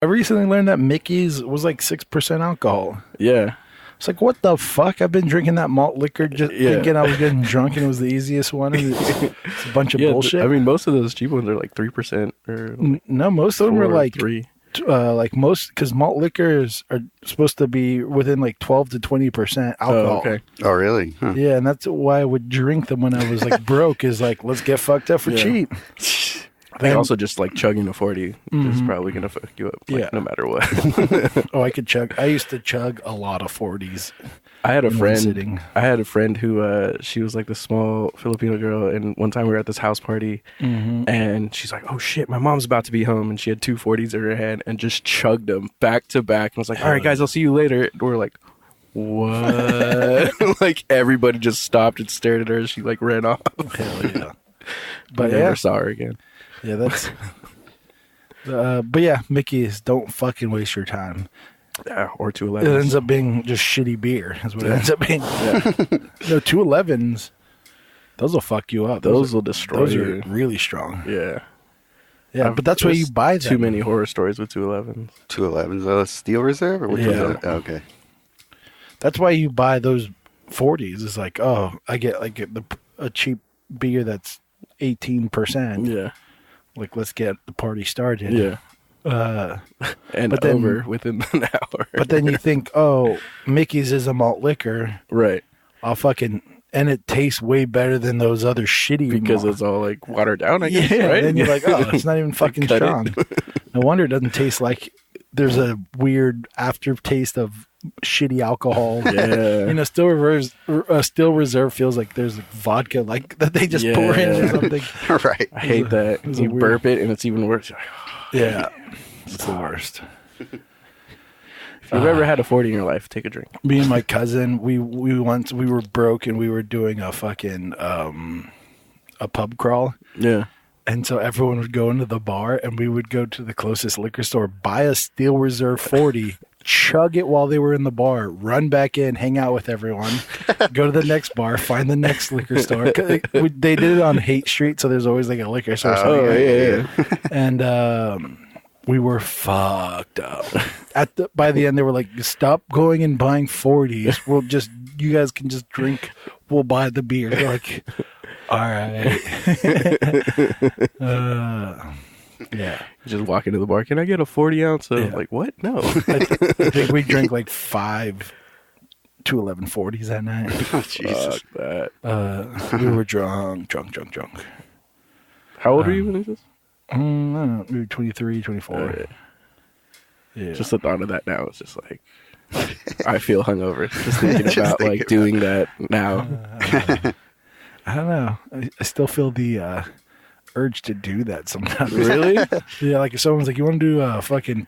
I recently learned that Mickey's was like 6% alcohol. Yeah. It's like, what the fuck? I've been drinking that malt liquor just thinking I was getting drunk and it was the easiest one. And it's a bunch of bullshit. I mean, most of those cheap ones are like 3% or like no, most of them are like 3. Like most, because malt liquors are supposed to be within like 12 to 20% alcohol. Oh, okay. Oh, really? Huh. Yeah, and that's why I would drink them when I was like broke. Is like, let's get fucked up for cheap. I think also just like chugging a 40 is probably gonna fuck you up, like, no matter what. Oh, I could chug. I used to chug a lot of 40s. I had a friend who she was like this small Filipino girl, and one time we were at this house party, and she's like, "Oh shit, my mom's about to be home," and she had 2 40s in her hand and just chugged them back to back, and was like, "All right, guys, I'll see you later." And we're like, "What?" Like everybody just stopped and stared at her. She like ran off. Hell yeah! But I never saw her again. Yeah, that's. But yeah, Mickey's, don't fucking waste your time. Yeah, or 211s. It ends up being just shitty beer. Is what it ends up being. No, 211s. Those will fuck you up. Those will destroy you. Those are really strong. Yeah. Yeah, but that's why you buy them. Too many horror stories with 211s. 211s, Steel Reserve? Or which one is it? Oh, okay. That's why you buy those 40s. It's like, oh, I get a cheap beer that's 18%. Yeah. Like, let's get the party started. Yeah. And but then, over within an hour. But then you think, oh, Mickey's is a malt liquor. Right. And it tastes way better than those other shitty because it's all like watered down, I guess, right? And then you're like, oh, it's not even fucking strong. No wonder it doesn't taste like there's a weird aftertaste of shitty alcohol. Yeah. You know, Still Reserve feels like there's vodka like that they just pour in or something. Right. I hate that. You burp it and it's even worse. Like, yeah. It's the worst. If you've ever had a 40 in your life, take a drink. Me and my cousin, we were broke and we were doing a fucking a pub crawl. Yeah. And so everyone would go into the bar and we would go to the closest liquor store, buy a Steel Reserve 40, chug it while they were in the bar, run back in, hang out with everyone, go to the next bar, find the next liquor store. They did it on Haight Street, so there's always like a liquor store. Yeah. And we were fucked up. By the end, they were like, stop going and buying 40s. You guys can just drink. We'll buy the beer. They're like, all right. Yeah. Just walk into the bar. Can I get a 40 ounce of like what? No. I think we drank like 5 211 40s that night. Oh, Jesus. Fuck that. We were drunk. How old were you when this was? I don't know, maybe 23, 24. Right. Yeah. Just the thought of that now is just like, I feel hungover. Just thinking about like doing that now. I don't know. I still feel the urge to do that sometimes. Really? Yeah, like if someone's like, you want to do a fucking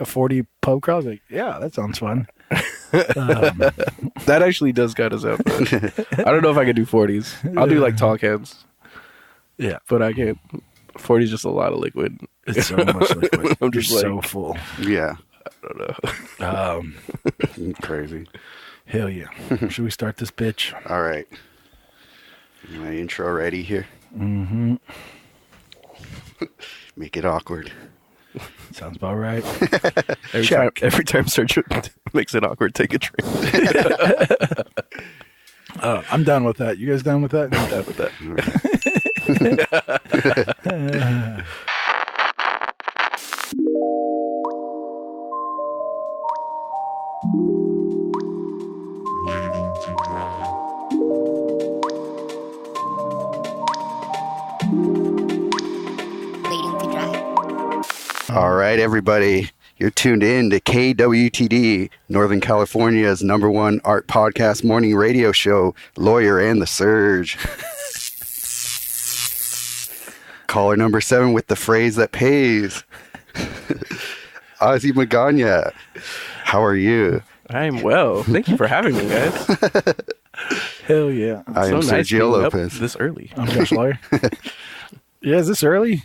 40 pub crawl? I was like, yeah, that sounds fun. That actually does kind of sound fun. I don't know if I could do 40s. I'll do like tall cans. Yeah. But I can't. 40 is just a lot of liquid. It's so much liquid. I'm just You're like, so full. Yeah. I don't know. Crazy. Hell yeah. Should we start this bitch? All right. My intro ready here? Mm-hmm. Make it awkward. Sounds about right. Every time Sergio makes it awkward, take a drink. I'm down with that. You guys down with that? I'm down with that. All right, everybody. You're tuned in to KWTD, Northern California's #1 art podcast morning radio show, Lawyer and the Surge. Caller number 7 with the phrase that pays. Ozi Magana, how are you? I'm well. Thank you for having me, guys. Hell yeah. I am Sergio Lopez. This early. I'm Josh Lawyer. Yeah, is this early?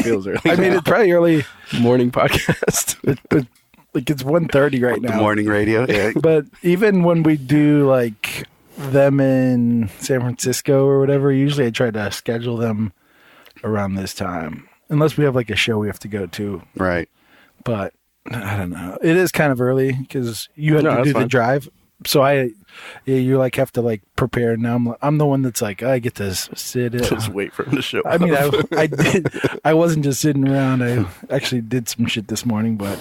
Feels early. I mean, it's probably early. Morning podcast. But like it's 1:30 right now. The morning radio. Yeah. But even when we do like them in San Francisco or whatever, usually I try to schedule them around this time. Unless we have like a show we have to go to. Right. but I don't know. It is kind of early because you had to do the drive. So you like have to like prepare. Now I'm the one that's like, I get to sit it. Just wait for him to show. I mean, I wasn't just sitting around. I actually did some shit this morning, but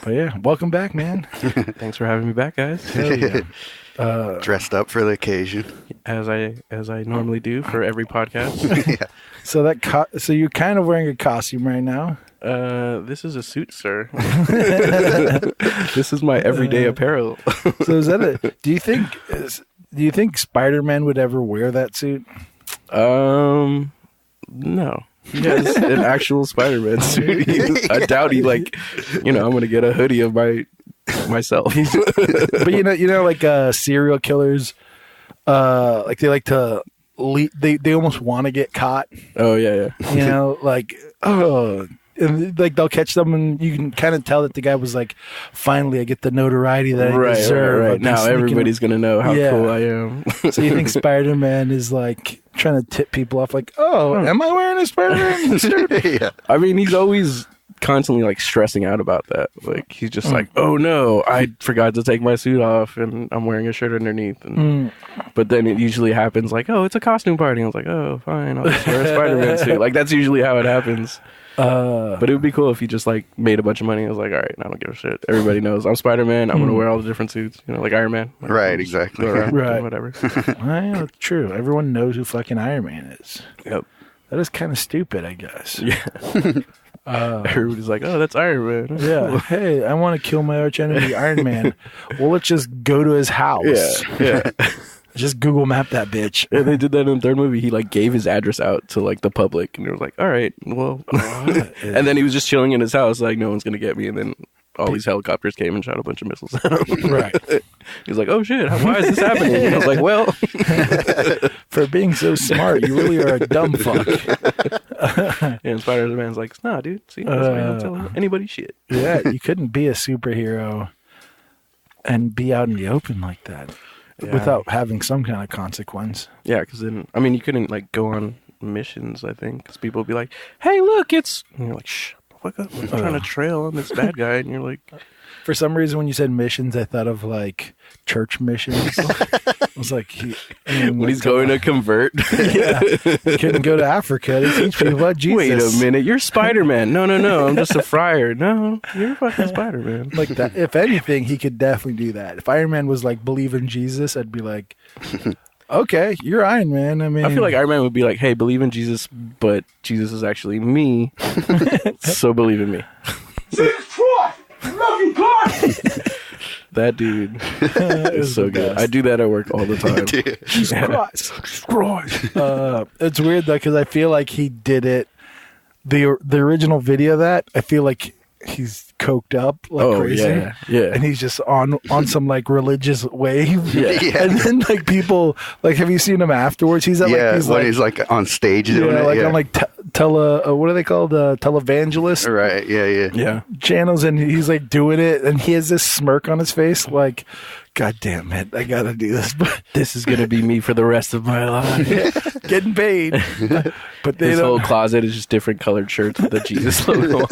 yeah, welcome back, man. Thanks for having me back, guys. Hell yeah. Dressed up for the occasion, as I normally do for every podcast. Yeah. So so you're kind of wearing a costume right now. This is a suit, sir. This is my everyday apparel. So is that do you think Spider-Man would ever wear that suit? No. He has an actual Spider-Man suit. I doubt he I'm going to get a hoodie of myself. But you know, like serial killers, like they like to they almost want to get caught. Oh yeah. You know, like and like they'll catch them, and you can kind of tell that the guy was like, "Finally, I get the notoriety that I deserve." Right. Now everybody's gonna know how cool I am. So you think Spider-Man is like trying to tip people off, like, "Oh, am I wearing a Spider-Man shirt?" Yeah. I mean, he's always constantly like stressing out about that. Like he's just like, "Oh no, I forgot to take my suit off, and I'm wearing a shirt underneath." And but then it usually happens like, "Oh, it's a costume party." I was like, "Oh, fine, I'll just wear a Spider-Man suit." Like that's usually how it happens. But it would be cool if he just like made a bunch of money. I was like, all right, I don't give a shit. Everybody knows I'm Spider-Man. I'm going to wear all the different suits, like Iron Man. Like, right, exactly. Right. Whatever. Well, true. Everyone knows who fucking Iron Man is. Yep. That is kind of stupid, I guess. Yeah. Everybody's like, oh, that's Iron Man. Yeah. Hey, I want to kill my arch enemy, Iron Man. Well, let's just go to his house. Yeah. Just Google map that bitch. Yeah, they did that in the third movie. He like gave his address out to like the public, and they were like, "All right, well," and then he was just chilling in his house, like no one's gonna get me. And then all these helicopters came and shot a bunch of missiles at him. Right. He was like, "Oh shit, why is this happening?" And I was like, "Well, for being so smart, you really are a dumb fuck." And Spider-Man's like, "Nah, dude. See, that's why I don't tell anybody shit." Yeah, you couldn't be a superhero and be out in the open like that. Yeah. Without having some kind of consequence. Yeah, because then, I mean, you couldn't, like, go on missions, I think. Because people would be like, hey, look, it's... And you're like, shh, fuck up. I'm trying to trail on this bad guy. And you're like... For some reason, when you said missions, I thought of, like, church missions. I was like... when he's going to convert. Yeah. Couldn't go to Africa to teach people about Jesus. Wait a minute, you're Spider-Man. No, I'm just a friar. No, you're fucking Spider-Man. Like that. If anything, he could definitely do that. If Iron Man was like, believe in Jesus, I'd be like, okay, you're Iron Man. I mean... I feel like Iron Man would be like, hey, believe in Jesus, but Jesus is actually me. So believe in me. Jesus Christ! Love you, God! That dude is so good. I do that at work all the time. Jesus Christ. It's weird though, because I feel like he did it. The original video of that, I feel like he's coked up like crazy. Yeah. And he's just on some like religious wave. Yeah. And then like people like, have you seen him afterwards? He's at he's like on stage doing it. Like on like what are they called? Televangelist. Right. Yeah. Channels, and he's like doing it, and he has this smirk on his face, like, God damn it, I gotta do this, but this is gonna be me for the rest of my life. Getting paid. But his whole closet is just different colored shirts with the Jesus logo on.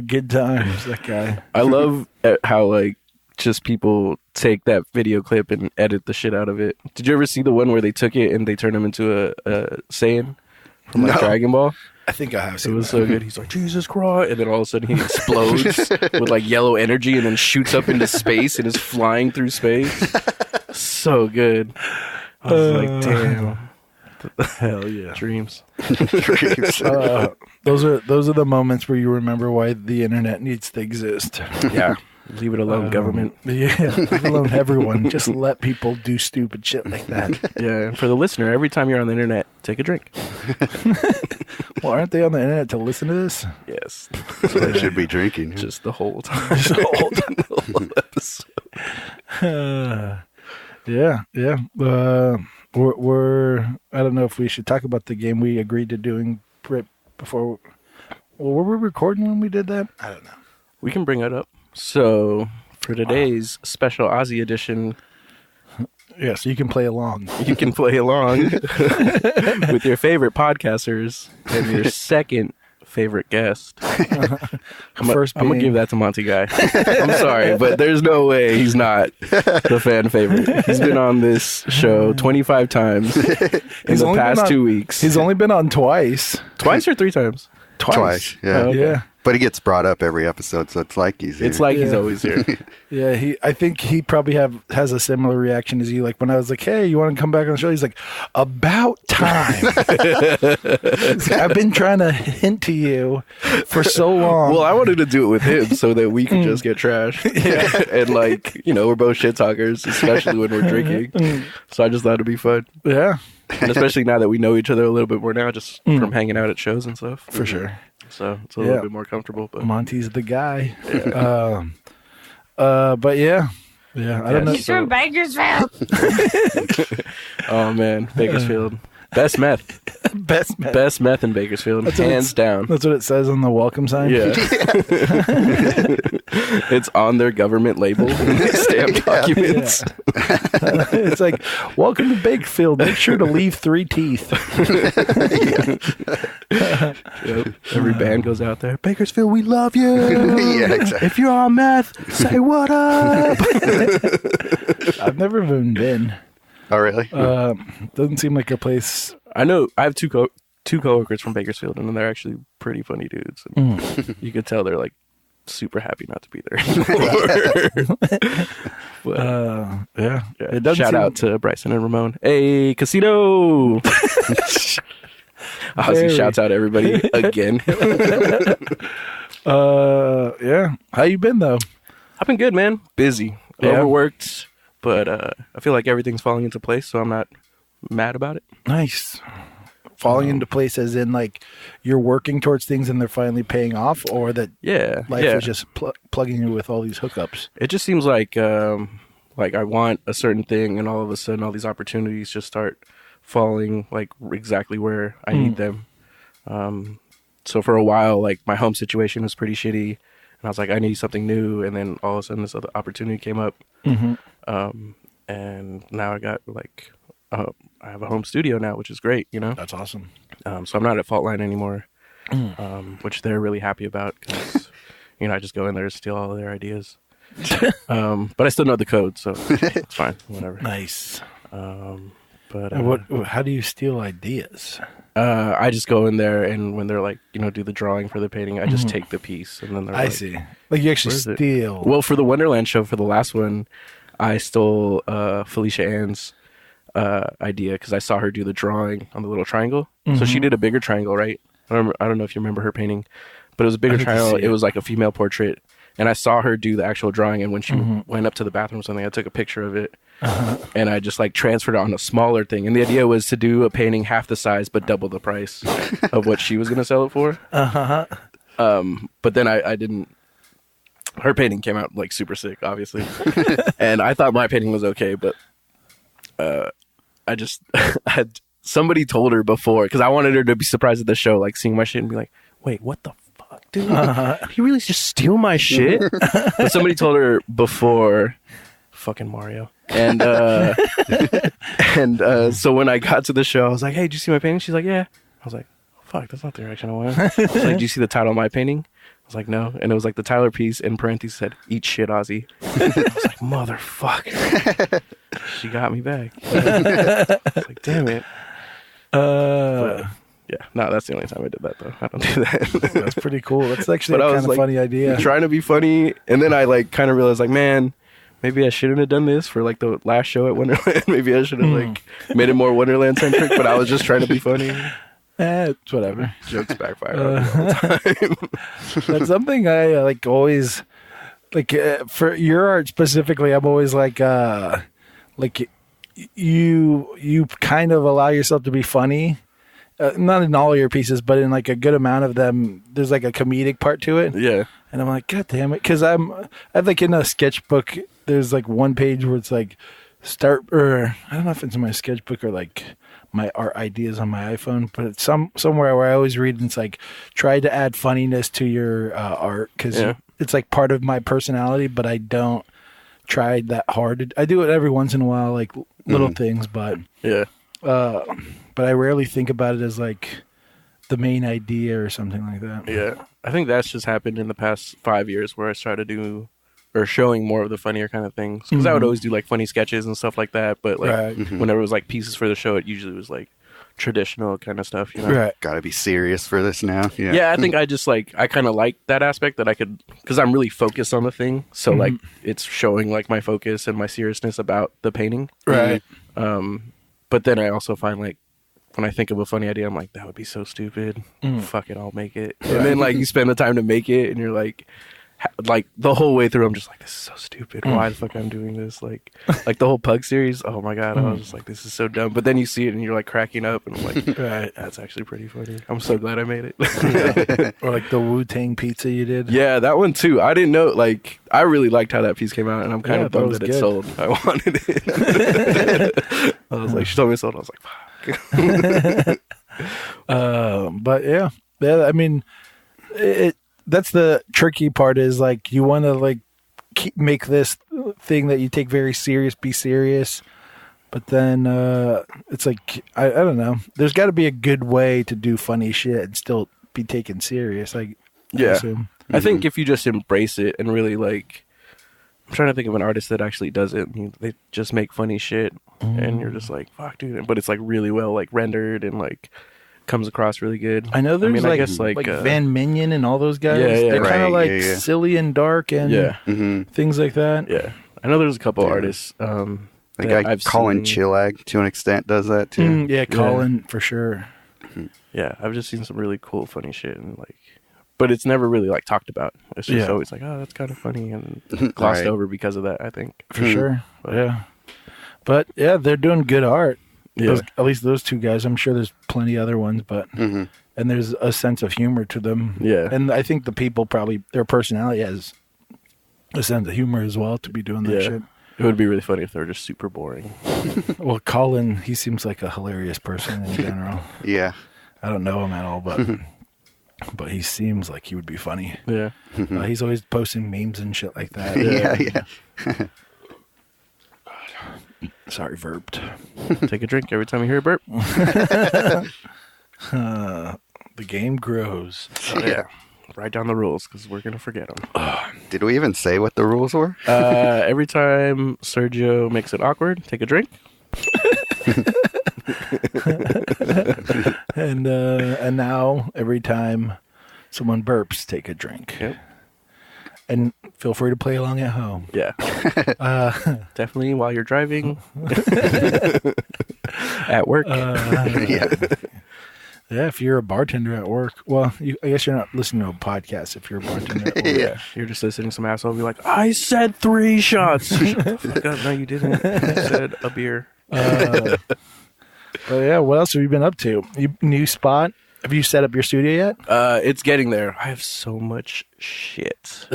Good times, that guy. I love how like just people take that video clip and edit the shit out of it. Did you ever see the one where they took it and they turned him into a Saiyan from like Dragon Ball? I think I have seen it. Was so good. He's like, Jesus Christ. And then all of a sudden he explodes with like yellow energy and then shoots up into space and is flying through space. So good. I was like, damn. Hell yeah. Dreams. Those are the moments where you remember why the internet needs to exist. Yeah. Leave it alone, government. Yeah, leave it alone, everyone. Just let people do stupid shit like that. Yeah, and for the listener, every time you're on the internet, take a drink. Well, aren't they on the internet to listen to this? Yes. So they should be drinking. Just the whole time. Just the whole time. The whole episode. Yeah. We're I don't know if we should talk about the game we agreed to doing right before. Well, were we recording when we did that? I don't know. We can bring it up. So, for today's special Ozi edition... Yeah, so you can play along. You can play along with your favorite podcasters and your second favorite guest. I'm First gonna being- give that to Monty Guy. I'm sorry, but there's no way he's not the fan favorite. He's been on this show 25 times in the only past been on- 2 weeks. He's only been on twice. Twice or 3 times? Twice. Yeah. Oh, okay. Yeah. But he gets brought up every episode, so it's like he's here. It's like he's Yeah. always here. Yeah, I think he probably has a similar reaction as you. Like when I was like, "Hey, you want to come back on the show?" He's like, "About time." He's like, I've been trying to hint to you for so long. Well, I wanted to do it with him so that we could just get trashed. And like, we're both shit talkers, especially when we're drinking. So I just thought it'd be fun. yeah, And especially now that we know each other a little bit more now, just from hanging out at shows and stuff. for sure. So it's a little Yeah. bit more comfortable. But Monty's the guy. But yeah, I don't know. Yes. He's from Bakersfield. oh man, Bakersfield. Best meth. Best man. Best meth in Bakersfield. That's what Hands down. That's what it says on the welcome sign. Yeah. It's on their government label. Stamp documents. It's like, welcome to Bakersfield. Make sure to leave 3 teeth. Yep. Every band goes out there. Bakersfield, we love you. Yeah, exactly. If you're on meth, say what up. I've never even been. Oh, really? Doesn't seem like a place. I know. I have two coworkers from Bakersfield, and they're actually pretty funny dudes. And you could tell they're like super happy not to be there anymore. But, Yeah. yeah. It doesn't Shout seem- out to Bryson and Ramon. Hey, casino. Ozzy Very. shouts out everybody again. Yeah. How you been though? I've been good, man. Busy, Yeah. overworked, but I feel like everything's falling into place, so I'm not mad about it. Nice. Falling into place as in like you're working towards things and they're finally paying off, or that Yeah, life yeah. is just plugging you with all these hookups. It just seems like I want a certain thing, and all of a sudden, all these opportunities just start falling like exactly where I need them. So for a while, like my home situation was pretty shitty, and I was like, I need something new. And then all of a sudden, this other opportunity came up, and now I got like I have a home studio now, which is great, That's awesome. So I'm not at Fault Line anymore, which they're really happy about because I just go in there to steal all of their ideas. But I still know the code, so it's fine, whatever. Nice. But How do you steal ideas? I just go in there, and when they're like, do the drawing for the painting, I just take the piece, and then they're I like, see. Like you actually "Where is it?" steal. Well, for the Wonderland show, for the last one, I stole Felicia Ann's idea because I saw her do the drawing on the little triangle. So she did a bigger triangle, right? I don't know if you remember her painting, but it was a bigger I think I triangle. see It it. was like a female portrait, and I saw her do the actual drawing. And when she went up to the bathroom or something, I took a picture of it. And I just like transferred it on a smaller thing. And the idea was to do a painting half the size but double the price of what she was going to sell it for. But then I didn't. Her painting came out like super sick, obviously. And I thought my painting was okay, but I just had somebody told her before, because I wanted her to be surprised at the show, like seeing my shit and be like, wait, what the fuck, dude? Did you really just steal my shit? But somebody told her before, fucking Mario. And so when I got to the show, I was like, hey, did you see my painting? She's like, yeah. I was like, fuck, that's not the direction I went. I was like, do you see the title of my painting? I was like, no. And it was like the Tyler piece in parentheses said, eat shit, Ozzy. I was like, motherfucker. She got me back. I was like, damn it. But, yeah, no, that's the only time I did that, though. I don't do that. That's pretty cool. That's actually But I a was, kind of like, funny idea. Trying to be funny. And then I like kind of realized, like, man, maybe I shouldn't have done this for like the last show at Wonderland. Maybe I should have like made it more Wonderland centric, but I was just trying to be funny. It's whatever. Jokes backfire on me all the time. That's something I like always like for your art specifically. I'm always like you kind of allow yourself to be funny, not in all your pieces, but in like a good amount of them. There's like a comedic part to it, Yeah. and I'm like, God damn it, because I have like in a sketchbook. There's like one page where it's like start, or I don't know if it's in my sketchbook or like my art ideas on my iPhone, but it's somewhere where I always read and it's like try to add funniness to your art because Yeah. it's like part of my personality, but I don't try that hard. I do it every once in a while, like little things, but Yeah. I rarely think about it as like the main idea or something like that. Yeah. I think that's just happened in the past 5 years where I started to do or showing more of the funnier kind of things. Because I would always do like funny sketches and stuff like that. But like whenever it was like pieces for the show, it usually was like traditional kind of stuff, you know? Right. Gotta be serious for this now. Yeah, I think I just like, I kind of like that aspect that I could, because I'm really focused on the thing. So like it's showing like my focus and my seriousness about the painting. Right. But then I also find like, when I think of a funny idea, I'm like, that would be so stupid. Fuck it, I'll make it. And then like you spend the time to make it and you're like the whole way through, I'm just like, this is so stupid. Why the fuck I'm doing this? Like the whole Pug series. Oh my God. I was just like, this is so dumb. But then you see it and you're like cracking up and I'm like, right, that's actually pretty funny. I'm so glad I made it. Or like the Wu-Tang pizza you did. Yeah, that one too. I didn't know, like, I really liked how that piece came out and I'm kind of bummed that it sold. I wanted it. I was like, she told me it sold. I was like, fuck. But yeah, I mean, that's the tricky part is like you want to like make this thing that you take very serious be serious, but then it's like I don't know. There's got to be a good way to do funny shit and still be taken serious. Like I think if you just embrace it and really like, I'm trying to think of an artist that actually does it. They just make funny shit, and you're just like, "Fuck, dude!" But it's like really well like rendered and like comes across really good. I know there's I guess, like Van Minion and all those guys. Yeah, They're kind of like silly and dark and things like that. Yeah, I know there's a couple artists. The guy Colin Chillag to an extent does that too. Colin for sure. Yeah, I've just seen some really cool funny shit and like. But it's never really like talked about. It's just always like, oh, that's kind of funny and glossed over because of that, I think. For sure. But yeah, they're doing good art. Yeah. At least those two guys. I'm sure there's plenty other ones, but and there's a sense of humor to them. Yeah. And I think the people probably, their personality has a sense of humor as well to be doing that shit. It would be really funny if they were just super boring. Well, Colin, he seems like a hilarious person in general. Yeah. I don't know him at all, but he seems like he would be funny. Yeah. He's always posting memes and shit like that. Yeah. Sorry, burped. Take a drink every time you hear a burp. The game grows. Yeah. Write down the rules because we're going to forget them. Did we even say what the rules were? Every time Sergio makes it awkward, take a drink. And now every time someone burps, take a drink. Yep. And feel free to play along at home. Yeah. Definitely while you're driving. At work. Yeah, if you're a bartender at work. Well, I guess you're not listening to a podcast if you're a bartender at work. Yeah. You're just listening to some asshole be like, I said 3 shots. Shut the fuck up. No, you didn't. You said a beer. But yeah, what else have you been up to? New spot? Have you set up your studio yet? It's getting there. I have so much shit.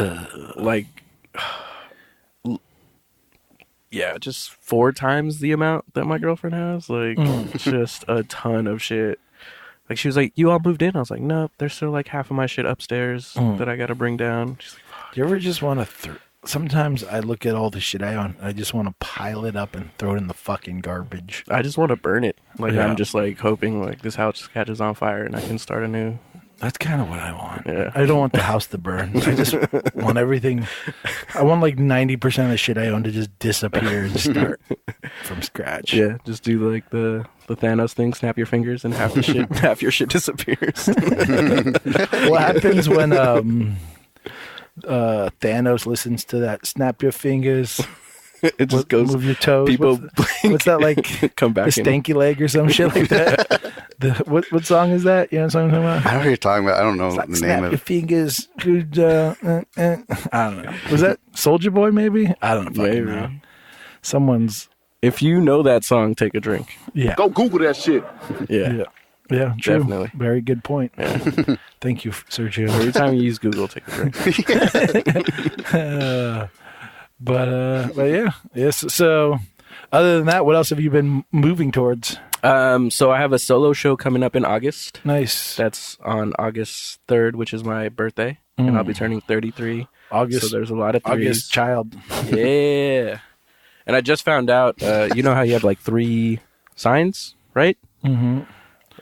Yeah, just 4 times the amount that my girlfriend has. Like, just a ton of shit. Like, she was like, you all moved in? I was like, nope, there's still like half of my shit upstairs that I gotta bring down. She's like, fuck. Do you ever just want to sometimes I look at all the shit I own, I just want to pile it up and throw it in the fucking garbage. I just want to burn it. Like, I'm just like hoping like this house catches on fire and I can start anew. That's kind of what I want. Yeah. I don't want the house to burn. I just want everything. I want like 90% of the shit I own to just disappear and start from scratch. Yeah, just do like the Thanos thing, snap your fingers and half your shit disappears. What happens when Thanos listens to that snap your fingers? It just goes, move your toes. People what's that like? Come back. The stanky leg or some shit like that. What song is that? You know what I'm talking about? I don't know what you're talking about. I don't know like, the snap name of your fingers. Good. I don't know. Was that Soulja Boy? Maybe. I don't fucking know. Someone's. If you know that song, take a drink. Yeah. Go Google that shit. Yeah. Yeah, true. Definitely. Very good point. Yeah. Thank you, Sergio. Every time you use Google, take a drink. But yeah. Yes. So, other than that, what else have you been moving towards? So I have a solo show coming up in August. Nice. That's on August 3rd, which is my birthday, and I'll be turning 33. August. So there's a lot of threes. August child. Yeah. And I just found out, you know how you have like 3 signs, right? Mm-hmm.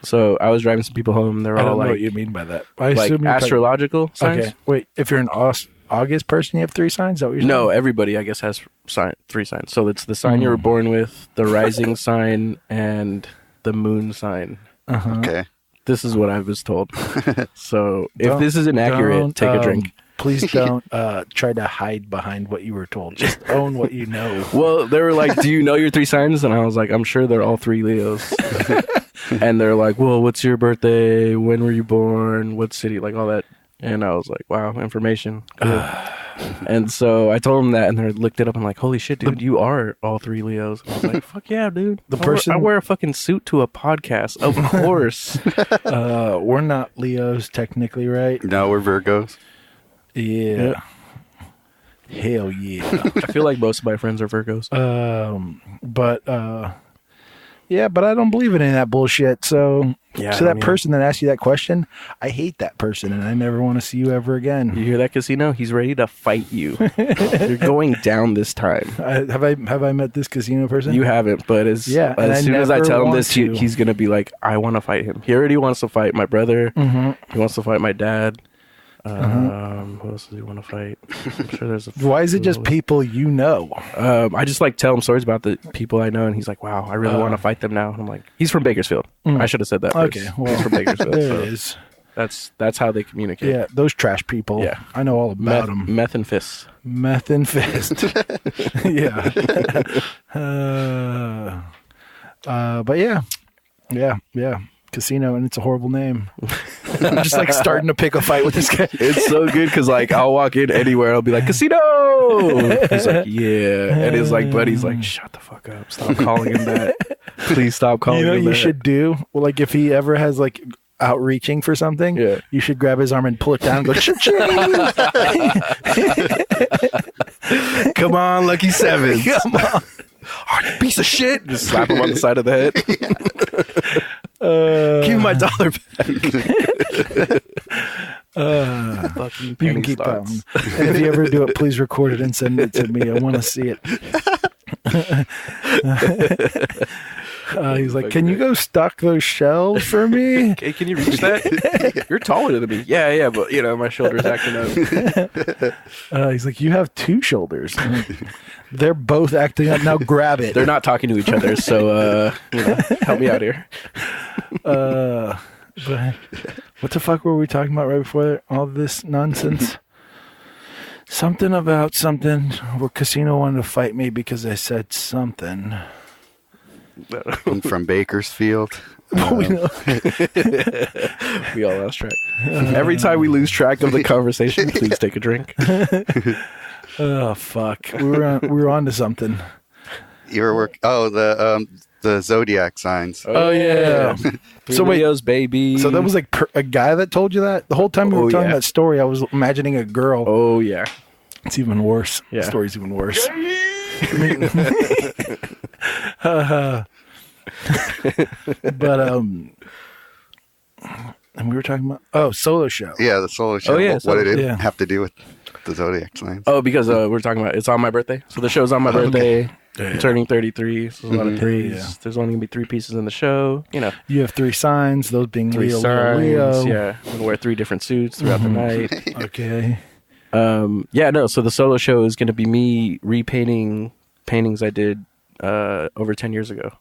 So I was driving some people home. They're I all don't know like, what you mean by that. I like assume you're astrological signs. Okay, wait. If you're an August person, you have 3 signs. Is that what you're saying? No, everybody I guess has 3 signs. So it's the sign you were born with, the rising sign, and the moon sign. Okay. This is what I was told. So if this is inaccurate, take a drink. Please don't try to hide behind what you were told. Just own what you know. Well, they were like, do you know your 3 signs? And I was like, I'm sure they're all 3 Leos. And they're like, well, what's your birthday? When were you born? What city? Like all that. And I was like, wow, information. Cool. And so I told them that, and they looked it up and like, holy shit, dude, you are all 3 Leos. And I was like, fuck yeah, dude. I wear a fucking suit to a podcast. Of course. We're not Leos technically, right? No, we're Virgos. Yeah. Hell yeah. I feel like most of my friends are Virgos. But I don't believe in any of that bullshit. So, that person that asked you that question, I hate that person, and I never want to see you ever again. You hear that, Casino? He's ready to fight you. You're going down this time. Have I met this Casino person? You haven't, but as soon as I tell him this, he's gonna be like, I want to fight him. He already wants to fight my brother. He wants to fight my dad. Who else does he want to fight? I'm sure there's Why is it just people you know? I just like tell him stories about the people I know, and he's like, wow, I really want to fight them now. And I'm like, he's from Bakersfield. I should have said that first. Okay, well, he's from Bakersfield. There it is. That's how they communicate. Yeah, those trash people. Yeah, I know all about them. Meth and fists. Meth and fist. Yeah. But yeah. Casino, and it's a horrible name. I'm just like starting to pick a fight with this guy. It's so good because like I'll walk in anywhere, I'll be like, Casino. He's like, yeah, and his like buddy's like, shut the fuck up, stop calling him that. Please stop calling him that. You know what you should do? Well, like if he ever has like outreaching for something, you should grab his arm and pull it down and go, cha-ching! Come on, Lucky 7. Come on. Oh, you piece of shit. Just slap him on the side of the head. Give me my dollar back. Fucking you can keep that one. And if you ever do it, please record it and send it to me. I want to see it. He's like, can you go stock those shelves for me? Okay, can you reach that? You're taller than me. Yeah, but my shoulder's acting up. He's like, you have 2 shoulders. They're both acting up. Now grab it. They're not talking to each other, so help me out here. But what the fuck were we talking about right before all this nonsense? Something about something where Casino wanted to fight me because I said something. I'm from Bakersfield. We all lost track. Every time we lose track of the conversation, please take a drink. Oh fuck! We were on to something. You were working. Oh, the zodiac signs. Oh yeah. So Leo's baby. So that was like a guy that told you that the whole time we were telling that story. I was imagining a girl. Oh yeah. It's even worse. Yeah. The story's even worse. But and we were talking about solo show. Yeah, the solo show. Oh yeah. What did it have to do with the zodiac signs? Oh, because we're talking about it's on my birthday. So the show's on my birthday. Okay. I'm turning 33, so there's a lot of 3s. Yeah. There's only going to be 3 pieces in the show. You have 3 signs, those being 3 Leo, signs, Leo. Yeah, I'm going to wear 3 different suits throughout the night. Okay. So the solo show is going to be me repainting paintings I did over 10 years ago.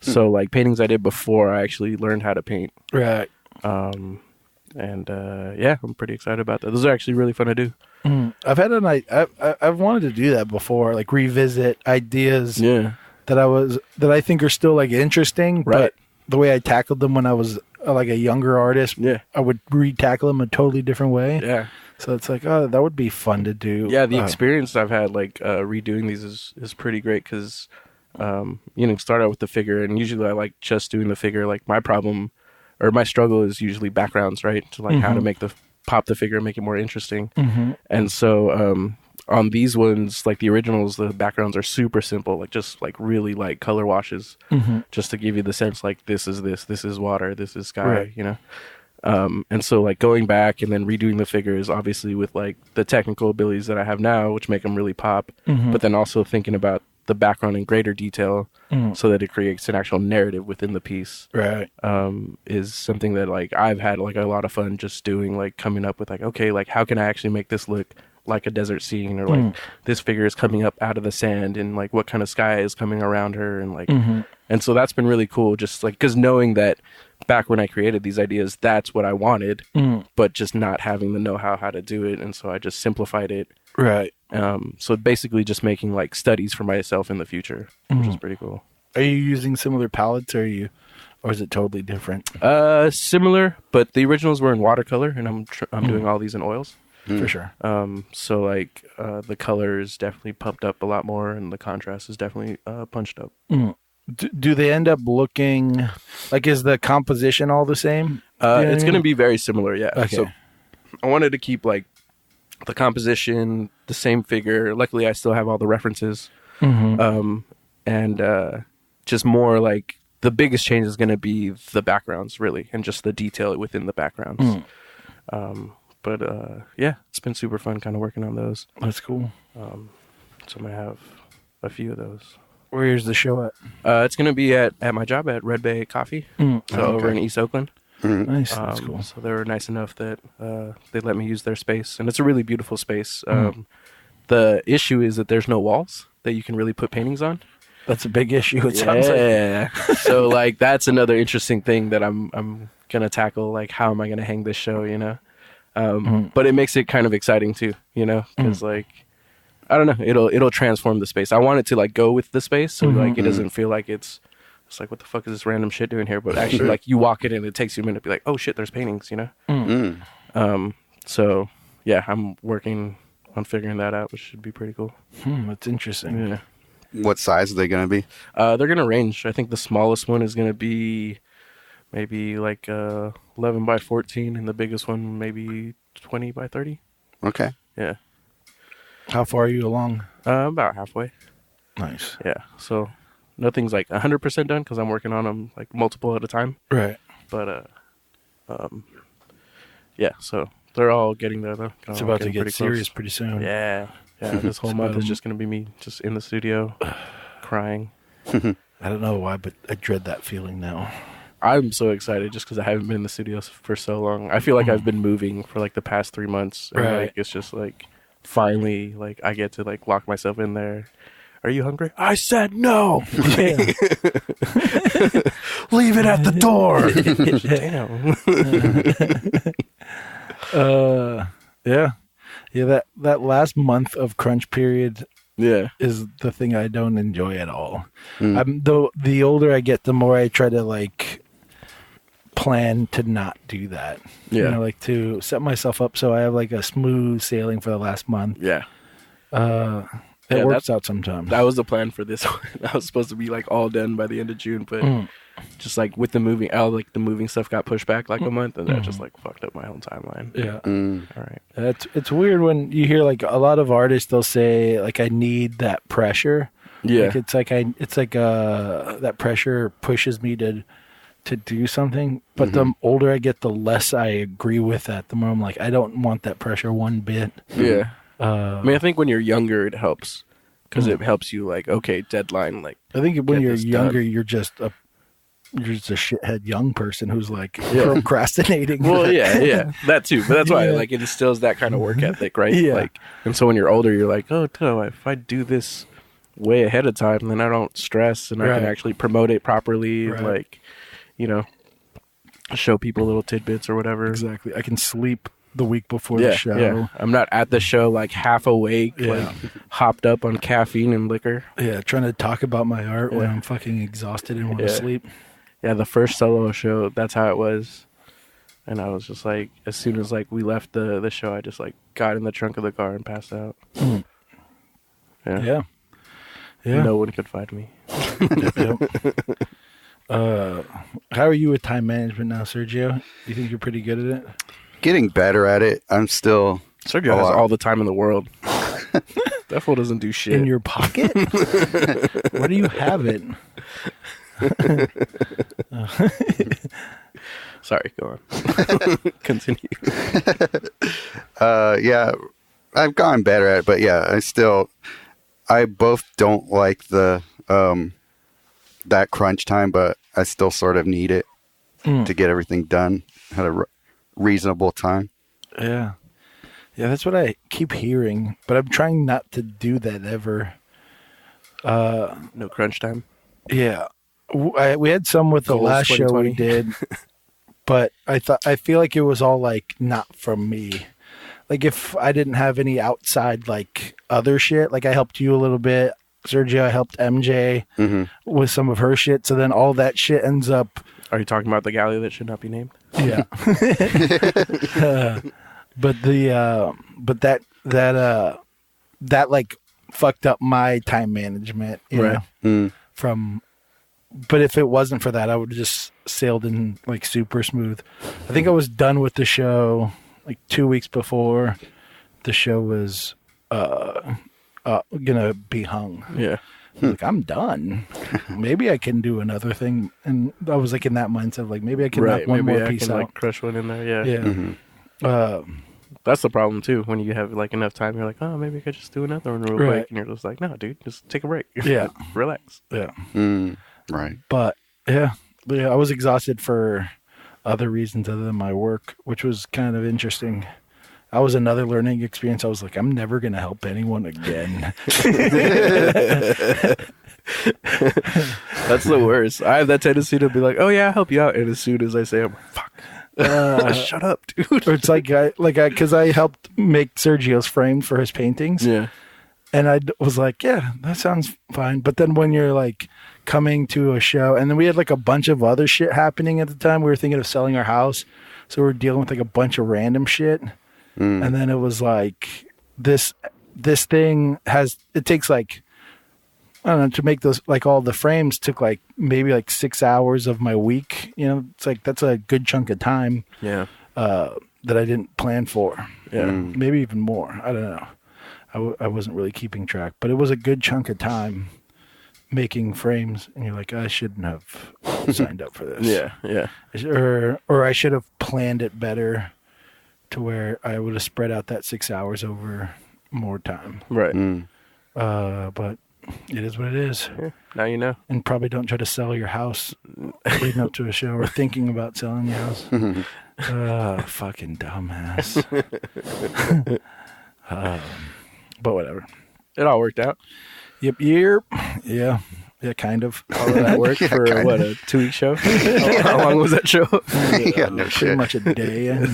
So like paintings I did before I actually learned how to paint. Right. I'm pretty excited about that. Those are actually really fun to do. I've had I've wanted to do that before, like revisit ideas that I think are still like interesting, but the way I tackled them when I was like a younger artist, I would re-tackle them a totally different way. Yeah. So it's like, oh, that would be fun to do. Yeah, the experience I've had like redoing these is pretty great because start out with the figure, and usually I like just doing the figure. Like my problem or my struggle is usually backgrounds, right? To like how to make pop the figure and make it more interesting. And so on these ones, like the originals, the backgrounds are super simple, like just like really like color washes, just to give you the sense like this is water, this is sky, and so like going back and then redoing the figures, obviously with like the technical abilities that I have now, which make them really pop, but then also thinking about the background in greater detail so that it creates an actual narrative within the piece. Right. Is something that like I've had like a lot of fun just doing, like coming up with like, okay, like how can I actually make this look like a desert scene, or like this figure is coming up out of the sand and like what kind of sky is coming around her, and like and so that's been really cool, just like because knowing that back when I created these ideas, that's what I wanted, but just not having the know-how how to do it, and so I just simplified it. Right. So basically just making like studies for myself in the future, which is pretty cool. Are you using similar palettes, or is it totally different? Similar, but the originals were in watercolor, and I'm doing all these in oils. For sure. So like the color is definitely pumped up a lot more, and the contrast is definitely punched up. Do they end up looking like, is the composition all the same? It's going to be very similar, yeah. Okay. So I wanted to keep like the composition, the same figure. Luckily, I still have all the references. And just more like the biggest change is going to be the backgrounds, really, and just the detail within the backgrounds. But yeah, it's been super fun kind of working on those. That's cool. So I'm going to have a few of those. Where's the show at? It's going to be at my job at Red Bay Coffee, over in East Oakland. Nice. That's cool. So they were nice enough that they let me use their space, and it's a really beautiful space. The issue is that there's no walls that you can really put paintings on. That's a big issue. It sounds like. So like that's another interesting thing that I'm gonna tackle. Like, how am I gonna hang this show? You know, but it makes it kind of exciting too. You know, because like I don't know, it'll transform the space. I want it to like go with the space, so like it doesn't feel like it's like, what the fuck is this random shit doing here? But actually, like you walk in and it takes you a minute to be like, oh shit, there's paintings. You know. So yeah, I'm working on figuring that out, which should be pretty cool. That's interesting. Yeah. What size are they going to be? They're going to range. I think the smallest one is going to be maybe like 11 by 14, and the biggest one maybe 20 by 30. Okay. Yeah. How far are you along? About halfway. Nice. Yeah. So nothing's like 100% done because I'm working on them like multiple at a time. Right. But yeah. So they're all getting there though. It's about to get pretty serious close. pretty soon. Yeah. Yeah. This whole month is just going to be me just in the studio crying. I don't know why, but I dread that feeling now. I'm so excited just because I haven't been in the studio for so long. I feel like I've been moving for like the past 3 months. And Right. like it's just like finally like I get to like lock myself in there. Are you hungry? I said no. Leave it at the door. Damn. Yeah. That last month of crunch period Yeah. is the thing I don't enjoy at all. The older I get, the more I try to like plan to not do that. Yeah. You know, like to set myself up so I have like a smooth sailing for the last month. Yeah. It works out sometimes. That was the plan for this one. I was supposed to be like all done by the end of June, but just like with the moving, the moving stuff got pushed back like a month, and that just like fucked up my whole timeline. Yeah. All right. It's weird when you hear like a lot of artists, they'll say like, I need that pressure. Yeah. Like that pressure pushes me to do something. But the older I get, the less I agree with that. The more I'm like, I don't want that pressure one bit. Yeah. I mean, I think when you're younger, it helps because it helps you like, okay, deadline. Like, I think when get you're this younger, done. you're just a shithead young person who's like procrastinating. Well, yeah, that too. But that's why like it instills that kind of work ethic, right? Yeah. Like, and so when you're older, you're like, oh, no, if I do this way ahead of time, then I don't stress and I can actually promote it properly. Right. And, like, you know, show people little tidbits or whatever. Exactly. I can sleep the week before the show. Yeah. I'm not at the show like half awake, like hopped up on caffeine and liquor. Yeah, trying to talk about my art when I'm fucking exhausted and want to sleep. Yeah, the first solo show, that's how it was. And I was just like, as soon as like we left the show, I just like got in the trunk of the car and passed out. Yeah. No one could find me. How are you with time management now, Sergio? You think you're pretty good at it? Getting better at it. I'm still... Sergio has all the time in the world. That fool doesn't do shit. In your pocket? Where do you have it? Sorry, go on. Continue. Yeah, I've gotten better at it, but yeah, I both don't like the that crunch time, but I still sort of need it to get everything done at a reasonable time. Yeah. Yeah, that's what I keep hearing, but I'm trying not to do that ever. No crunch time. Yeah. We had some with the Goals last show we 2020. did, but I feel like it was all like not from me. Like if I didn't have any outside like other shit, like I helped you a little bit, Sergio, I helped MJ with some of her shit. So then all that shit ends up. Are you talking about the galley that should not be named? Yeah. But that like fucked up my time management, you know? But if it wasn't for that, I would have just sailed in like super smooth. I think I was done with the show like 2 weeks before the show was gonna be hung. Yeah. Like, I'm done. Maybe I can do another thing. And I was like in that mindset, like maybe I can knock one maybe more I piece can out. like crush one in there. Yeah. Yeah. That's the problem too. When you have like enough time, you're like, oh, maybe I could just do another one real quick, and you're just like, no, dude, just take a break. Yeah. Relax. Yeah. Right. But yeah, I was exhausted for other reasons other than my work, which was kind of interesting. That was another learning experience. I was like, I'm never going to help anyone again. That's the worst. I have that tendency to be like, oh yeah, I'll help you out, and as soon as I say, I'm like, fuck. Shut up, dude. Or it's because I helped make Sergio's frame for his paintings. Yeah. And I was like, yeah, that sounds fine. But then when you're like coming to a show, and then we had like a bunch of other shit happening at the time. We were thinking of selling our house. So we were dealing with like a bunch of random shit. And then it was like this thing it takes like, I don't know, to make those, like all the frames took like maybe like 6 hours of my week. You know, it's like, that's a good chunk of time. Yeah. That I didn't plan for. Yeah. Maybe even more. I don't know. I wasn't really keeping track, but it was a good chunk of time making frames. And you're like, I shouldn't have signed up for this. Yeah. Yeah. Or I should have planned it better to where I would have spread out that 6 hours over more time. Right. But it is what it is. Yeah. Now you know. And probably don't try to sell your house leading up to a show or thinking about selling your house. Fucking dumbass. But whatever. It all worked out. Yep. Yeah, kind of. All of that work for what, a 2-week show? How long was that show? No Pretty shit. much a day. A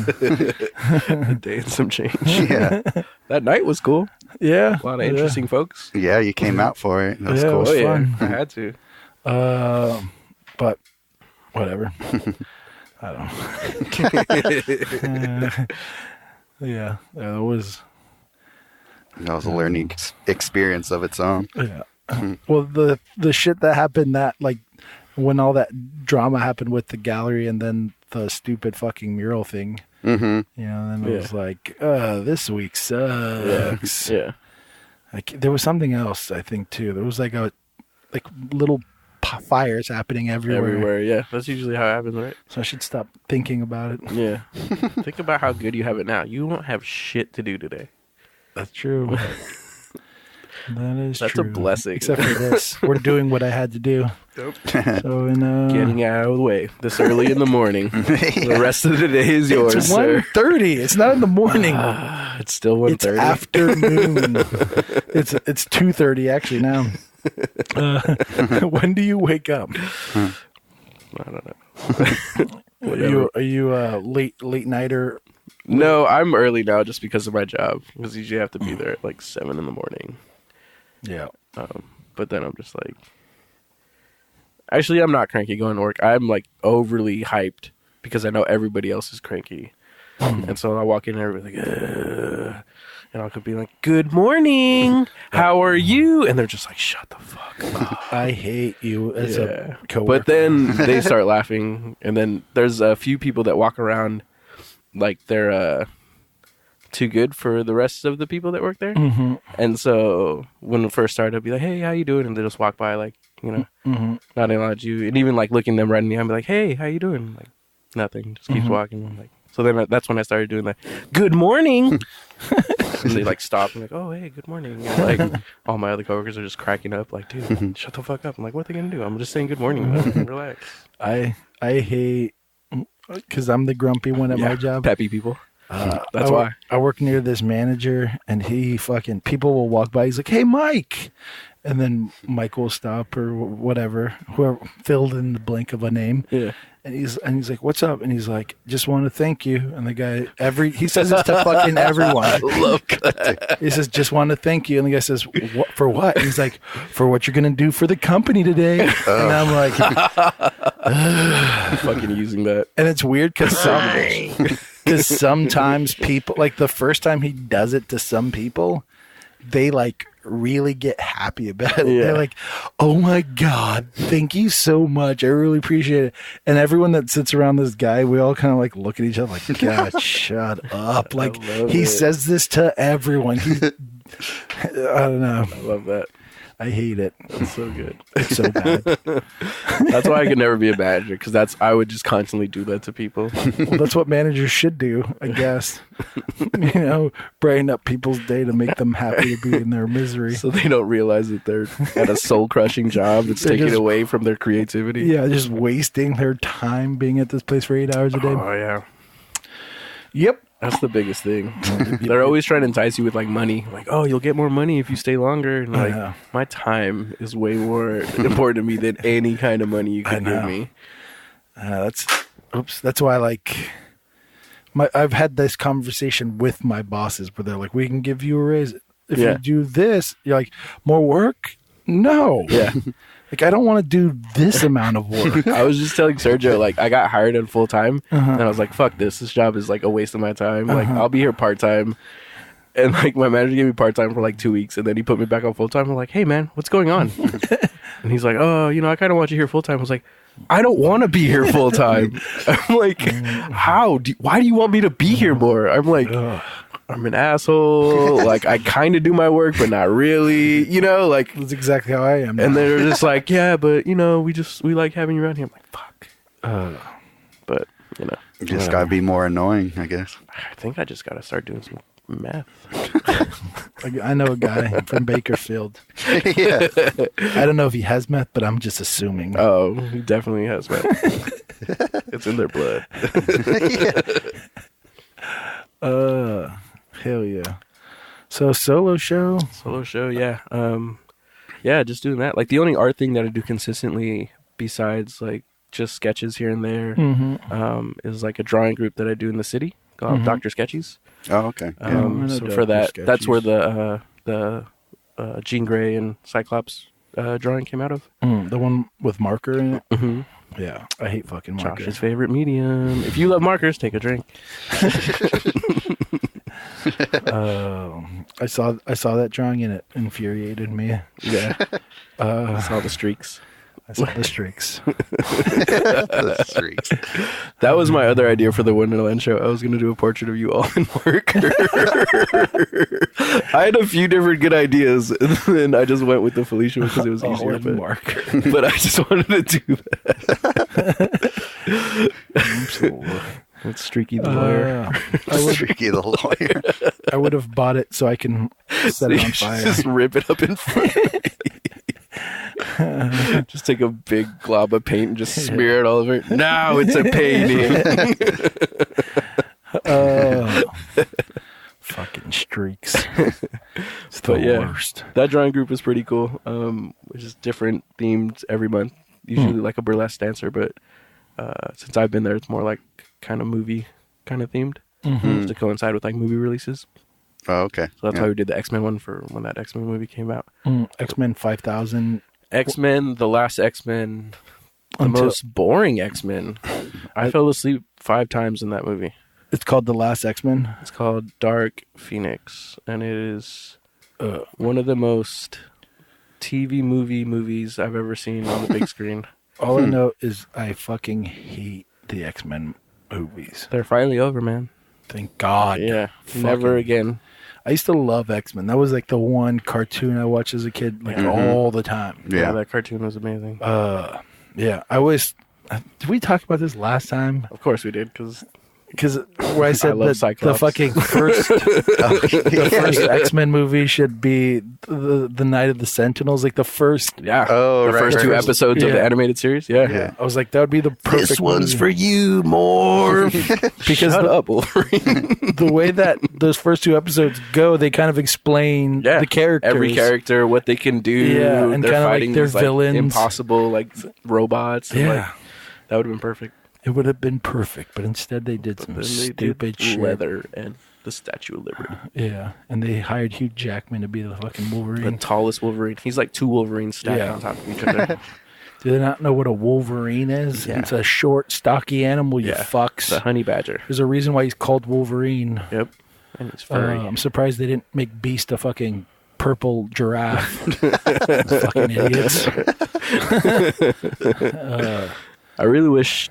day and some change. Yeah. That night was cool. Yeah. A lot of interesting folks. Yeah, you came out for it. That was Yeah, it cool. was fun. I had to. But whatever. I don't know. Yeah, it was. That was a learning experience of its own. Yeah. Well, the shit that happened, that like when all that drama happened with the gallery and then the stupid fucking mural thing, you know, then it was like, this week sucks. Yeah. Like there was something else, I think too. There was like little fires happening everywhere. Yeah. That's usually how it happens, right? So I should stop thinking about it. Yeah. Think about how good you have it now. You won't have shit to do today. That's true. That is That's true. a blessing. Except for this. We're doing what I had to do. Nope. So Getting out of the way this early in the morning. The rest of the day is yours, it's sir. 1:30. It's not in the morning. It's still 1:30. It's afternoon. It's 2:30 actually now. When do you wake up? I don't know. Are you a late nighter? No, I'm early now just because of my job. Because usually I have to be there at like 7 in the morning. Yeah. But then I'm just like, actually, I'm not cranky going to work. I'm like overly hyped because I know everybody else is cranky. And so I walk in and everybody's like, ugh. And I could be like, good morning. How are you? And they're just like, shut the fuck up. I hate you as a coworker. But then they start laughing. And then there's a few people that walk around like they're too good for the rest of the people that work there. Mm-hmm. And so when it first started, I'd be like, hey, how you doing? And they just walk by like, you know, not acknowledge you. And even like looking them right in the eye, I'd be like, hey, how you doing? Like, nothing. Just keeps walking. I'm like, so then that's when I started doing like, good morning. And they like stop and like, oh hey, good morning. And like all my other coworkers are just cracking up, like, dude, shut the fuck up. I'm like, what are they gonna do? I'm just saying good morning. Relax. I hate because I'm the grumpy one at my job. Peppy people. That's why I work near this manager, and he fucking people will walk by. He's like, "Hey, Mike," and then Mike will stop or whatever, whoever filled in the blank of a name. Yeah. And he's like, "What's up?" And he's like, "Just want to thank you." And the guy he says this to fucking everyone. I love that. He says, "Just want to thank you." And the guy says, "For what?" And he's like, "For what you're gonna do for the company today." And I'm like, fucking using that. and it's weird because sometimes people, like the first time he does it to some people, they like really get happy about it. Yeah. They're like, "Oh my God, thank you so much. I really appreciate it." And everyone that sits around this guy, we all kind of like look at each other like, "God, shut up." Like he says this to everyone. I don't know. I love that. I hate it. It's so good. It's so bad. That's why I could never be a manager, because I would just constantly do that to people. Well, that's what managers should do, I guess. Brighten up people's day to make them happy to be in their misery. So they don't realize that they're at a soul-crushing job that's taking away from their creativity. Yeah, just wasting their time being at this place for 8 hours a day. Oh, yeah. Yep. That's the biggest thing. They're always trying to entice you with like money. Like, oh, you'll get more money if you stay longer. And like, my time is way more important to me than any kind of money you can give me. That's why I've had this conversation with my bosses where they're like, "We can give you a raise if you do this." You're like, "More work?" No. Yeah. Like, I don't want to do this amount of work. I was just telling Sergio, like, I got hired in full time, and I was like, fuck this. This job is like a waste of my time. Like, I'll be here part time. And like, my manager gave me part time for like 2 weeks, and then he put me back on full time. I'm like, hey, man, what's going on? And he's like, oh, I kind of want you here full time. I was like, I don't want to be here full time. I'm like, why do you want me to be here more? I'm like, I'm an asshole. Like, I kind of do my work, but not really, like. That's exactly how I am now. And they're just like, yeah, but, we like having you around here. I'm like, fuck. But, You just gotta be more annoying, I guess. I think I just gotta start doing some meth. I know a guy from Bakersfield. Yeah. I don't know if he has meth, but I'm just assuming. Oh, he definitely has meth. It's in their blood. Hell yeah. So solo show, yeah. Yeah, just doing that. Like, the only art thing that I do consistently besides like just sketches here and there is like a drawing group that I do in the city called Dr. Sketchies. Oh, okay. So for that, that's where the Jean Grey and Cyclops drawing came out of. The one with marker in it. Mm-hmm. Yeah, I hate fucking markers. Josh's favorite medium. If you love markers, take a drink. I saw that drawing and it infuriated me. Yeah. I saw the streaks. I saw the streaks. The streaks. That was my other idea for the Wonderland show. I was going to do a portrait of you all in marker. I had a few different good ideas, and then I just went with the Felicia because it was easier. But I just wanted to do that. Absolutely. It's Streaky the lawyer. Streaky the lawyer. I would have bought it so I can set it on fire. Just rip it up in front. Just take a big glob of paint and just smear it all over. Now it's a painting. Fucking streaks. It's the worst. That drawing group is pretty cool. It's just different themed every month. Usually like a burlesque dancer, but since I've been there, it's more like kind of movie kind of themed to coincide with like movie releases. Oh, okay. So that's why we did the X-Men one for when that X-Men movie came out. X-Men 5000. X-Men, the last X-Men, the most boring X-Men. I fell asleep 5 times in that movie. It's called The Last X-Men? It's called Dark Phoenix, and it is one of the most TV movies I've ever seen on the big screen. All I know is I fucking hate the X-Men movies. They're finally over, man. Thank God. Yeah, never again. I used to love X-Men. That was like the one cartoon I watched as a kid, like all the time. Yeah, that cartoon was amazing. Yeah, I always. Did we talk about this last time? Of course we did, because Because where I said love that the Cyclops. fucking first, the first X-Men movie should be the Night of the Sentinels, like the first. Yeah. Oh, the right, first right, two right. episodes of the animated series. Yeah. Yeah, I was like, that would be the perfect. This one's movie. for you, more. Because Shut up, Wolverine. the way that those first two episodes go, they kind of explain the characters. Every character, what they can do. Yeah, and they're kinda like fighting their these, like, villains. impossible, like, robots. And, Yeah. like, that would have been perfect. It would have been perfect, but instead they did some Then they stupid did shit. Leather and the Statue of Liberty. Yeah, and they hired Hugh Jackman to be the fucking The Wolverine. tallest Wolverine. He's like two Wolverines stacked Yeah. on top of each other. Do they not know what a Wolverine is? Yeah. It's a short, stocky animal, you Yeah. fucks. The honey badger. There's a reason why he's called Wolverine. Yep. And he's furry. I'm surprised they didn't make Beast a fucking purple giraffe. Fucking idiots. I really wish.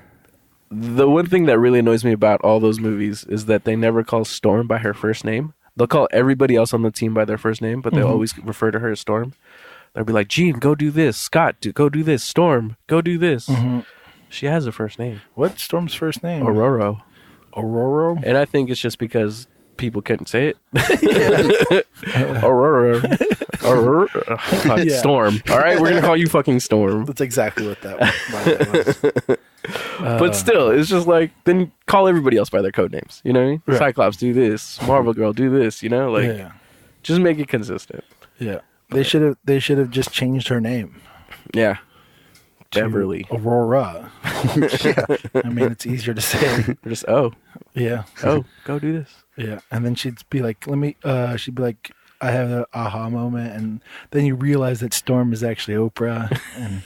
The one thing that really annoys me about all those movies is that they never call Storm by her first name. They'll call everybody else on the team by their first name, but they'll always refer to her as Storm. They'll be like, Jean, go do this. Scott, go do this. Storm, go do this. She has a first name. What's Storm's first name? Aurora. Aurora? And I think it's just because people couldn't say it. Aurora. Aurora. Yeah. Storm. All right, we're going to call you fucking Storm. That's exactly what that was. But still, it's just like, then call everybody else by their code names. You know what I mean? Right. Cyclops, do this. Marvel Girl, do this. You know? Like, Yeah. just make it consistent. Yeah. They should have just changed her name. Yeah. to Beverly. Aurora. I mean, it's easier to say. Just, Yeah. go do this. Yeah. And then she'd be like, she'd be like, I have an aha moment. And then you realize that Storm is actually Oprah. And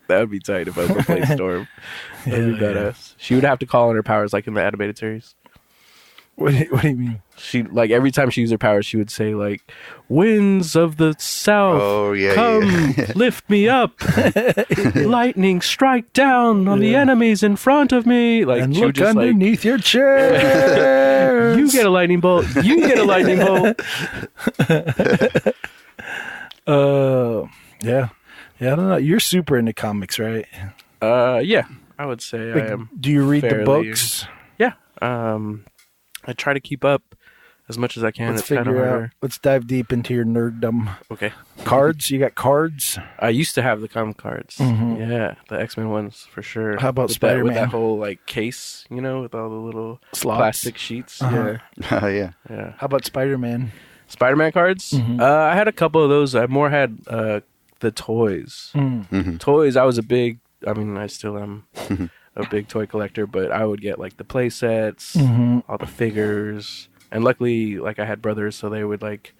That would be tight if I was playing Storm. That'd be Yeah, yeah. badass. She would have to call on her powers like in the animated series. what do you mean? She, like, every time she used her powers, she would say, like, winds of the south, Oh, yeah, come lift me up. Lightning strike down on the enemies in front of me. Like, And she would look just, like, underneath your chair. you get a lightning bolt. You get a lightning bolt. Yeah. Yeah, I don't know. You're super into comics, right? Yeah, I would say Like, I am. do you read the fairly- books? Yeah. I try to keep up as much as I can. Let's It's kind of figure out. harder. Let's dive deep into your nerddom. Okay. Cards? You got cards? I used to have the comic cards. Yeah, the X-Men ones for sure. How about with that, with Spider-Man? that whole like case, you know, with all the little Slots? plastic sheets. Uh-huh. Yeah. Yeah. How about Spider-Man? Spider-Man cards. I had a couple of those. I more had the toys. Toys. I was a big. I mean, I still am a big toy collector, but I would get like the play sets, all the figures, and luckily, like I had brothers, so they would like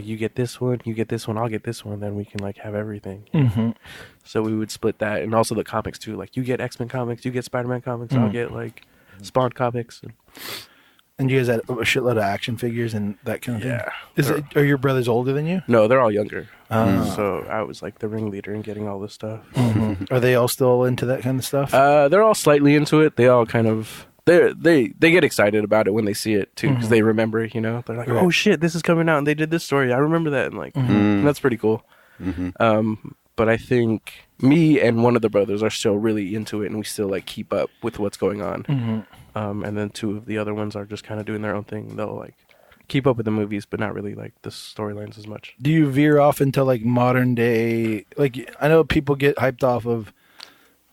you get this one, you get this one, I'll get this one, then we can like have everything. So we would split that, and also the comics too. Like you get X-Men comics, you get Spider-Man comics, I'll get like Spawn comics. And you guys had a shitload of action figures and that kind of Yeah. thing? Are your brothers older than you? No, they're all younger. So I was like the ringleader in getting all this stuff. Are they all still into that kind of stuff? They're all slightly into it. They all kind of they get excited about it when they see it too, because they remember it. You know, they're like, Right. "Oh shit, this is coming out, and they did this story. I remember that." And like, and that's pretty cool. But I think me and one of the brothers are still really into it, and we still like keep up with what's going on. And then two of the other ones are just kind of doing their own thing. They'll like keep up with the movies, but not really like the storylines as much. Do you veer off into like modern day? Like I know people get hyped off of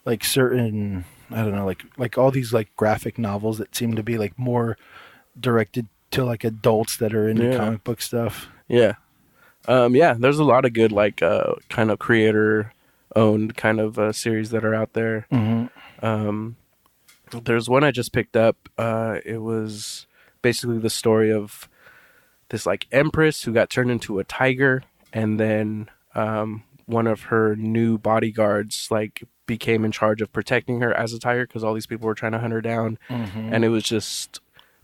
like certain, I don't know, like all these like graphic novels that seem to be like more directed to like adults that are into Yeah. comic book stuff. Yeah. Yeah, there's a lot of good like kind of creator owned kind of series that are out there. There's one I just picked up. It was basically the story of this like empress who got turned into a tiger, and then one of her new bodyguards like became in charge of protecting her as a tiger because all these people were trying to hunt her down. And it was just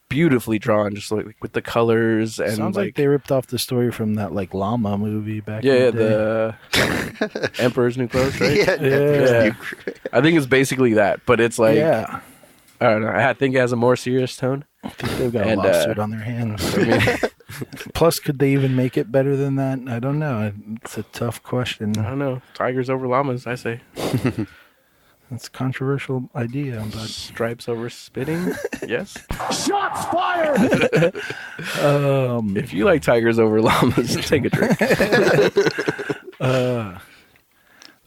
beautifully drawn, just like with the colors and Sounds like they ripped off the story from that like llama movie back in the day. the Emperor's New Clothes, right? Yeah. I think it's basically that, but it's like Yeah. I don't know. I think it has a more serious tone. I think they've got And, a lawsuit on their hands. I mean, Plus, could they even make it better than that? I don't know. It's a tough question. I don't know. Tigers over llamas, I say. That's a controversial idea, but Stripes over spitting? Yes. Shots fired! If you like tigers over llamas, take a drink.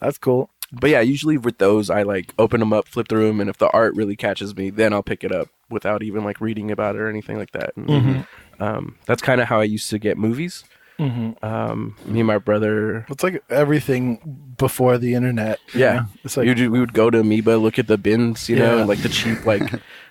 that's cool. But yeah, usually with those, I like open them up, flip through them, and if the art really catches me, then I'll pick it up without even like reading about it or anything like that. And, that's kind of how I used to get movies. Me and my brother. It's like everything before the internet. Yeah, It's like we would go to Amoeba, look at the bins, you know, and like the cheap like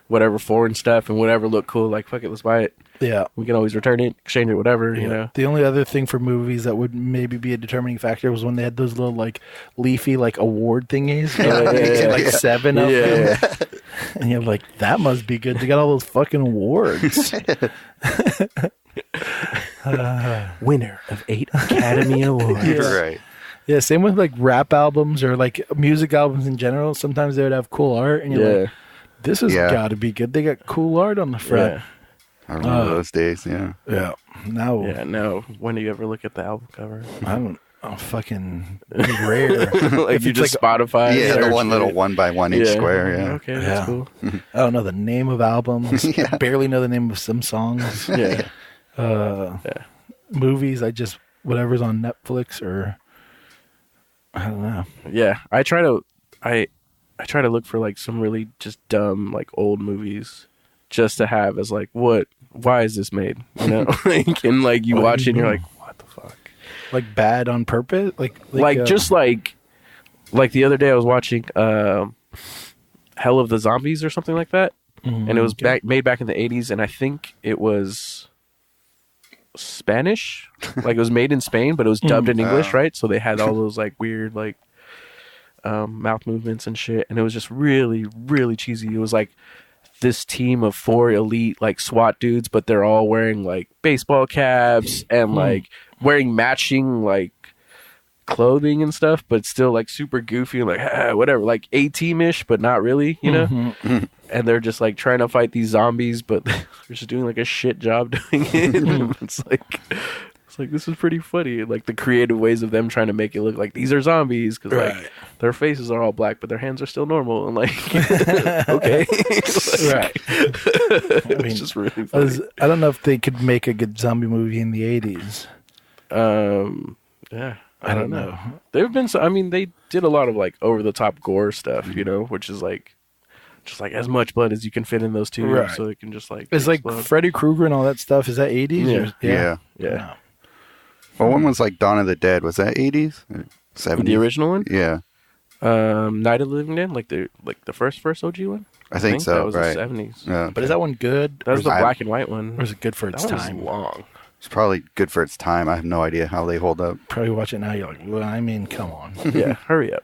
whatever foreign stuff and whatever looked cool. Like fuck it, let's buy it. yeah. We can always return it, exchange it, whatever. You know. The only other thing for movies that would maybe be a determining factor was when they had those little like leafy like award thingies. Like 7 of them. And you're like, that must be good. They got all those fucking awards. Winner of 8 Academy Awards. Right. Yeah, same with like rap albums or like music albums in general. Sometimes they would have cool art, and you're like, this has got to be good. They got cool art on the front. Yeah. I remember those days, yeah. Yeah. Now, No. When do you ever look at the album cover? I don't. Oh, fucking rare. Like If you it's just like Spotify. Yeah, the search one little it. 1x1 inch square, yeah. Okay, that's cool. I don't know the name of albums. Barely know the name of some songs. Yeah. Movies, I just whatever's on Netflix or I don't know. Yeah. I try to look for like some really just dumb like old movies just to have as like why is this made? You know? And like you watch it and you're like, what the fuck? Like bad on purpose? Just like the other day I was watching Hell of the Zombies or something like that. And it was made back in the 80s, and I think it was Spanish. Like it was made in Spain, but it was dubbed in English, right? So they had all those like weird like mouth movements and shit, and it was just really, really cheesy. It was like this team of 4 elite like SWAT dudes, but they're all wearing like baseball caps and like wearing matching like clothing and stuff, but still like super goofy and like whatever, like A-team-ish, but not really, you know. And they're just like trying to fight these zombies, but they're just doing like a shit job doing it. It's like this is pretty funny, like the creative ways of them trying to make it look like these are zombies because like their faces are all black, but their hands are still normal and like okay, right. I mean, it's just really funny. I don't know if they could make a good zombie movie in the 80s. Yeah. I don't know. There have been I mean, they did a lot of like over the top gore stuff, you know, which is like just like as much blood as you can fit in those tubes, so it can just like it's explode. like Freddy Krueger and all that stuff. Is that 80s? Yeah. Yeah. Well, one was like Dawn of the Dead. Was that 80s? 70s? The original one? Yeah. Night of the Living Dead, like the first OG one? I think so, that was right. the 70s. Yeah. But is that one good? That was the I- black and white one. Or is it good for its That was time? long. It's probably good for its time. I have no idea how they hold up. Probably watch it now. You're like, well, I mean, come on. Yeah, hurry up.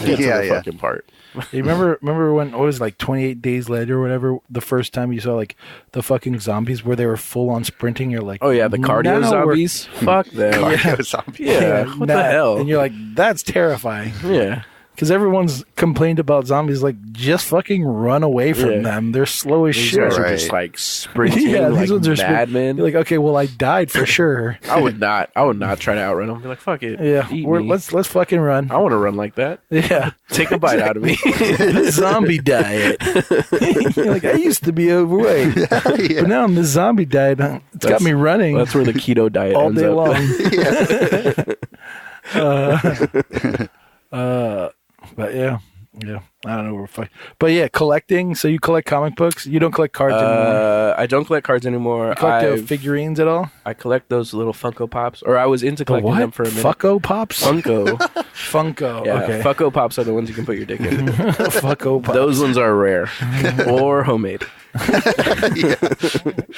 Get to the fucking part. You remember when it was like 28 days later or whatever, the first time you saw like the fucking zombies where they were full on sprinting, you're like, Oh yeah, the cardio now we're- zombies. Fuck them. Cardio zombies. Yeah, what the hell? And you're like, that's terrifying. Yeah. Because everyone's complained about zombies, like, just fucking run away from them. They're slow as These shit. guys are Right. just like sprinting Yeah, like these ones are madmen. You're like, okay, well, I died for sure. I would not try to outrun them. Be like, fuck it. Yeah, Eat me. let's fucking run. I want to run like that. Yeah, Take a bite out of me. the zombie diet. You're like, I used to be overweight, but now I'm the zombie diet. It's got me running. That's where the keto diet all ends day up. long. But yeah, I don't know where we're fucking. But yeah, collecting. So you collect comic books. You don't collect cards anymore. I don't collect cards anymore. You collect figurines at all? I collect those little Funko Pops, or I was into collecting them for a minute. Funko Pops? Funko. Funko. Yeah, Okay. Funko Pops are the ones you can put your dick in. Funko Pops. Those ones are rare or homemade.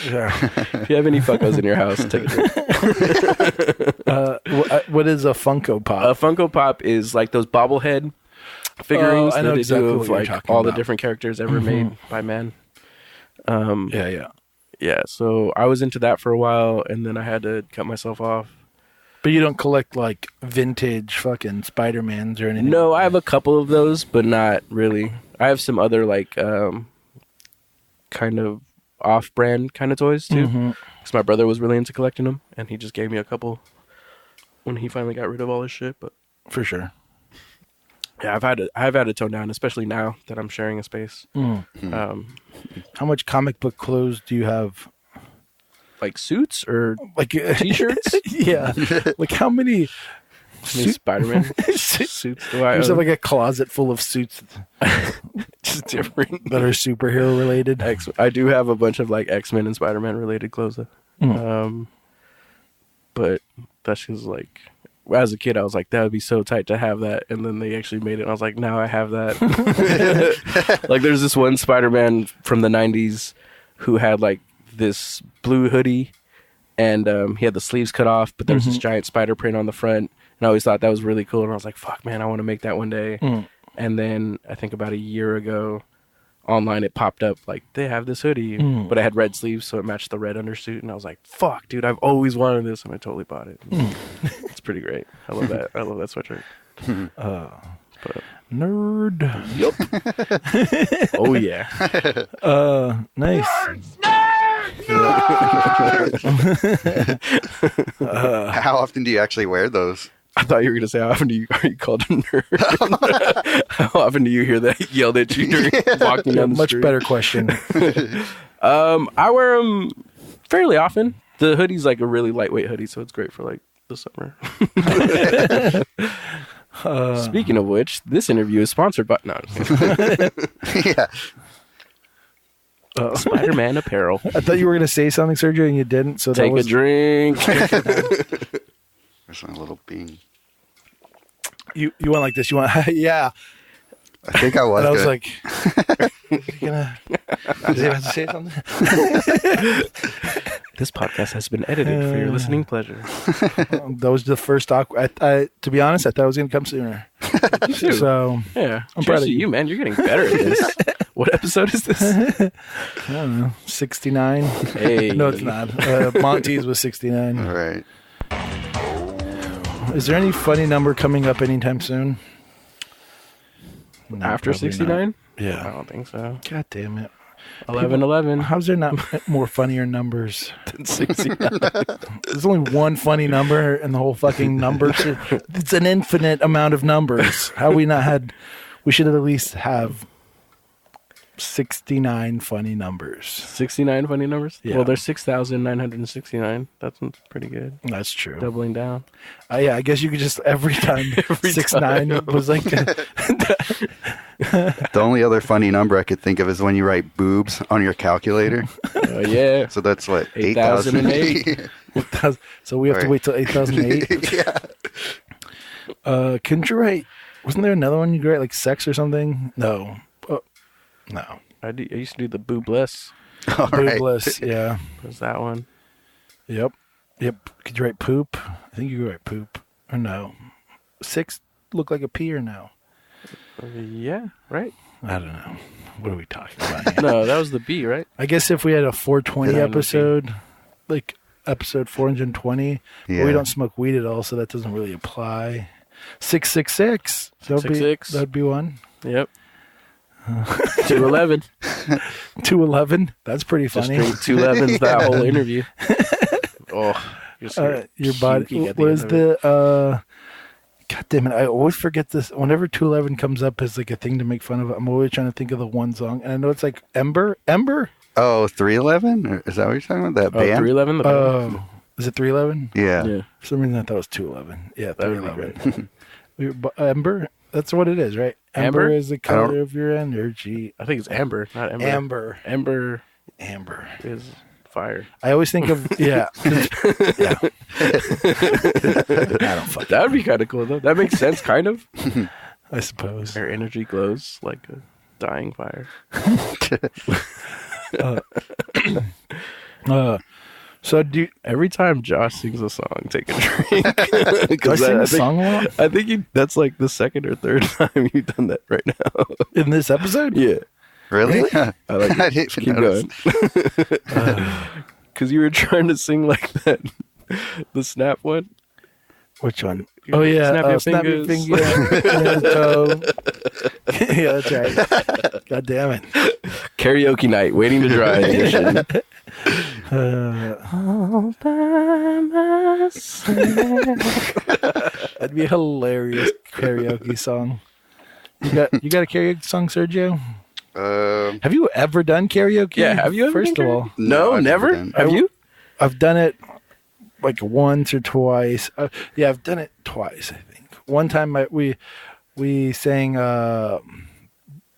Yeah. If you have any Funkos in your house, take it. What is a Funko Pop? A Funko Pop is like those bobblehead figurines I know that they exactly do what of you're like talking all the about. different characters ever made by man. Yeah. Yeah, so I was into that for a while, and then I had to cut myself off. But you don't collect like vintage fucking Spider-Mans or anything? No, I have a couple of those, but not really. I have some other like kind of off-brand kind of toys too. Because my brother was really into collecting them, and he just gave me a couple when he finally got rid of all his shit. But For sure. Yeah, I've had to tone down, especially now that I'm sharing a space. How much comic book clothes do you have? Like suits or Like t-shirts? Yeah. Like how many Spider-Man suits do I There's own? like a closet full of suits Just different. that are superhero related. I do have a bunch of like X-Men and Spider-Man related clothes. But that's just like, as a kid, I was like, that would be so tight to have that. And then they actually made it. And I was like, now I have that. Like there's this one Spider-Man from the 90s who had like this blue hoodie and he had the sleeves cut off, but there's this giant spider print on the front. And I always thought that was really cool. And I was like, fuck, man, I want to make that one day. And then I think about a year ago, online it popped up like, they have this hoodie. But it had red sleeves, so it matched the red undersuit. And I was like, fuck, dude, I've always wanted this. And I totally bought it. It's pretty great. I love that. I love that sweatshirt. But, Nerd. yup. Oh, yeah. Nice. How often do you actually wear those? I thought you were going to say, how often are you called a nerd? How often do you hear that yelled at you during walking down the Much street? better question. I wear them fairly often. The hoodie's like a really lightweight hoodie, so it's great for like the summer. Speaking of which, this interview is sponsored by Yeah. Spider-Man apparel. I thought you were going to say something, Sergio, and you didn't. So Take that was a drink. There's my little bean. You went like this. You went, yeah. I think I was. And I was good. like, is he about to say something? This podcast has been edited for your listening pleasure. That was the first awkward. To be honest, I thought it was going to come sooner. So Yeah. I'm Cheers proud of to you. you, man. You're getting better at this. What episode is this? I don't know, 69. Hey. No, it's not. Monty's was 69. All right. Is there any funny number coming up anytime soon? No, After probably 69? not. I Yeah. don't think so. God damn it. 11. How's there not more funnier numbers? 69. There's only one funny number in the whole fucking number. It's an infinite amount of numbers. How we not had? We should at least have 69 funny numbers. 69 funny numbers? Yeah. Well, there's 6,969. That's pretty good. That's true. Doubling down. Yeah, I guess you could just every time 69 was like. The only other funny number I could think of is when you write boobs on your calculator. Yeah. So that's what, 8,008. So we have to Right. wait till 8008. Yeah. Couldn't you write? Wasn't there another one you could write like sex or something? No. No. I used to do the boobless. All right. Boobless. Yeah. Was that one? Yep. Could you write poop? I think you could write poop. Or no. 6 look like a P or no? Yeah, right? I don't know. What are we talking about here? No, that was the B, right? I guess if we had a 420 Yeah, I know episode, like episode 420, but Yeah. we don't smoke weed at all, so that doesn't really apply. 666. 666. That'd be one. Yep. 211. 211. That's pretty Just funny. drink 2 11s that whole interview. Oh, Your body. puking at What the is end of it. the? God damn it! I always forget this. Whenever 211 comes up as like a thing to make fun of, I'm always trying to think of the one song, and I know it's like Ember. Oh, 311? Is that what you're talking about? That Oh, band? 311? The Oh, is it 311? Yeah. yeah. For some reason I thought it was 211. Yeah, That would be 311. Ember. That's what it is, right? Amber? Is the color of your energy. I think it's Amber, not Ember. Amber Ember is fire. I always think of yeah. Yeah. I don't fucking. That would be kind of cool, though. That makes sense, kind of. I suppose. Their energy glows like a dying fire. So do you, Every time Josh sings a song, take a drink. do I sing the song a lot I think that's like the second or third time you've done that right now. in this episode? Yeah. Really? I like I it. didn't Keep notice. going. Because you were trying to sing like that, the snap one. Which one? Oh yeah, Snap your snap your fingers. finger. Yeah, toe. Yeah, that's right. God damn it. Karaoke night, waiting to dry edition. All by myself. That'd be a hilarious karaoke song. You got a karaoke song, Sergio? Have Have you ever done karaoke? Yeah, have you ever First been of karaoke? all, No, I've never? done. Have you? I've done it like once or twice. Yeah, I've done it twice, I think. One time we sang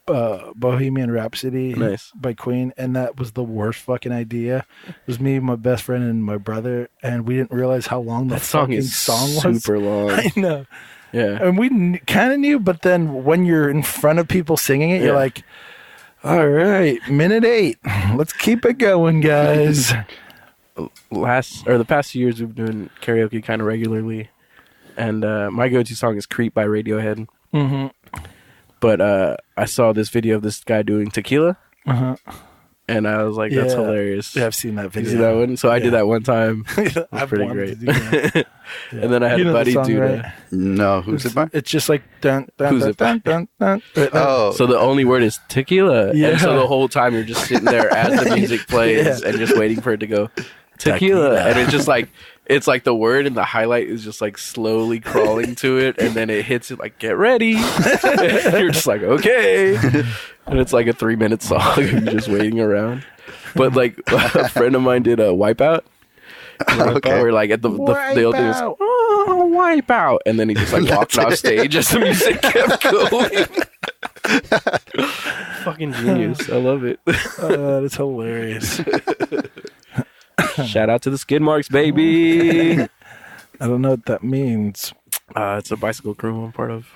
Bohemian Rhapsody Nice. by Queen, and that was the worst fucking idea. It was me, my best friend, and my brother, and we didn't realize how long the That song fucking is song was. super long. I know. Yeah. And we kind of knew, but then when you're in front of people singing it, you're Yeah. like, all right, minute 8. Let's keep it going, guys. The past few years we've been doing karaoke kind of regularly, and my go-to song is "Creep" by Radiohead. Mm-hmm. But I saw this video of this guy doing Tequila, Uh-huh. and I was like, "That's Yeah. hilarious." Yeah, I've seen that You video. see that one? So I did Yeah. that one time. It was I've pretty wanted great. to do that. Yeah. And then I had You a know the buddy song, do right? that. No, who's it by? It's just like dun dun Who's dun it by? dun dun dun. Oh, So the only word is tequila, Yeah. and so the whole time you're just sitting there as the music plays Yeah. and just waiting for it to go tequila, and it's just like it's like the word and the highlight is just like slowly crawling to it, and then it hits it like get ready. You're just like okay, and it's like a 3-minute song. You're just waiting around. But like a friend of mine did a Wipeout. Okay. Where like at the old thing was Wipeout. oh Wipeout, and then he just like walked off stage as the music kept going. Fucking genius! I love it. That's hilarious. Shout out to the skid marks, baby. I don't know what that means. It's a bicycle crew I'm part of.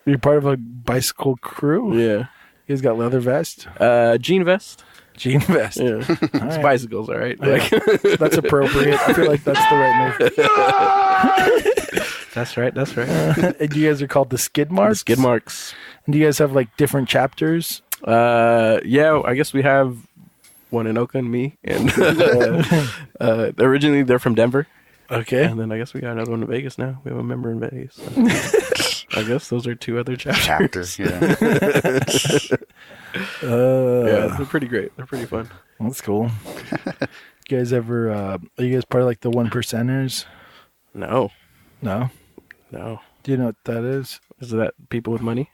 You're part of a bicycle crew? Yeah. You guys got leather vest? Jean vest. Jean vest. Yeah. It's right. bicycles, all right. Yeah. That's appropriate. I feel like that's the right move. That's right. That's right. And you guys are called the skid marks? The skid marks. And do you guys have like different chapters? Yeah, I guess we have one in Oakland, me, and originally they're from Denver, Okay. and then I guess we got another one in Vegas now. We have a member in Vegas. So. I guess those are 2 other chapters. chapters. Yeah. Yeah, they're pretty great. They're pretty fun. That's cool. You guys ever, are you guys part of like the 1%ers? No. No? No. Do you know what that is? Is that people with money?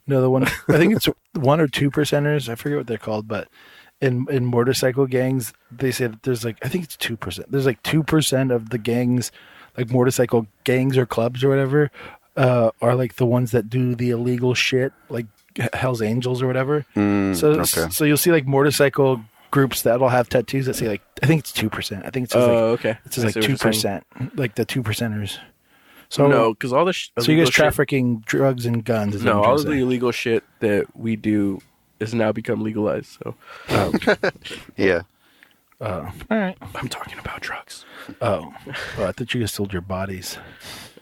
No, the one, I think it's 1 or 2%ers. I forget what they're called, but in motorcycle gangs, they say that there's like, I think it's 2%. There's like 2% of the gangs, like motorcycle gangs or clubs or whatever, are like the ones that do the illegal shit, like Hell's Angels or whatever. So you'll see like motorcycle groups that'll have tattoos that say like, I think it's 2%. I think it's just Okay. it's just like 2%, like the 2%ers. So No, because all the so you illegal guys shit- trafficking drugs and guns? Is what No, I'm all trying of to the say. illegal shit that we do is now become legalized. So Yeah. All right. I'm talking about drugs. Oh, I thought you guys sold your bodies.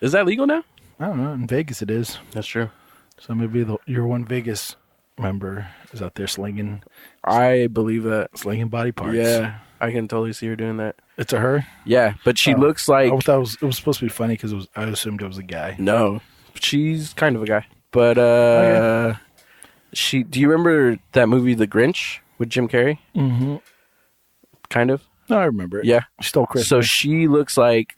Is that legal now? I don't know. In Vegas, it is. That's true. So maybe your one Vegas member is out there slinging I believe that. body parts. Yeah, I can totally see her doing that. It's a her. Yeah, but she Oh. looks like I thought it was supposed to be funny because I assumed it was a guy. no. She's kind of a guy, but Okay. she. Do you remember that movie, The Grinch, with Jim Carrey? Mm-hmm. Kind of. No, I remember it. Yeah. She stole Christmas. So she looks like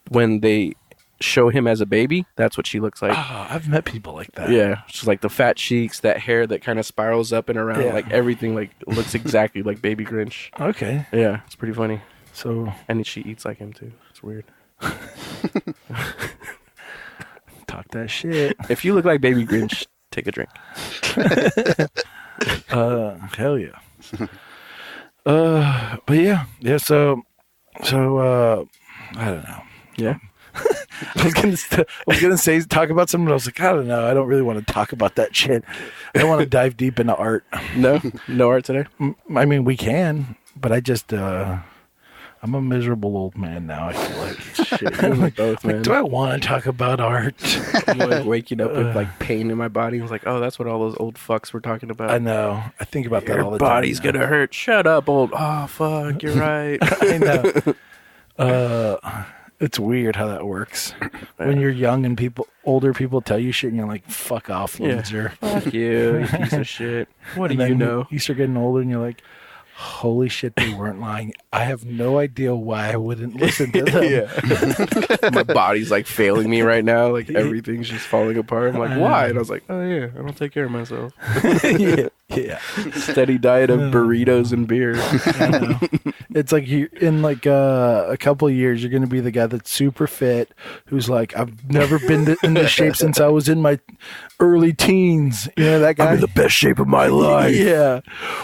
when they show him as a baby. That's what she looks like. I've met people like that. Yeah, she's like the fat cheeks, that hair that kind of spirals up and around, Yeah. like everything like looks exactly like Baby Grinch. Okay. Yeah, it's pretty funny. So And she eats like him too. It's weird. talk that shit. If you look like Baby Grinch, take a drink. Hell yeah. But yeah. So I don't know. Yeah. I was gonna say talk about something. But I was like, I don't know. I don't really want to talk about that shit. I don't want to dive deep into art. No art today. I mean, we can, but I just I'm a miserable old man now. I feel like Shit, you and me both, man. do I want to talk about art? I'm like waking up with like pain in my body. I was like, oh, that's what all those old fucks were talking about. I know. I think about that all Your the time. body's gonna hurt. Shut up, old. Oh fuck, you're right. I know. It's weird how that works. When you're young and older people tell you shit, and you're like, "Fuck off, Yeah. loser." Fuck you, you piece of shit. What do And you then know? You start getting older, and you're like, Holy shit, they weren't lying. I have no idea why I wouldn't listen to them. Yeah. My body's like failing me right now. Like everything's just falling apart. I'm like, why? And I was like, oh yeah, I don't take care of myself. Yeah. Steady diet of burritos and beer. I know. It's like you in like a couple of years, you're going to be the guy that's super fit, who's like, I've never been in this shape since I was in my early teens. You know, that guy. I'm in the best shape of my life. Yeah.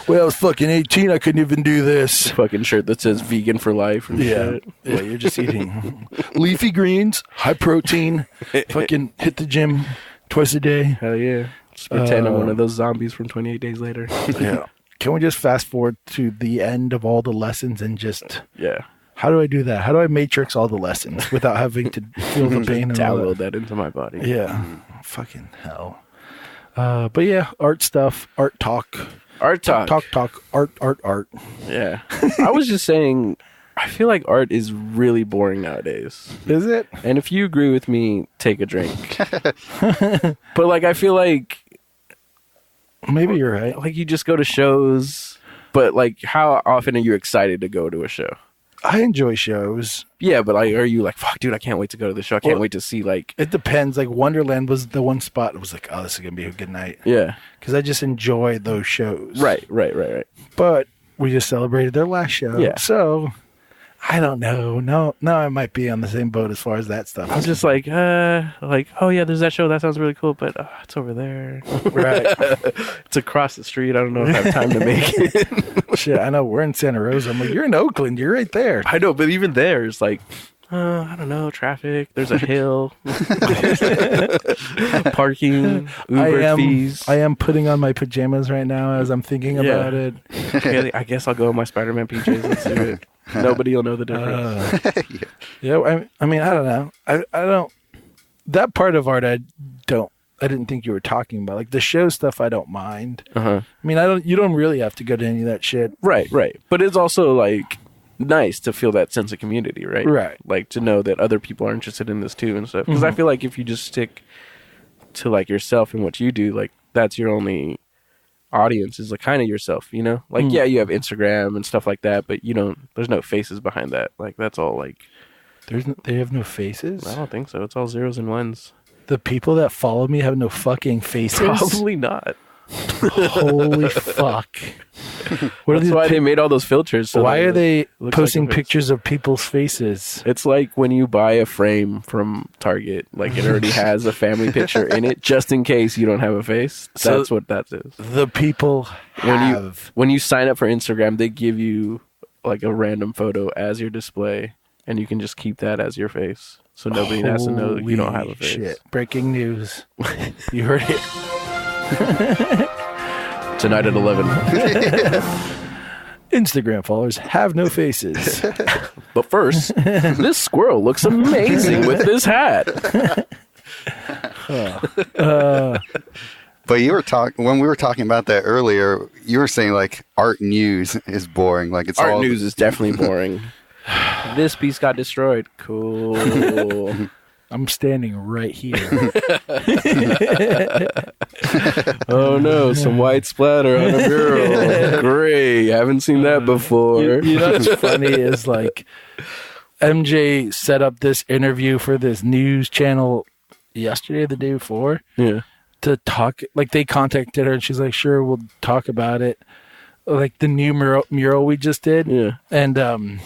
Well, I was fucking 18. I couldn't even do this. Fucking shirt that says vegan for life and shit. Yeah, you're just eating leafy greens, high protein, fucking hit the gym twice a day. Hell yeah. Just pretend I'm one of those zombies from 28 Days Later. Yeah. Can we just fast forward to the end of all the lessons and just... Yeah. How do I do that? How do I matrix all the lessons without having to feel the pain? And download that into my body. Yeah. Fucking hell. But yeah, art stuff, art talk. Art talk. Talk, art. Yeah. I was just saying, I feel like art is really boring nowadays. Is it? And if you agree with me, take a drink. But like, I feel like... Maybe you're right. Like, you just go to shows, but like, how often are you excited to go to a show? I enjoy shows. Yeah, but like, are you like, fuck, dude, I can't wait to go to the show. I can't wait to see, like... It depends. Like, Wonderland was the one spot. I was like, oh, this is going to be a good night. Yeah. Because I just enjoy those shows. Right. But we just celebrated their last show. Yeah. So, I don't know. No, I might be on the same boat as far as that stuff. I'm just like, oh yeah, there's that show. That sounds really cool, but it's over there. Right. It's across the street. I don't know if I have time to make it. Shit, I know. We're in Santa Rosa. I'm like, you're in Oakland. You're right there. I know, but even there, it's like, I don't know, traffic. There's a hill. Parking, Uber fees. I am putting on my pajamas right now as I'm thinking about it. Okay, I guess I'll go in my Spider-Man PJs. Let's do it. Nobody will know the difference. Yeah, I mean, I don't know. I don't. That part of art, I didn't think you were talking about. Like the show stuff, I don't mind. I mean, you don't really have to go to any of that shit. Right. But it's also like nice to feel that sense of community, right? Right. Like to know that other people are interested in this too and stuff. Because I feel like if you just stick to like yourself and what you do, like that's your only audience is like kind of yourself, you know? Like, yeah, you have Instagram and stuff like that, but there's no faces behind that. Like that's all like... They have no faces? I don't think so. It's all zeros and ones. The people that follow me have no fucking faces? Probably not. Holy fuck. That's why they made all those filters. So why are they posting like pictures of people's faces? It's like when you buy a frame from Target, like it already has a family picture in it, just in case you don't have a face. That's what that is. The people have... When you sign up for Instagram, they give you like a random photo as your display, and you can just keep that as your face. So nobody has to know you don't have a face. Shit. Breaking news. You heard it. Tonight at 11. Instagram followers have no faces. But first, this squirrel looks amazing with this hat. But you were when we were talking about that earlier, you were saying like art news is boring. Like it's art news is definitely boring. This piece got destroyed. Cool. I'm standing right here. Oh no, some white splatter on a mural. Great. Haven't seen that before. You know what's funny is like MJ set up this interview for this news channel yesterday or the day before. Yeah. To talk, like they contacted her and she's like, sure, we'll talk about it. Like the new mural we just did. Yeah. And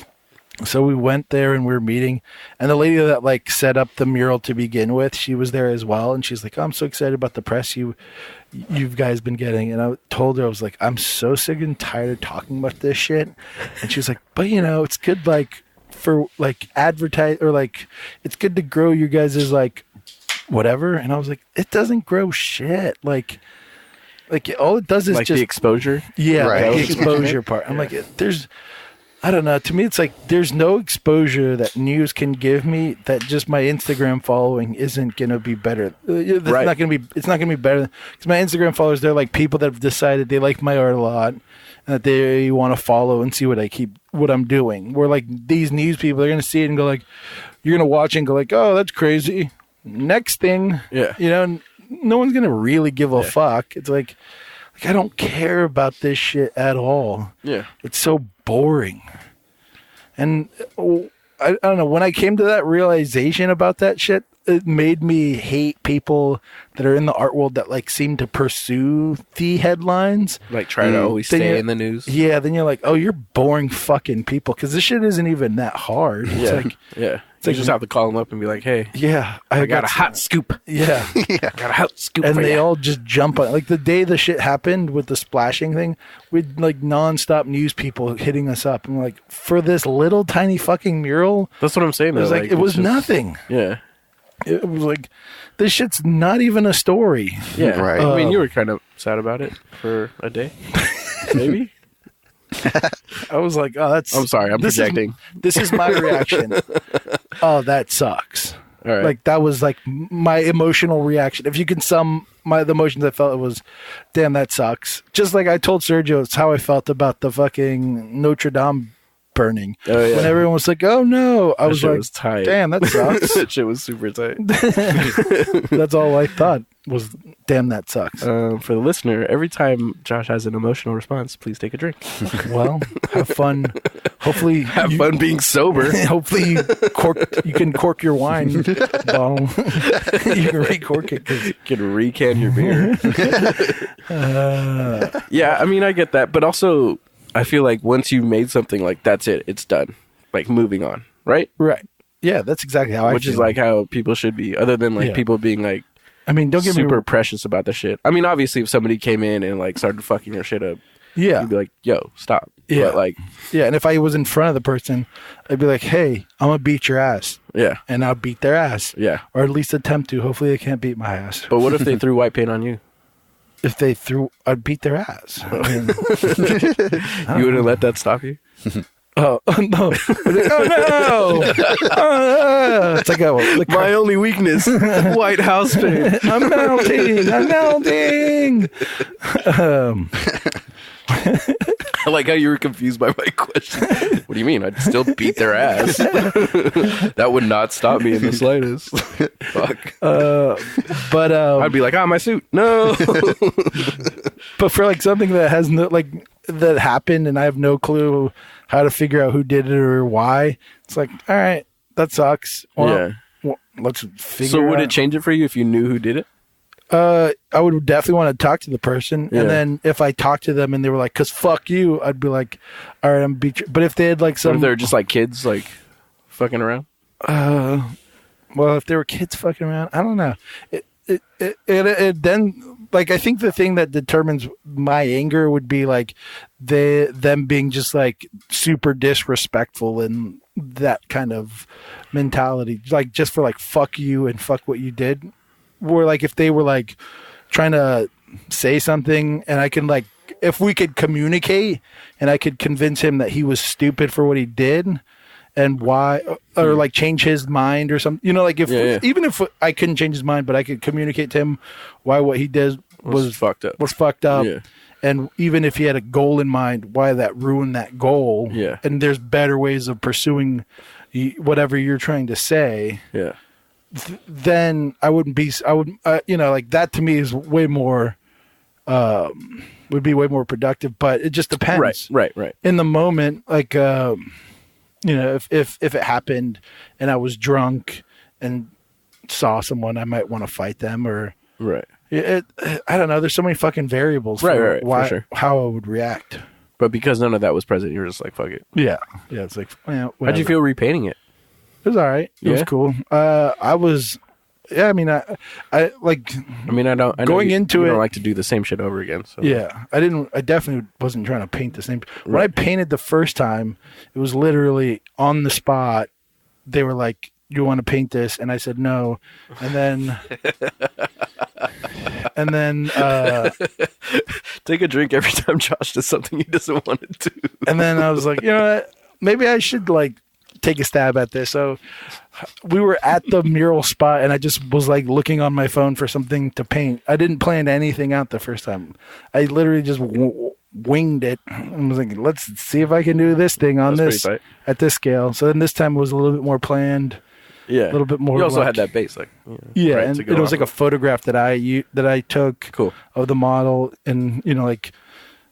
so we went there and we were meeting, and the lady that like set up the mural to begin with, she was there as well, and she's like, oh, I'm so excited about the press you guys been getting. And I told her, I was like, I'm so sick and tired of talking about this shit. And she was like, but it's good like for like advertise, or like it's good to grow you guys' like whatever. And I was like, it doesn't grow shit. Like all it does is like just the exposure. Yeah, right. the exposure part. I'm like, I don't know. To me, it's like there's no exposure that news can give me that just my Instagram following isn't going to be better. It's not going to be better because my Instagram followers, they're like people that have decided they like my art a lot and that they want to follow and see what I'm doing. Where like these news people, they're going to see it and go like, you're going to watch it and go like, oh, that's crazy. Next thing, yeah, no one's going to really give a fuck. It's like Like, I don't care about this shit at all. Yeah. It's so boring. And I don't know, when I came to that realization about that shit, it made me hate people that are in the art world that like seem to pursue the headlines. Like try to always stay in the news. Yeah, then you're like, oh, you're boring fucking people because this shit isn't even that hard. It's like, yeah. It's like, you just have to call them up and be like, hey, yeah, I got a hot scoop. Yeah. I got a hot scoop. And for they ya. all just jump on. Like the day the shit happened with the splashing thing, we'd like nonstop news people hitting us up. And like, for this little tiny fucking mural, That's what I'm saying. it was like, it was just nothing. Yeah. It was like, this shit's not even a story. Yeah. Right. I mean, you were kind of sad about it for a day. Maybe. I was like, oh, that's. I'm sorry. I'm projecting. This is my reaction. Oh, that sucks. All right. Like that was like my emotional reaction. If you can sum the emotions I felt, it was, damn, that sucks. Just like I told Sergio, it's how I felt about the fucking Notre Dame burning. Oh, yeah. When everyone was like, oh no, I That was shit like, was tight. damn, that sucks. That shit was super tight. That's all I thought was, damn, that sucks. For the listener, every time Josh has an emotional response, please take a drink. Well, have fun. Hopefully, Have fun being sober. Hopefully, you can cork your wine bottle. You can recork it. You can recant your beer. Yeah, I mean, I get that. But also, I feel like once you've made something, like, that's it. It's done. Like, moving on. Right? Right. Yeah, that's exactly how I feel. Which is, like, how people should be. Other than, like, people being, like, I mean, don't get me super wrong. precious about the shit. I mean, obviously, if somebody came in and, like, started fucking your shit up, Yeah. you'd be like, yo, stop. Yeah. But, like, Yeah, and if I was in front of the person, I'd be like, hey, I'm going to beat your ass. yeah. And I'll beat their ass. Yeah. Or at least attempt to. Hopefully they can't beat my ass. But what if they threw white paint on you? If they I'd beat their ass. I mean, You wouldn't let that stop you? oh, no. Oh, no. It's like My only weakness, White House paint. I'm melting. I like how you were confused by my question. What do you mean? I'd still beat their ass. That would not stop me in the slightest. Fuck. But I'd be like, my suit. No. but for like something that has no that happened and I have no clue how to figure out who did it or why, it's like, all right, that sucks. Well, let's figure. So would out. it change it for you if you knew who did it? I would definitely want to talk to the person, and then if I talked to them and they were like, "Cause fuck you," I'd be like, "All right, I'm beat you." But if they had like Or some, if they're just like kids, like fucking around. well, if they were kids fucking around, I don't know. It then, like, I think the thing that determines my anger would be like them being just like super disrespectful and that kind of mentality, like just for like fuck you and fuck what you did. Where like if they were like trying to say something and I can like, if we could communicate and I could convince him that he was stupid for what he did and why, or like change his mind or something, like if even if I couldn't change his mind, but I could communicate to him why what he did was fucked up. Yeah. And even if he had a goal in mind, why that ruined that goal. Yeah. And there's better ways of pursuing whatever you're trying to say. Yeah. Then I wouldn't be. I would. Like that to me is way more. Would be way more productive, but it just depends. Right. In the moment, like if it happened and I was drunk and saw someone, I might want to fight them or. Right. I don't know. There's so many fucking variables for for sure. how I would react. But because none of that was present, you were just like, fuck it. Yeah. It's like, How'd you feel repainting it? It was all right. It was cool. I was. Yeah, I mean, I like. I mean, I know going into you it. Don't like to do the same shit over again. So. Yeah, I didn't. I definitely wasn't trying to paint the same. When I painted the first time, it was literally on the spot. They were like, "You want to paint this?" And I said no. And then, take a drink every time Josh does something he doesn't want to do. And then I was like, you know what? Maybe I should like take a stab at this. So we were at the mural spot and I just was like looking on my phone for something to paint. I didn't plan anything out the first time. I literally just winged it and was like, let's see if I can do this thing on this at this scale. So then this time it was a little bit more planned. Yeah. A little bit more. You also like, had that base, like yeah, right, and to go it was off like a of. photograph that I took Cool. of the model, and like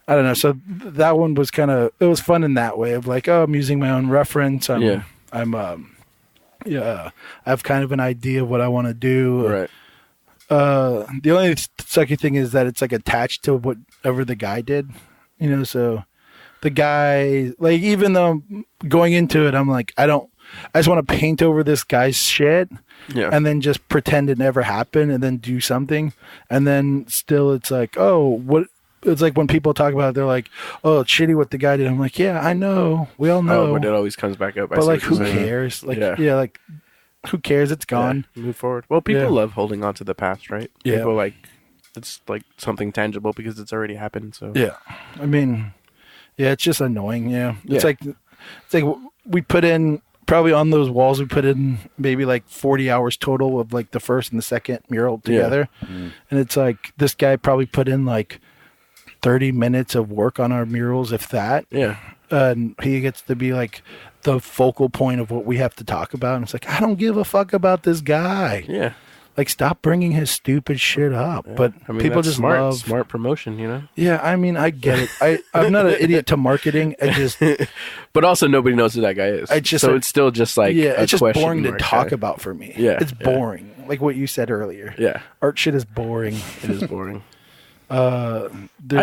I don't know. So that one was it was fun in that way of like, oh, I'm using my own reference. I have kind of an idea of what I want to do. Right. The only sucky thing is that it's like attached to whatever the guy did, so the guy, like, even though going into it, I'm like, I just want to paint over this guy's shit and then just pretend it never happened and then do something. And then still it's like, it's like when people talk about it, they're like, oh, it's shitty what the guy did. I'm like, yeah, I know. We all know. Oh, but it always comes back up. But like, who cares? Like, like, who cares? It's gone. Yeah, move forward. Well, people love holding on to the past, right? Yeah. People like, it's like something tangible because it's already happened. So yeah, I mean, yeah, it's just annoying. Yeah, it's like we put in probably on those walls. We put in maybe like 40 hours total of like the first and the second mural together, and it's like this guy probably put in like 30 minutes of work on our murals, if that. Yeah, and he gets to be like the focal point of what we have to talk about. And it's like, I don't give a fuck about this guy. Yeah. Like, stop bringing his stupid shit up. Yeah. But I mean, people just smart promotion, Yeah, I mean, I get it. I'm not an idiot to marketing. I just, but also nobody knows who that guy is. It's still just like it's just boring to talk about for me. Yeah, it's boring. Like what you said earlier. Yeah, art shit is boring. It is boring. I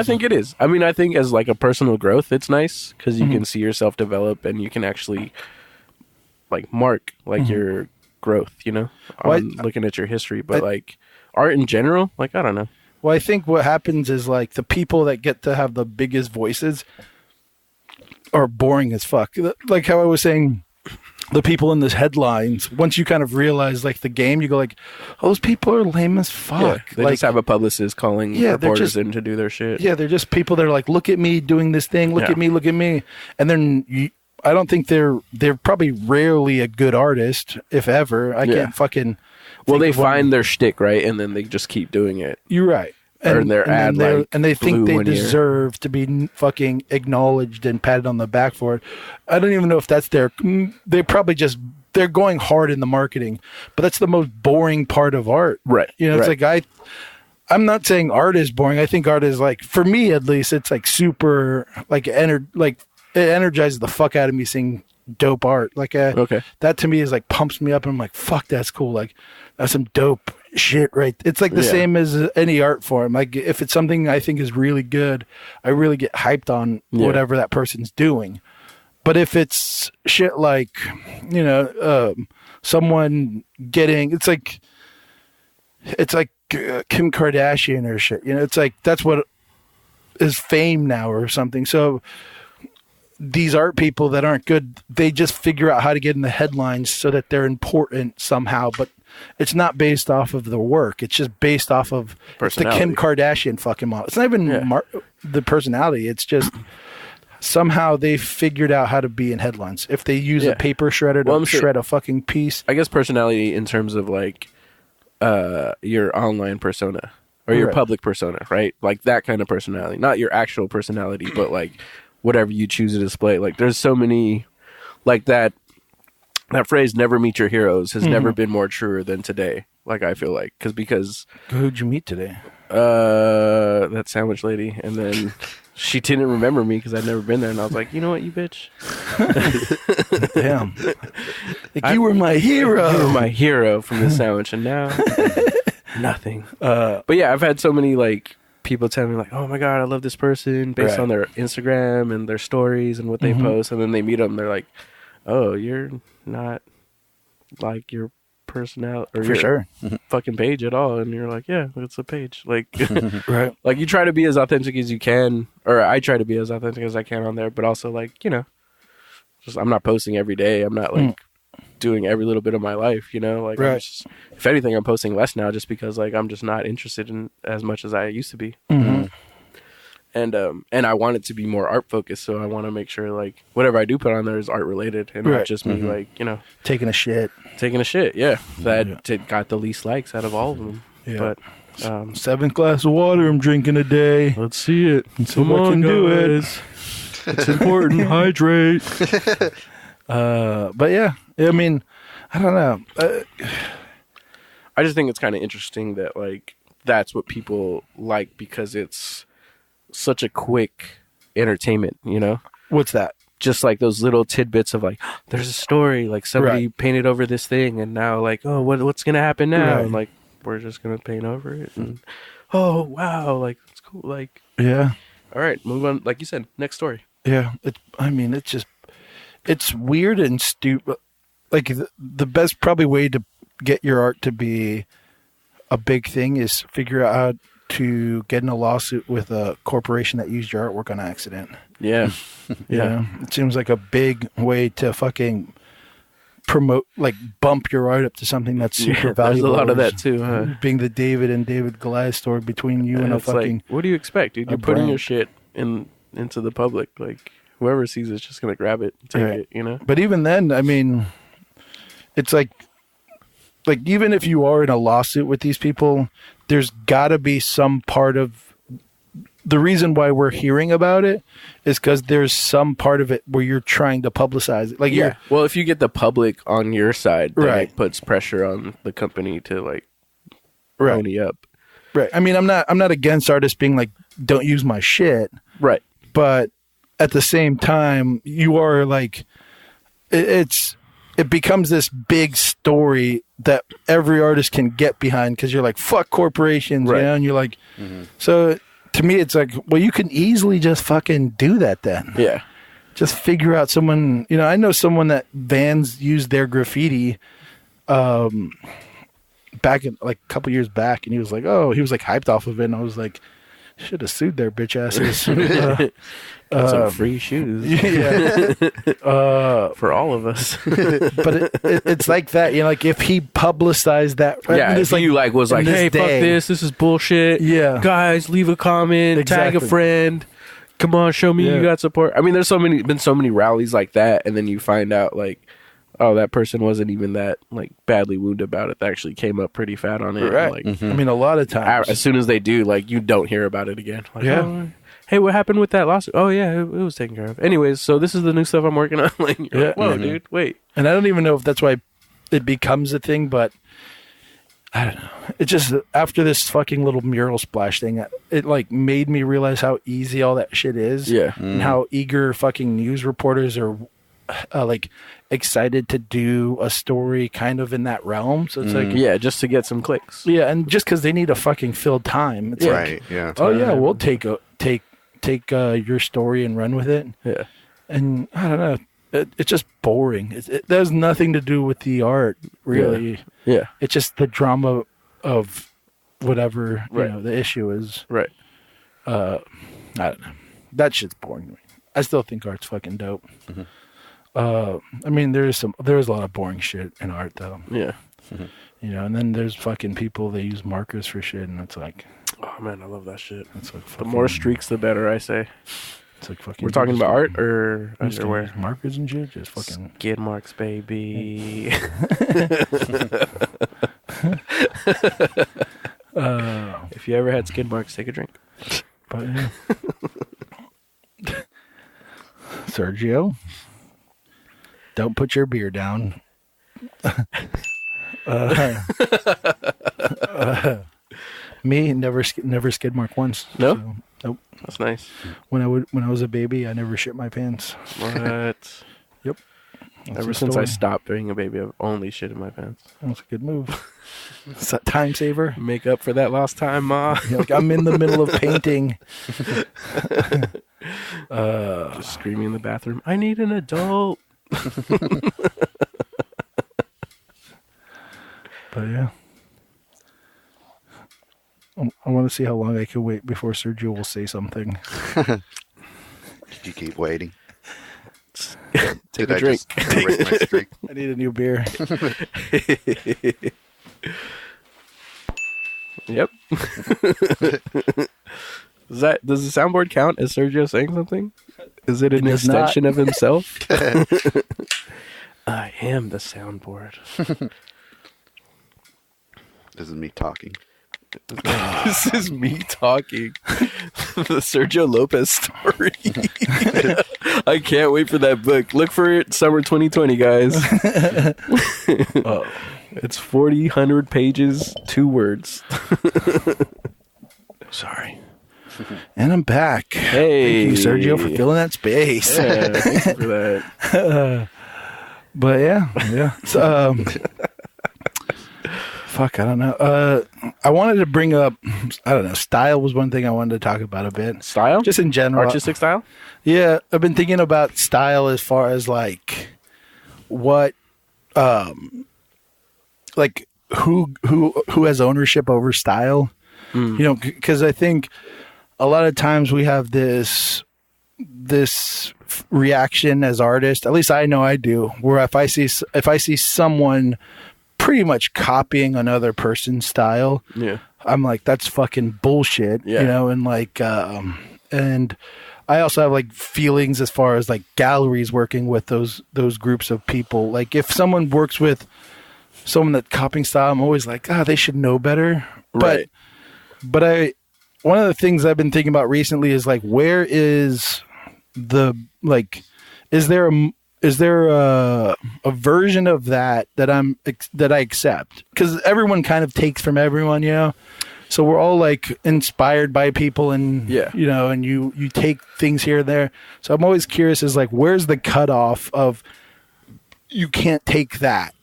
think it is. I mean, I think as like a personal growth, it's nice because you can see yourself develop and you can actually like mark like your growth, looking at your history. But like art in general, like, I don't know. Well, I think what happens is like the people that get to have the biggest voices are boring as fuck. Like how I was saying, the people in this headlines, once you kind of realize like the game, you go like, oh, those people are lame as fuck. Yeah, they just have a publicist calling reporters in to do their shit. Yeah, they're just people that are like, look at me doing this thing, look at me. And then I don't think they're probably rarely a good artist, if ever. I can't fucking. Well, they find their shtick, right? And then they just keep doing it. You're right. And their ad, and they think they deserve to be fucking acknowledged and patted on the back for it. I don't even know if that's they probably just, they're going hard in the marketing, but that's the most boring part of art. Right. It's like, I'm not saying art is boring. I think art is like, for me at least, it's like super, like, it energizes the fuck out of me seeing dope art. Like, that to me is like, pumps me up and I'm like, fuck, that's cool. Like, that's some dope shit, right? It's like the same as any art form. Like, if it's something I think is really good, I really get hyped on whatever that person's doing. But if it's shit like, someone getting, it's like Kim Kardashian or shit, it's like, that's what is fame now or something. So these art people that aren't good, they just figure out how to get in the headlines so that they're important somehow, but it's not based off of the work. It's just based off of the Kim Kardashian fucking model. It's not even the personality. It's just somehow they figured out how to be in headlines. If they use a paper shredder to shred a fucking piece. I guess personality in terms of like your online persona or your public persona, right? Like that kind of personality. Not your actual personality, but like whatever you choose to display. Like there's so many like that. That phrase, never meet your heroes, has never been more truer than today. Like, I feel like. Because who'd you meet today? That sandwich lady. And then she didn't remember me because I'd never been there. And I was like, you know what, you bitch? Damn. Like, you were my hero. You were my hero from the sandwich. And now, nothing. But yeah, I've had so many, like, people tell me, like, oh my God, I love this person based on their Instagram and their stories and what they post. And then they meet them. They're like, oh, you're not like your personality or your fucking page at all. And you're like, yeah, it's a page. Like, right. Like you try to be as authentic as you can, or I try to be as authentic as I can on there, but also like, just I'm not posting every day. I'm not like doing every little bit of my life, like I'm just, if anything, I'm posting less now just because like I'm just not interested in as much as I used to be. And I want it to be more art focused, so I want to make sure like whatever I do put on there is art related and not just me like taking a shit. Yeah, that got the least likes out of all of them. Yeah. But 7th glass of water I'm drinking a day. Let's see it. Come on, do it. It's important. Hydrate. But yeah, I mean, I don't know. I just think it's kind of interesting that like that's what people like because it's such a quick entertainment, you know? What's that? Just like those little tidbits of like, there's a story, like somebody Right. painted over this thing, and now like, oh, what's gonna happen now? Right. And like, we're just gonna paint over it, and oh wow, like it's cool. Like, Yeah. all right, move on. Like you said, next story. Yeah. It's weird and stupid. Like the best probably way to get your art to be a big thing is figure out how to get in a lawsuit with a corporation that used your artwork on accident. Yeah, You know? It seems like a big way to fucking promote, like bump your art up to something that's super valuable. There's a lot of that too, huh? Being the David and David Goliath story between you and a it's fucking. like, what do you expect, dude? a You're putting your brand. shit into the public. Like, whoever sees it's just gonna grab it, and take Right. it, you know? But even then, I mean, it's like even if you are in a lawsuit with these people, there's got to be some part of the reason why we're hearing about it is because there's some part of it where you're trying to publicize it. Like, Yeah. Well, if you get the public on your side, then Right. it puts pressure on the company to like Right. pony up. right. I mean, I'm not against artists being like, don't use my shit, Right. but at the same time, you are like, it becomes this big story that every artist can get behind because you're like, fuck corporations, Right. you know? And you're like, so to me, it's like, well, you can easily just fucking do that then. Yeah. Just figure out someone, you know, I know someone that Vans used their graffiti back in like a couple years back, and he was like, hyped off of it, and I was like, should have sued their bitch asses. Some free shoes Yeah. for all of us. But it's like that, you know, like if he publicized that. Yeah, it's if you like was in like, this hey, fuck day- this is bullshit. Yeah. Guys, leave a comment, tag a Exactly. friend. Come on, show me Yeah. you got support. I mean, there's been so many rallies like that, and then you find out like, oh, that person wasn't even that like badly wounded about it. They actually came up pretty fat on it. Right. Like, I mean, a lot of times. as soon as they do, like you don't hear about it again. Like, Yeah. oh, hey, what happened with that lawsuit? Oh yeah, it was taken care of. Anyways, so this is the new stuff I'm working on. Like, you're Yeah. like, whoa, dude, wait. And I don't even know if that's why it becomes a thing, but I don't know. It just, after this fucking little mural splash thing, it like made me realize how easy all that shit is. Yeah. And how eager fucking news reporters are like excited to do a story kind of in that realm. So it's like, Yeah, just to get some clicks. yeah. And just because they need a fucking filled time. It's like, Right. Yeah. oh yeah, we'll take your story and run with it. Yeah. And I don't know. It's just boring. It has nothing to do with the art, really. Yeah. It's just the drama of whatever Right. you know the issue is. Right. I don't know. That shit's boring to me. I still think art's fucking dope. I mean, there's a lot of boring shit in art, though. Yeah. You know, and then there's fucking people that use markers for shit, and it's like, Oh man, I love that shit. it's like The fucking, more streaks, the better. I say. It's like fucking. We're talking about art or just gonna underwear. use markers and shit. Just fucking. Skid marks, baby. If you ever had skid marks, take a drink. But yeah. Sergio, don't put your beer down. Me never skid mark once. No? So, nope. That's nice. When I was a baby, I never shit my pants. What? Yep. That's Ever the since story. I stopped being a baby, I've only shit in my pants. That's a good move. It's a time saver. Make up for that lost time, Ma. You're like, I'm in the middle of painting. Just screaming in the bathroom. I need an adult. But yeah. I want to see how long I can wait before Sergio will say something. Did you keep waiting? Take Did a I drink. just break my streak? I need a new beer. Yep. Does the soundboard count as Sergio saying something? Is it an It does not. extension of himself? I am the soundboard. This is me talking. This is me talking. The Sergio Lopez story. I can't wait for that book. Look for it summer 2020, guys. It's 100 pages, 2 words. Sorry. And I'm back. Hey. Thank you, Sergio, for filling that space. Yeah, thank you for that. But yeah. So, fuck, I don't know. I wanted to bring up, I don't know, style was one thing I wanted to talk about a bit. Style? Just in general. Artistic style? Yeah, I've been thinking about style as far as like what, like who has ownership over style. You know, because I think a lot of times we have this reaction as artists, at least I know I do, where if I see someone pretty much copying another person's style, I'm like, that's fucking bullshit. You know, and like and I also have like feelings as far as like galleries working with those groups of people. Like if someone works with someone that copying style, I'm always like, they should know better. Right. But one of the things I've been thinking about recently is like, where is the, like, is there a version of that I accept? Because everyone kind of takes from everyone, you know? So we're all like inspired by people and, you know, and you take things here and there. So I'm always curious is like, where's the cutoff of you can't take that?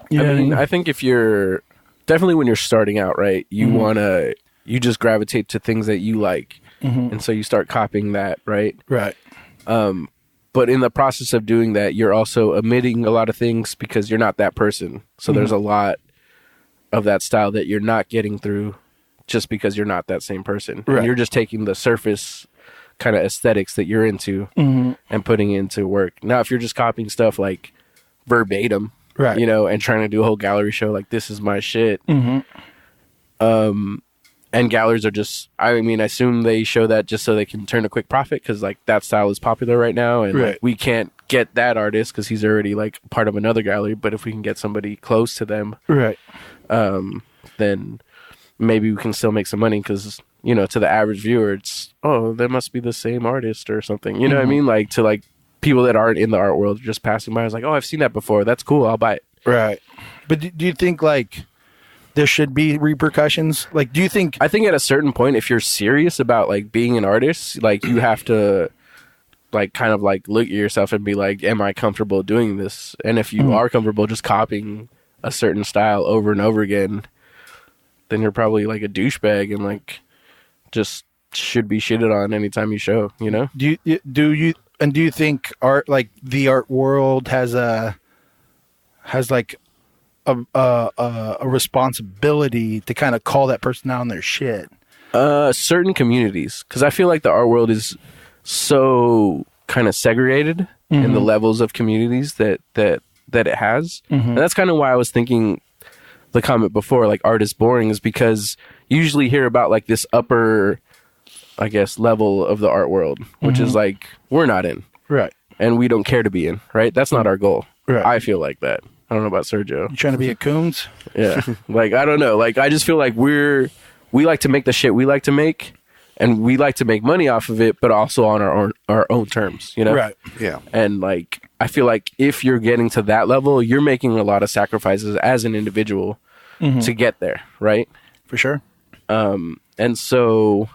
You know I mean, what I mean? I think if you're definitely when you're starting out, right, you just gravitate to things that you like. And so you start copying that, right? Right. But in the process of doing that, you're also omitting a lot of things because you're not that person. So there's a lot of that style that you're not getting through just because you're not that same person. Right. And you're just taking the surface kind of aesthetics that you're into and putting into work. Now, if you're just copying stuff like verbatim, right, you know, and trying to do a whole gallery show like this is my shit. And galleries are just, I mean, I assume they show that just so they can turn a quick profit because like that style is popular right now. And like, we can't get that artist because he's already like part of another gallery. But if we can get somebody close to them, then maybe we can still make some money because, you know, to the average viewer, it's, oh, that must be the same artist or something. You know what I mean? Like to like people that aren't in the art world just passing by, I was like, oh, I've seen that before. That's cool. I'll buy it. Right. But do you think like there should be repercussions? Like, do you think... I think at a certain point, if you're serious about like being an artist, like you have to like kind of like look at yourself and be like, am I comfortable doing this? And if you are comfortable just copying a certain style over and over again, then you're probably like a douchebag and like just should be shitted on anytime you show, you know? Do you think art, like the art world has like a responsibility to kind of call that person out on their shit? Certain communities, because I feel like the art world is so kind of segregated in the levels of communities that it has. And that's kind of why I was thinking the comment before, like art is boring, is because you usually hear about like this upper, I guess, level of the art world, which is like we're not in. Right. And we don't care to be in, right? That's not our goal. Right. I feel like that. I don't know about Sergio. You trying to be a Coons? Yeah. Like, I don't know. Like, I just feel like we like to make the shit we like to make, and we like to make money off of it, but also on our own terms, you know? Right. Yeah. And, like, I feel like if you're getting to that level, you're making a lot of sacrifices as an individual to get there, right? For sure. And so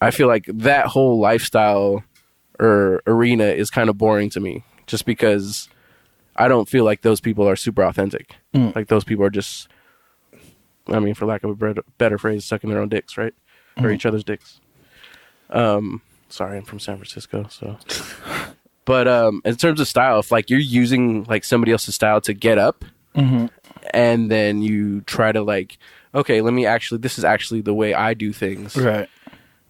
I feel like that whole lifestyle or arena is kind of boring to me, just because I don't feel like those people are super authentic. Like those people are just, I mean, for lack of a better phrase, sucking their own dicks, right? Or each other's dicks. Sorry, I'm from San Francisco, so. But in terms of style, if like you're using like somebody else's style to get up, and then you try to like, okay, this is actually the way I do things. Right.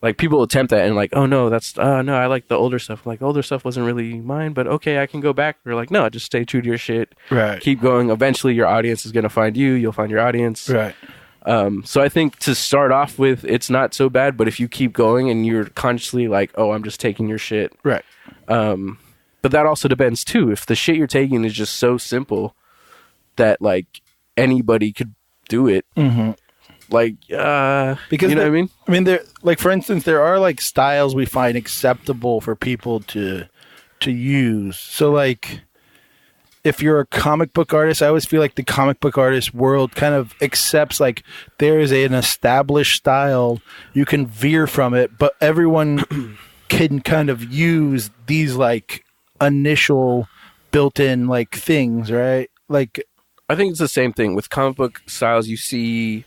Like people attempt that and like, oh no, no, I like the older stuff. Like older stuff wasn't really mine, but okay, I can go back. Or like, no, just stay true to your shit. Right. Keep going. Eventually your audience is going to find you. You'll find your audience. Right. So I think to start off with, it's not so bad, but if you keep going and you're consciously like, oh, I'm just taking your shit. Right. But that also depends too. If the shit you're taking is just so simple that like anybody could do it, Like, because you know what I mean? I mean, there, like, for instance, there are like styles we find acceptable for people to use. So like, if you're a comic book artist, I always feel like the comic book artist world kind of accepts like there is an established style. You can veer from it, but everyone can kind of use these like initial built-in like things, right? Like, I think it's the same thing with comic book styles. You see,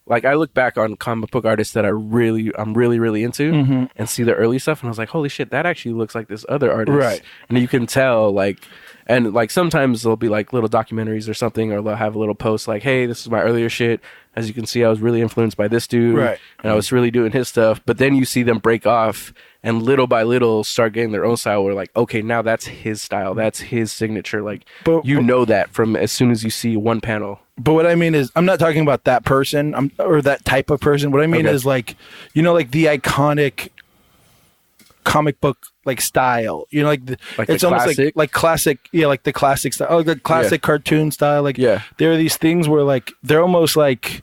like, I look back on comic book artists that I'm really into and see the early stuff, and I was like, holy shit, that actually looks like this other artist. Right. And you can tell, like, and like sometimes there'll be like little documentaries or something, or they'll have a little post like, hey, this is my earlier shit. As you can see, I was really influenced by this dude. Right. And I was really doing his stuff. But then you see them break off and little by little start getting their own style. Where like, okay, now that's his style. That's his signature. Like, you know that from as soon as you see one panel. But what I mean is, I'm not talking about that person or that type of person. What I mean is like, you know, like the iconic comic book like style, you know, like it's almost classic? like classic, yeah, like the classic style, like the classic cartoon style. Like, there are these things where like they're almost like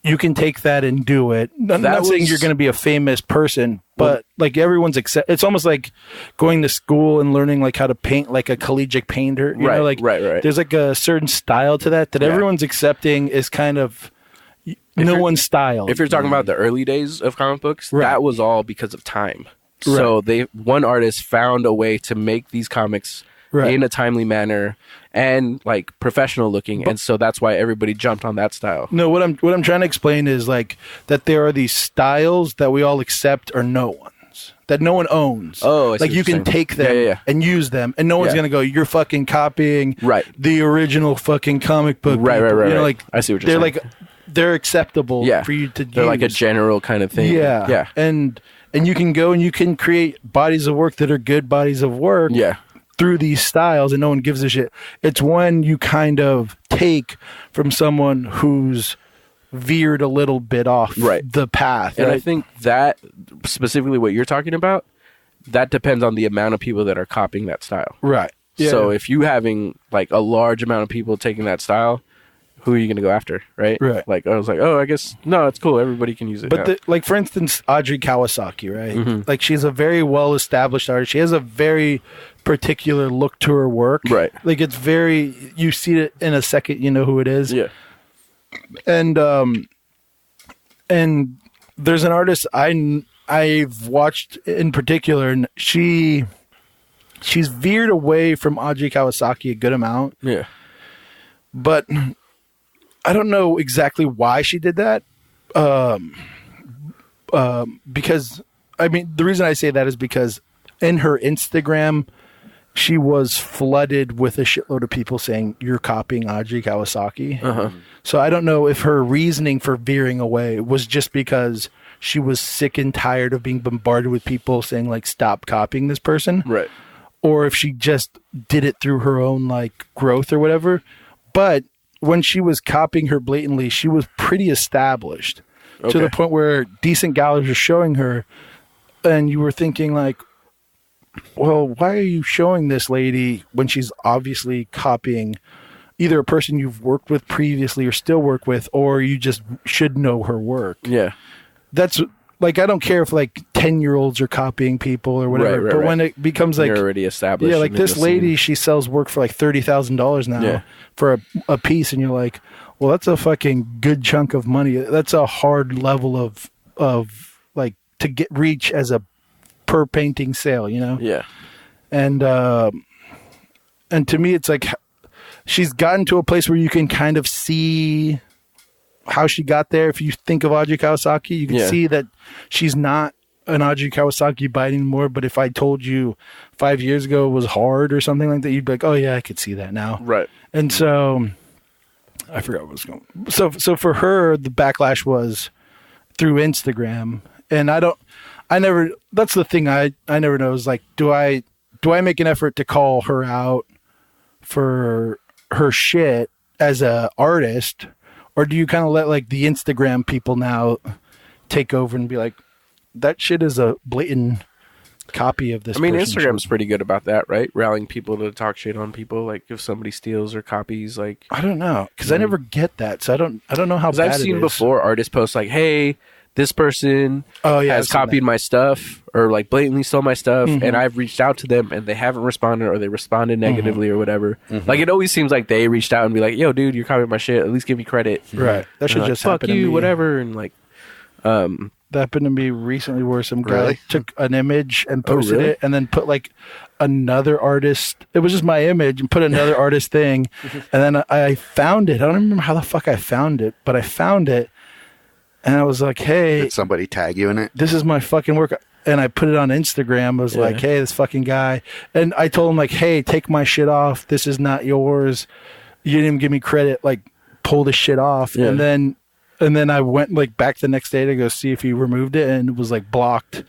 you can take that and do it. I'm not saying you're going to be a famous person, but like everyone's it's almost like going to school and learning like how to paint like a collegiate painter. You know, like there's like a certain style to that everyone's accepting is kind of no one's style. If you're talking about the early days of comic books, that was all because of time. So one artist found a way to make these comics in a timely manner and like professional looking, and so that's why everybody jumped on that style. No, what I'm trying to explain is like that there are these styles that we all accept or no ones that no one owns. Oh, like you can take them and use them, and no one's gonna go, you're fucking copying the original fucking comic book. Right. You know, like I see what you're saying. Like they're acceptable for you to use. They're like a general kind of thing. Yeah. And you can go and you can create bodies of work that are good bodies of work through these styles, and no one gives a shit. It's when you kind of take from someone who's veered a little bit off the path. And I think that specifically what you're talking about, that depends on the amount of people that are copying that style. Right. Yeah. So if you having like a large amount of people taking that style, who are you going to go after, right? Like, I was like, oh, I guess, no, it's cool. Everybody can use it. But, like, for instance, Audrey Kawasaki, right? Like, she's a very well-established artist. She has a very particular look to her work. Right. Like, it's very, you see it in a second, you know who it is. Yeah. And there's an artist I've watched in particular, and she's veered away from Audrey Kawasaki a good amount. Yeah. But I don't know exactly why she did that. Because, I mean, the reason I say that is because in her Instagram, she was flooded with a shitload of people saying, you're copying Audrey Kawasaki. So I don't know if her reasoning for veering away was just because she was sick and tired of being bombarded with people saying, like, stop copying this person. Right. Or if she just did it through her own, like, growth or whatever. But when she was copying her blatantly, she was pretty established to the point where decent galleries were showing her, and you were thinking like, well, why are you showing this lady when she's obviously copying either a person you've worked with previously or still work with, or you just should know her work? Yeah. That's like, I don't care if like 10-year-olds are copying people or whatever, but when it becomes like, you're already established. Yeah, like this lady, she sells work for like $30,000 now for a piece, and you're like, well, that's a fucking good chunk of money. That's a hard level of like to reach as a per painting sale, you know? Yeah. And to me, it's like she's gotten to a place where you can kind of see how she got there. If you think of Audrey Kawasaki, you can see that she's not an Audrey Kawasaki bite anymore. But if I told you 5 years ago it was hard or something like that, you'd be like, oh yeah, I could see that now. Right. And so I forgot what was going on. So for her, the backlash was through Instagram. And that's the thing I never know is like, do I make an effort to call her out for her shit as a artist, or do you kind of let like the Instagram people now take over and be like, that shit is a blatant copy of this. I mean, person's Instagram's work. pretty good about that, right? Rallying people to talk shit on people. Like if somebody steals or copies, like I don't know, because I never get that, so I don't know how bad I've it seen is. before artists post like, "Hey, this person I've has seen copied that. my stuff or like blatantly stole my stuff, and I've reached out to them and they haven't responded or they responded negatively or whatever." Like it always seems like they reached out and be like, "Yo, dude, you're copying my shit. At least give me credit." Right. That should And just like, happen fuck you, to me. whatever, and like. That happened to me recently where some guy Really? took an image and posted really? it and then put like another artist. It was just my image and put another artist thing. And then I found it. I don't remember how the fuck I found it, but I found it and I was like, hey, Did somebody tag you in it? this is my fucking work. And I put it on Instagram. I was like, hey, this fucking guy. And I told him like, hey, take my shit off. This is not yours. You didn't even give me credit. Like, pull this shit off. Yeah. And then I went like back the next day to go see if he removed it, and it was like blocked.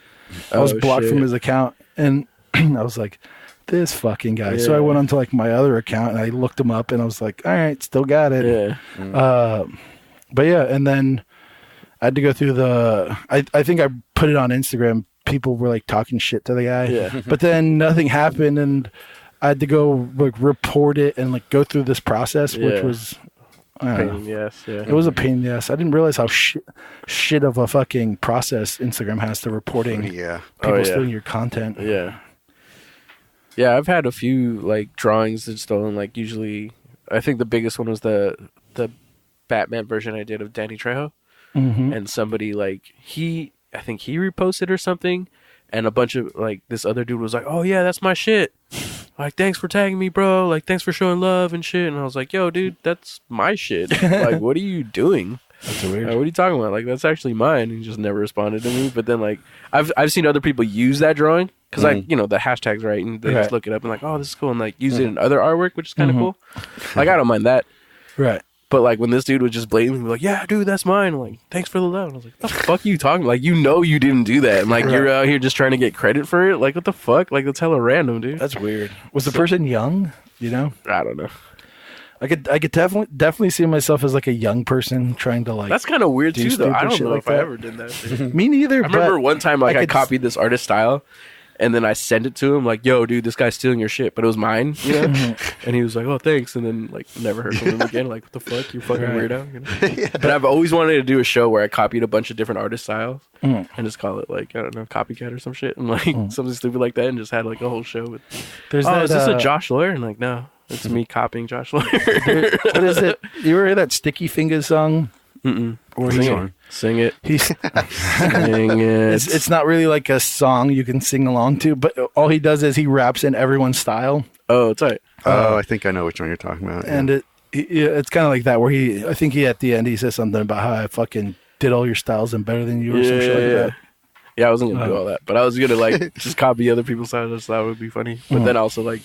I was blocked shit. from his account, and I was like, this fucking guy. So I Yeah. went onto like my other account and I looked him up, and I was like, all right, still got it. Yeah. But yeah, and then I had to go through I think I put it on Instagram. People were like talking shit to the guy, Yeah. but then nothing happened, and I had to go like report it and like go through this process, which Yeah. was I don't Pain know. in the ass, yeah. It was a pain in the ass. I didn't realize how shit of a fucking process Instagram has to reporting Yeah. people yeah. stealing your content. Yeah. Yeah, I've had a few like drawings that stolen. Like usually, I think the biggest one was the Batman version I did of Danny Trejo, and somebody like I think he reposted or something, and a bunch of like this other dude was like, "Oh yeah, that's my shit. Like thanks for tagging me, bro. Like thanks for showing love and shit." And I was like, "Yo, dude, that's my shit. Like what are you doing? That's weird. Like, what are you talking about? Like that's actually mine." And he just never responded to me. But then like I've seen other people use that drawing because like the hashtag's right, and they just look it up and like, "Oh, this is cool," and like use it in other artwork, which is kind of cool. Like I don't mind that. Right. But like when this dude was just blatantly like, "Yeah, dude, that's mine." I'm like, "Thanks for the love." And I was like, "What the fuck are you talking?" Like, you know, you didn't do that. And like, you're out here just trying to get credit for it. Like, what the fuck? Like, that's hella random, dude. That's weird. Was the person young? You know, I don't know. I could definitely see myself as like a young person trying to like. That's kind of weird do too, though. stupid I don't shit know like if I that. ever did that. Dude. Me neither. I remember but one time like I could- copied this artist style, and then I sent it to him like, "Yo, dude, this guy's stealing your shit," but it was mine, you know. And he was like, "Oh, thanks," and then like never heard from him again. Like, what the fuck, you fucking Right. weirdo. You know? But I've always wanted to do a show where I copied a bunch of different artist styles and just call it like I don't know, copycat or some shit, and like something stupid like that, and just had like a whole show with. There's Oh, that, is this a Josh Lawyer? And like, no, it's me copying Josh Lawyer. What is it? You ever hear that Sticky Fingers song? Or Sing it. he's Sing it. it's not really like a song you can sing along to, but all he does is he raps in everyone's style, Oh, it's alright. Oh, I think I know which one you're talking about. and it's kind of like that where I think at the end he says something about how I fucking did all your styles and better than you or some shit like that. Yeah, I wasn't gonna do all that, but I was gonna like just copy other people's styles. I just thought it would be funny. But then also like,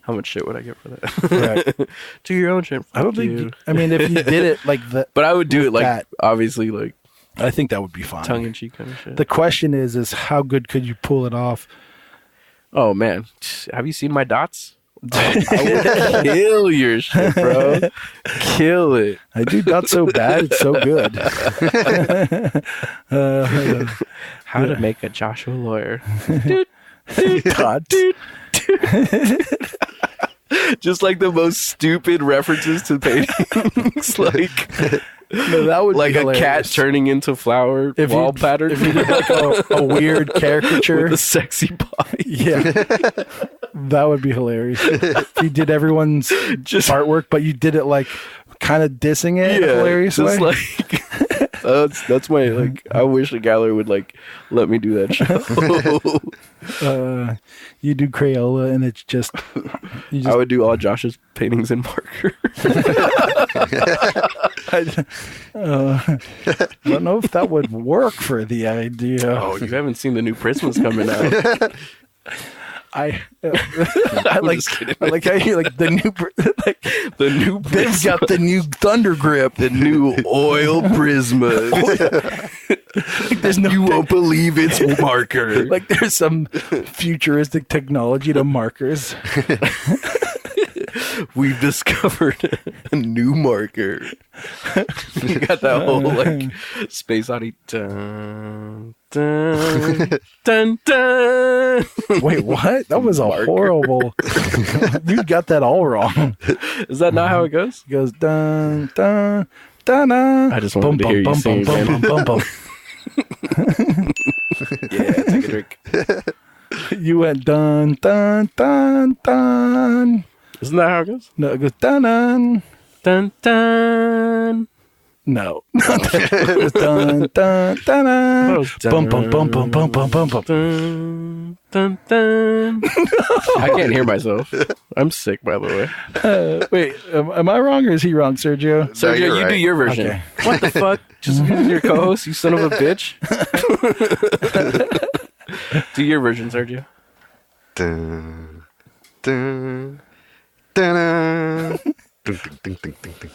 how much shit would I get for that? Right. Do your own shit. I don't Fuck think. you. I mean, if you did it like that, But I would do it like that. obviously like I think that would be fine. tongue in cheek kind of shit. The question is how good could you pull it off? Oh man, have you seen my dots? I would kill your shit, bro. Kill it. I do not so bad. It's so good. How to make a Joshua Lawyer. Dots. Just like the most stupid references to paintings, like No, that would like be a cat hilarious. turning into flower If you- wall pattern. If you did like a weird caricature, with a sexy body. yeah, that would be hilarious. If you did everyone's Just- artwork, but you did it like kind of dissing it in a hilarious way. just like that's my like. I wish a gallery would like let me do that show. You do Crayola, and it's just you I just. would do all Josh's paintings in marker. I don't know if that would work for the idea. Oh, you haven't seen the new Prismas coming out. I like just kidding. I like how you like the new like The new they've Prisma, got the new Thunder Grip. the new oil Prisma. There's no You won't believe it's marker. like there's some futuristic technology to markers. We've discovered a new marker. You got that whole like Space Oddity. Dun, dun, dun, dun. Wait, what? That was a horrible. You got that all wrong. Is that not how it goes? It goes dun dun dun dun. I just wanted to hear you sing, man. Yeah, take a drink. You went dun dun dun dun. Isn't that how it goes? No, it goes dun dun Dun dun. no. It goes dun dun dun dun. Bum bum bum bum bum bum bum bum. Dun, dun, dun. I can't hear myself. I'm sick, by the way. Wait, am I wrong or is he wrong, Sergio? Sergio, you're you right. do your version. Okay. What the fuck? Just because you're co-host, you son of a bitch. Do your version, Sergio. Dun, dun, dun, dun, dun, dun, dun, dun, dun.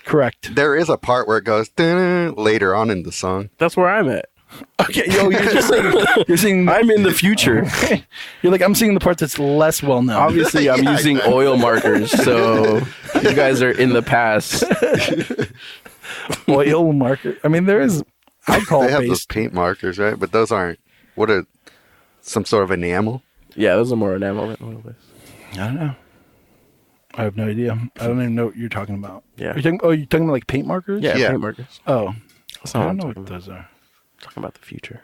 Correct. There is a part where it goes dun, later on in the song. That's where I'm at. Okay, yo, you're singing. I'm in the future. You're like, I'm singing the part that's less well known. Obviously, I'm using oil markers, so you guys are in the past. Oil marker. I mean, there is alcohol They have those based. paint markers, right? But those aren't. What are some sort of enamel? Yeah, those are more enamel than oil based. I don't know. I have no idea. I don't even know what you're talking about. Yeah. You're talking about like paint markers? Yeah, Yeah. paint markers. Oh, That's I not don't know what what those are. I'm talking about. The future.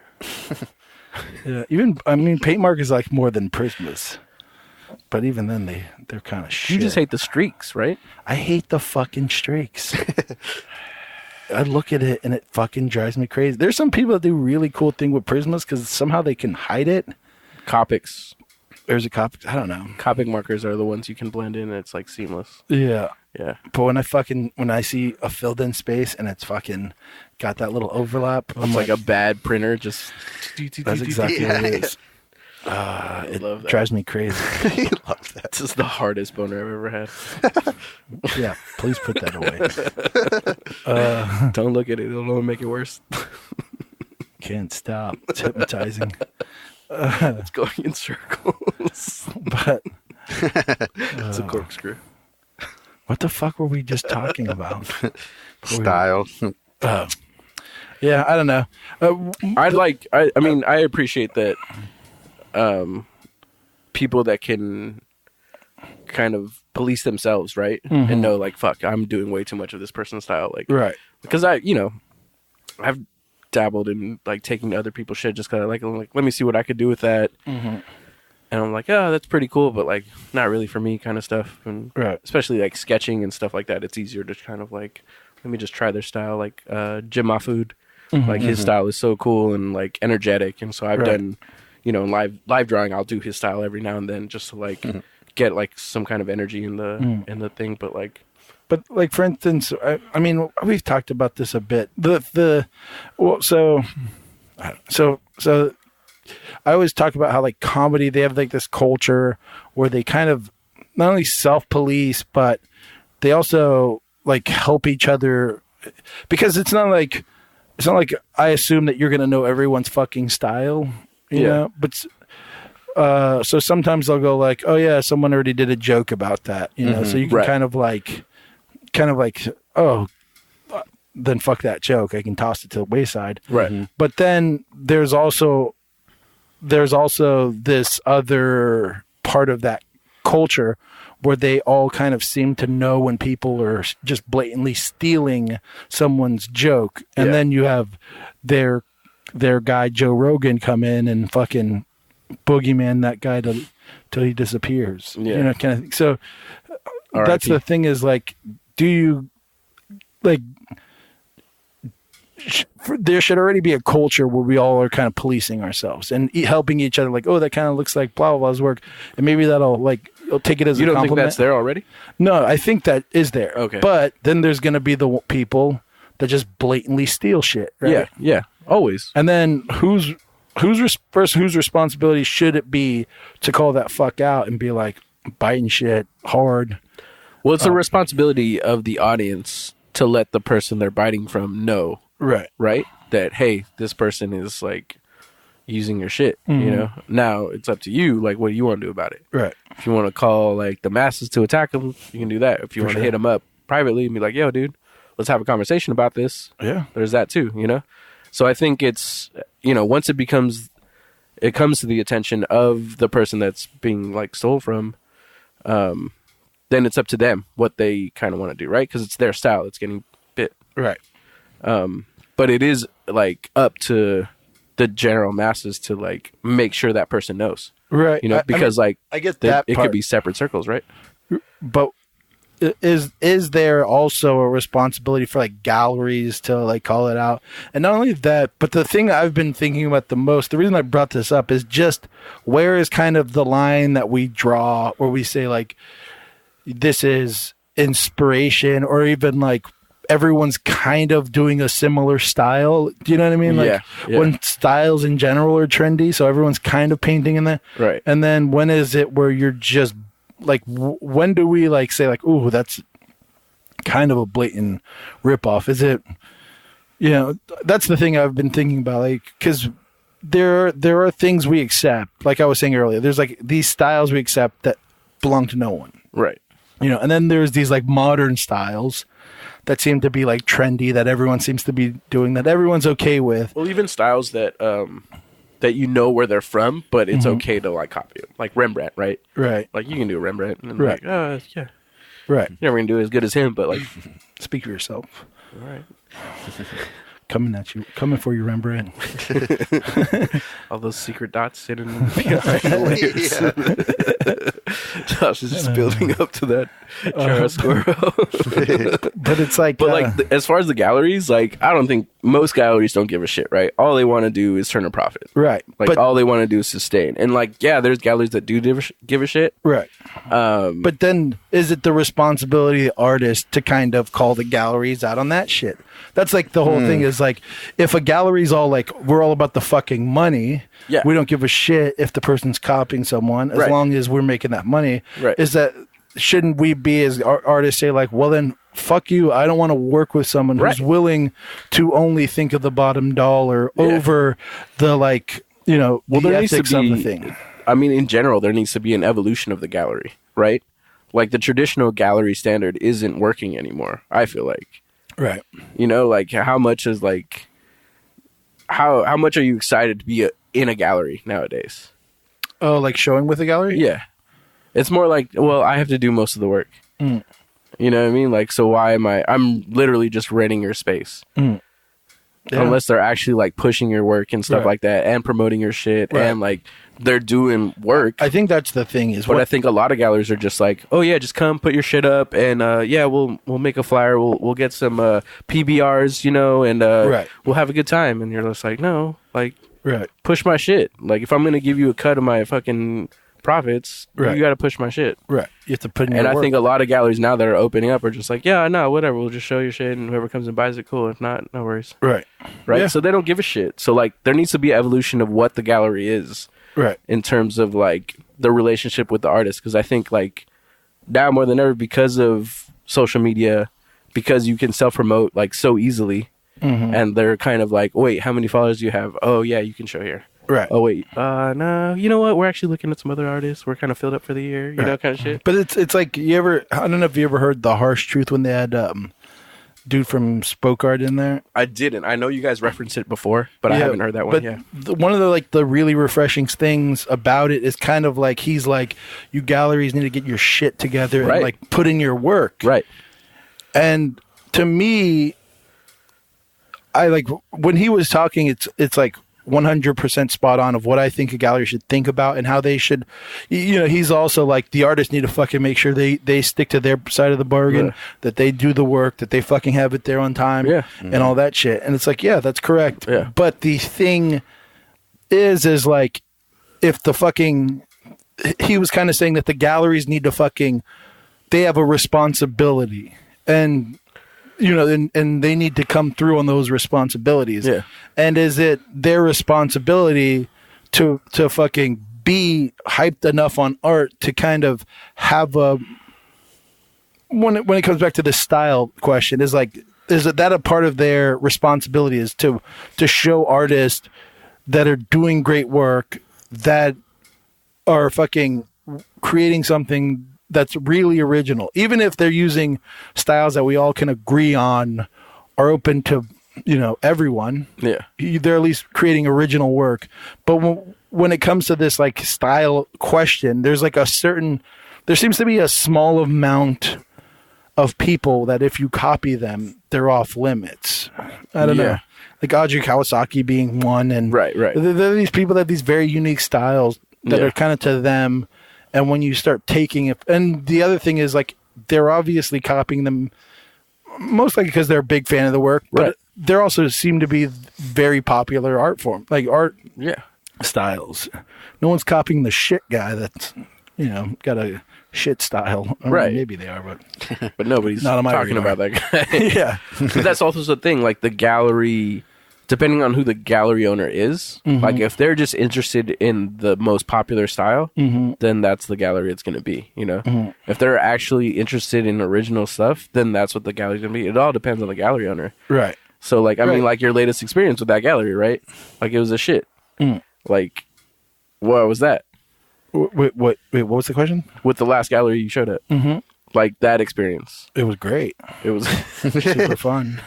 Yeah, I mean, paint markers like more than Prismas. But even then, they're kind of shit. You just hate the streaks, right? I hate the fucking streaks. I look at it and it fucking drives me crazy. There's some people that do really cool thing with Prismas because somehow they can hide it. Copics. There's a cop. I don't know. Copic markers are the ones you can blend in and it's like seamless. Yeah. Yeah. But when I see a filled in space and it's fucking got that little overlap, I'm It's like a bad printer, just... that's exactly what it is. I love that. Drives me crazy. You love that. This is the hardest boner I've ever had. Yeah, please put that away. Don't look at it. It'll only make it worse. Can't stop. It's hypnotizing. It's going in circles. But It's a corkscrew. what the fuck were we just talking about? Style. Yeah, I don't know. I mean, I appreciate that people that can kind of police themselves, right? And know, like, fuck, I'm doing way too much of this person's style. Like, Right. Because I've dabbled in, like, taking other people's shit just because I'm like, let me see what I could do with that. And I'm like, oh, that's pretty cool, but, like, not really for me kind of stuff. And Right. especially, like, sketching and stuff like that, it's easier to kind of, like, let me just try their style. Like, Jim Mahfood, like, his style is so cool and, like, energetic. And so I've done, live drawing, I'll do his style every now and then just to, like, get, like, some kind of energy in the thing. But, like, for instance, I mean, we've talked about this a bit. So I always talk about how, like, comedy, they have, like, this culture where they kind of not only self-police, but they also, like, help each other, because it's not like I assume that you're going to know everyone's fucking style, you know, but so sometimes they'll go like, oh yeah, someone already did a joke about that, you know, so you can kind of like, oh, then fuck that joke. I can toss it to the wayside. Right. But then there's also this other part of that culture where they all kind of seem to know when people are just blatantly stealing someone's joke. And then you have their guy Joe Rogan come in and fucking boogeyman that guy till he disappears. Yeah. You know, kind of. So R.I.P. that's the thing is, like, do you, like, there should already be a culture where we all are kind of policing ourselves and helping each other, like, oh, that kind of looks like blah blah blah's work, and maybe you'll take it as you a don't compliment. think that's there already? No, I think that is there. Okay. But then there's going to be the people that just blatantly steal shit, right? Yeah, always. And then whose responsibility should it be to call that fuck out and be like, biting shit hard? Well, it's the responsibility of the audience to let the person they're biting from know, Right. right? That, hey, this person is, like, using your shit, you know? Now it's up to you, like, what do you want to do about it? Right. If you want to call, like, the masses to attack them, you can do that. If you want to hit them up privately and be like, yo, dude, let's have a conversation about this. Yeah. There's that too, you know? So I think it's, you know, once it comes to the attention of the person that's being, like, stole from, then it's up to them what they kind of want to do, right? Because it's their style that's getting bit. Right. But it is, like, up to the general masses to, like, make sure that person knows. Right. You know, because, I get that it part. could be separate circles, right? But is there also a responsibility for, like, galleries to, like, call it out? And not only that, but the thing I've been thinking about the most, the reason I brought this up is just where is kind of the line that we draw where we say, like, this is inspiration, or even, like, everyone's kind of doing a similar style. Do you know what I mean? Like, when styles in general are trendy, so everyone's kind of painting in that. Right. And then when is it where you're just like, when do we, like, say, like, ooh, that's kind of a blatant ripoff? Is it, you know, that's the thing I've been thinking about, like, because there are things we accept, like I was saying earlier, there's, like, these styles we accept that belong to no one. Right. You know, and then there's these, like, modern styles that seem to be, like, trendy, that everyone seems to be doing, that everyone's okay with. Well, even styles that that you know where they're from, but it's okay to, like, copy them. Like Rembrandt, right? Right. Like, you can do Rembrandt. And Right. like, yeah. Right. You're never going to do it as good as him, but, like... Speak for yourself. All right. Coming at you. Coming for you, Rembrandt. All those secret dots sitting behind the layers. Josh is just building up to that chiaroscuro. But it's like... But, like, as far as the galleries, like, I don't think... Most galleries don't give a shit, right? All they want to do is turn a profit. Right. Like, but, all they want to do is sustain. And, like, yeah, there's galleries that do give a shit. Right. But then, is it the responsibility of the artist to kind of call the galleries out on that shit? That's, like, the whole thing is, like, if a gallery's all, like, we're all about the fucking money, we don't give a shit if the person's copying someone, as long as we're making that money. Right. Is that... Shouldn't we be, as artists, say, like, well, then fuck you, I don't want to work with someone who's willing to only think of the bottom dollar over the, like, you know, the ethics of the thing. I mean, in general, there needs to be an evolution of the gallery, right? Like, the traditional gallery standard isn't working anymore, I feel like. Right. You know, like, how much is, like, how much are you excited to be in a gallery nowadays? Oh, like showing with a gallery? Yeah. It's more like, well, I have to do most of the work. You know what I mean? Like, so why am I'm literally just renting your space. Yeah. Unless they're actually, like, pushing your work and stuff like that, and promoting your shit, and, like, they're doing work. I think that's the thing is, but I think a lot of galleries are just like, oh yeah, just come put your shit up, and yeah, we'll make a flyer, we'll get some PBRs, you know, and we'll have a good time. And you're just like, no, like, push my shit. Like, if I'm gonna give you a cut of my fucking profits, you got to push my shit. Right. You have to put in your work. I think a lot of galleries now that are opening up are just like, yeah, no, whatever. We'll just show your shit, and whoever comes and buys it, cool. If not, no worries. Right. Right. Yeah. So they don't give a shit. So, like, there needs to be evolution of what the gallery is. Right. In terms of, like, the relationship with the artist. Because I think, like, now more than ever, because of social media, because you can self-promote, like, so easily, and they're kind of like, wait, how many followers do you have? Oh, yeah, you can show here. Right. Oh, wait. No, you know what? We're actually looking at some other artists. We're kind of filled up for the year, you know, kind of shit. But it's like, I don't know if you ever heard The Harsh Truth when they had dude from Spoke Art in there. I didn't. I know you guys referenced it before, but I haven't heard that one. But one of the, like, the really refreshing things about it is kind of like, he's like, you galleries need to get your shit together and, like, put in your work. Right. And to me, I like, when he was talking, it's like 100% spot on of what I think a gallery should think about and how they should, you know, he's also like, the artists need to fucking make sure they stick to their side of the bargain, that they do the work, that they fucking have it there on time, and all that shit. And it's like, yeah, that's correct. Yeah. But the thing is like, if the fucking, he was kind of saying that the galleries need to fucking, they have a responsibility, and, you know, and they need to come through on those responsibilities. Yeah. And is it their responsibility to fucking be hyped enough on art to kind of have a, when it comes back to the style question, is like, is that a part of their responsibility is to show artists that are doing great work, that are fucking creating something that's really original, even if they're using styles that we all can agree on are open to, everyone. Yeah. They're at least creating original work. But when it comes to this like style question, there's like there seems to be a small amount of people that if you copy them, they're off limits. I don't know. Like Audrey Kawasaki being one. And right. There are these people that have these very unique styles that are kind of to them. And when you start taking it, and the other thing is like, they're obviously copying them most likely because they're a big fan of the work, but there also seem to be very popular art form, like art styles. No one's copying the shit guy that's, got a shit style. Right. Maybe they are, but nobody's talking about that guy. Yeah. But that's also the thing, like the gallery, depending on who the gallery owner is, like if they're just interested in the most popular style, then that's the gallery it's going to be, If they're actually interested in original stuff, then that's what the gallery's going to be. It all depends on the gallery owner. Right. So, like, I mean, like your latest experience with that gallery, right? Like, it was a shit. Like, what was that? Wait, what was the question? With the last gallery you showed at. Like, that experience. It was great. It was super fun.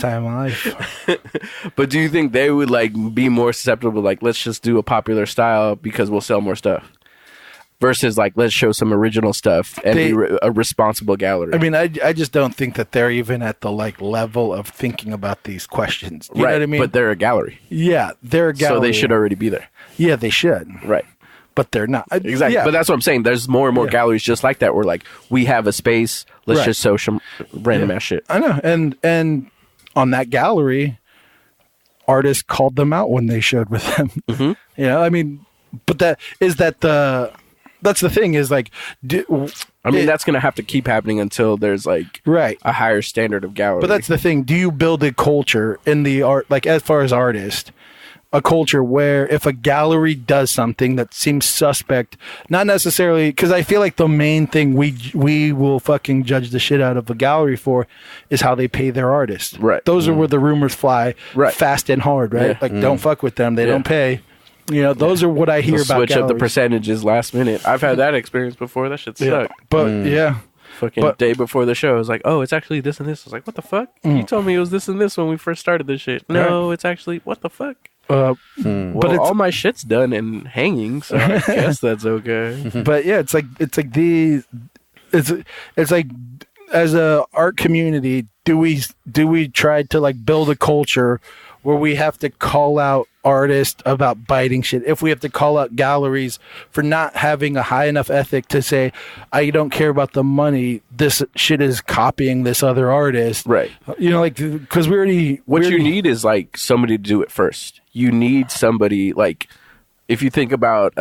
Time of my life. But do you think they would, like, be more susceptible, like, let's just do a popular style because we'll sell more stuff? Versus, like, let's show some original stuff and be a responsible gallery. I mean, I just don't think that they're even at the, like, level of thinking about these questions. You know what I mean? But they're a gallery. Yeah, they're a gallery. So they should already be there. Yeah, they should. Right. But they're not. Exactly. Yeah. But that's what I'm saying. There's more and more galleries just like that where, like, we have a space. Let's just show some random ass shit. I know. And on that gallery, artists called them out when they showed with them. I mean, but that's the thing is, like, that's going to have to keep happening until there's, like, a higher standard of gallery. But that's the thing. Do you build a culture in the art, like, as far as artists, a culture where if a gallery does something that seems suspect, not necessarily, because I feel like the main thing we will fucking judge the shit out of a gallery for is how they pay their artists. Right. Those are where the rumors fly fast and hard, right? Yeah. Like, don't fuck with them. They don't pay. Those are what I hear about switch galleries. up the percentages last minute. I've had that experience before. That shit sucked. But, Fucking day before the show, I was like, oh, it's actually this and this. I was like, what the fuck? You told me it was this and this when we first started this shit. No, it's actually, what the fuck? But all my shit's done and hanging, so I guess that's okay. But yeah, it's like as a art community, do we try to, like, build a culture where we have to call out artists about biting shit? If we have to call out galleries for not having a high enough ethic to say, I don't care about the money, this shit is copying this other artist, right? Like, because you need is, like, somebody to do it first. You need somebody, like, if you think about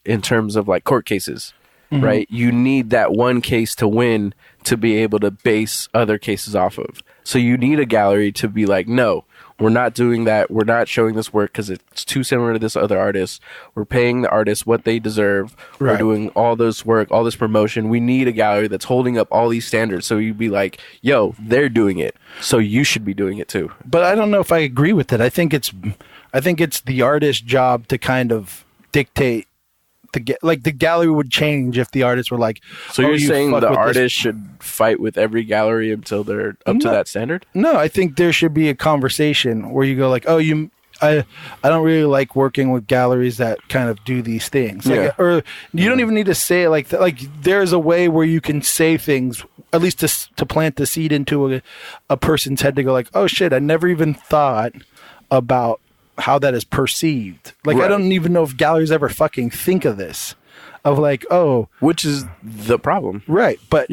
in terms of, like, court cases, right? You need that one case to win to be able to base other cases off of. So you need a gallery to be like, no, we're not doing that. We're not showing this work because it's too similar to this other artist. We're paying the artist what they deserve. Right. We're doing all this work, all this promotion. We need a gallery that's holding up all these standards. So you'd be like, yo, they're doing it, so you should be doing it too. But I don't know if I agree with it. I think it's the artist's job to kind of dictate. The gallery would change if the artists were like, so you're saying the artist should fight with every gallery until they're up to that standard? No, I think there should be a conversation where you go like, oh, I don't really like working with galleries that kind of do these things. Like, or you don't even need to say it like that. Like, there's a way where you can say things, at least to plant the seed into a person's head to go like, oh shit, I never even thought about how that is perceived. Like, I don't even know if galleries ever fucking think of this, of like, oh, which is the problem, right? But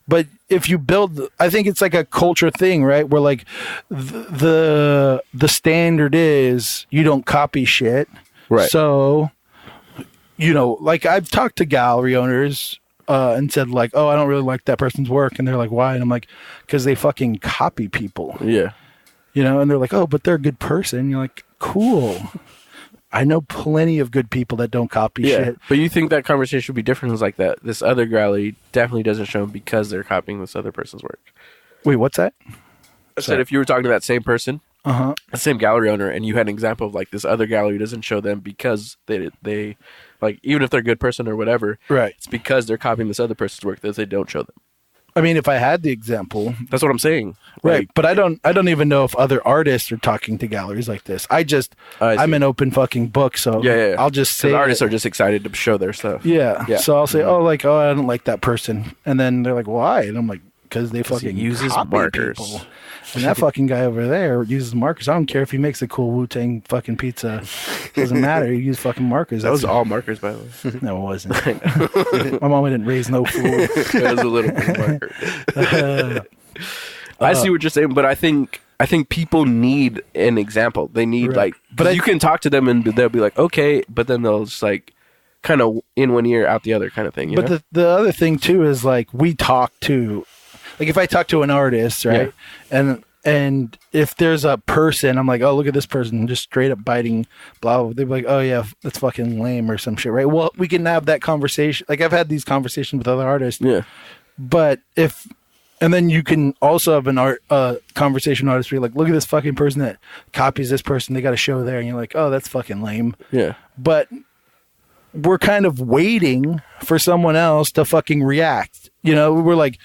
but if you build, I think it's like a culture thing, right? Where, like, the standard is you don't copy shit, right? So, like, I've talked to gallery owners and said like, oh, I don't really like that person's work, and they're like, why? And I'm like, because they fucking copy people, and they're like, oh, but they're a good person. You're like, cool. I know plenty of good people that don't copy shit. But you think that conversation would be different? It's like that this other gallery definitely doesn't show them because they're copying this other person's work. Wait, what's that? I said if you were talking to that same person the same gallery owner, and you had an example of like this other gallery doesn't show them because they like, even if they're a good person or whatever, right? It's because they're copying this other person's work that they don't show them. I mean, if I had the example, that's what I'm saying, right? Like, but I don't even know if other artists are talking to galleries like this. I'm an open fucking book, so yeah. I'll just say artists are just excited to show their stuff. Yeah. So I'll say, I don't like that person, and then they're like, why? And I'm like, because they fucking uses copy markers. People. And that fucking guy over there uses markers. I don't care if he makes a cool Wu-Tang fucking pizza. Doesn't matter. He uses fucking markers. That was all markers, by the way. No, it wasn't. My mom didn't raise no fool. It was a little bit of marker. I see what you're saying, but I think people need an example. They need but you can talk to them and they'll be like, okay, but then they'll just like kind of in one ear, out the other kind of thing. But the other thing too is like we talk to. Like if I talk to an artist, right, and if there's a person, I'm like, oh, look at this person, just straight up biting, blah, blah. They're like, oh yeah, that's fucking lame or some shit, right? Well, we can have that conversation. Like I've had these conversations with other artists, but and then you can also have an conversation artist where you're like, look at this fucking person that copies this person. They got a show there, and you're like, oh, that's fucking lame. Yeah, but we're kind of waiting for someone else to fucking react. You know, we're like.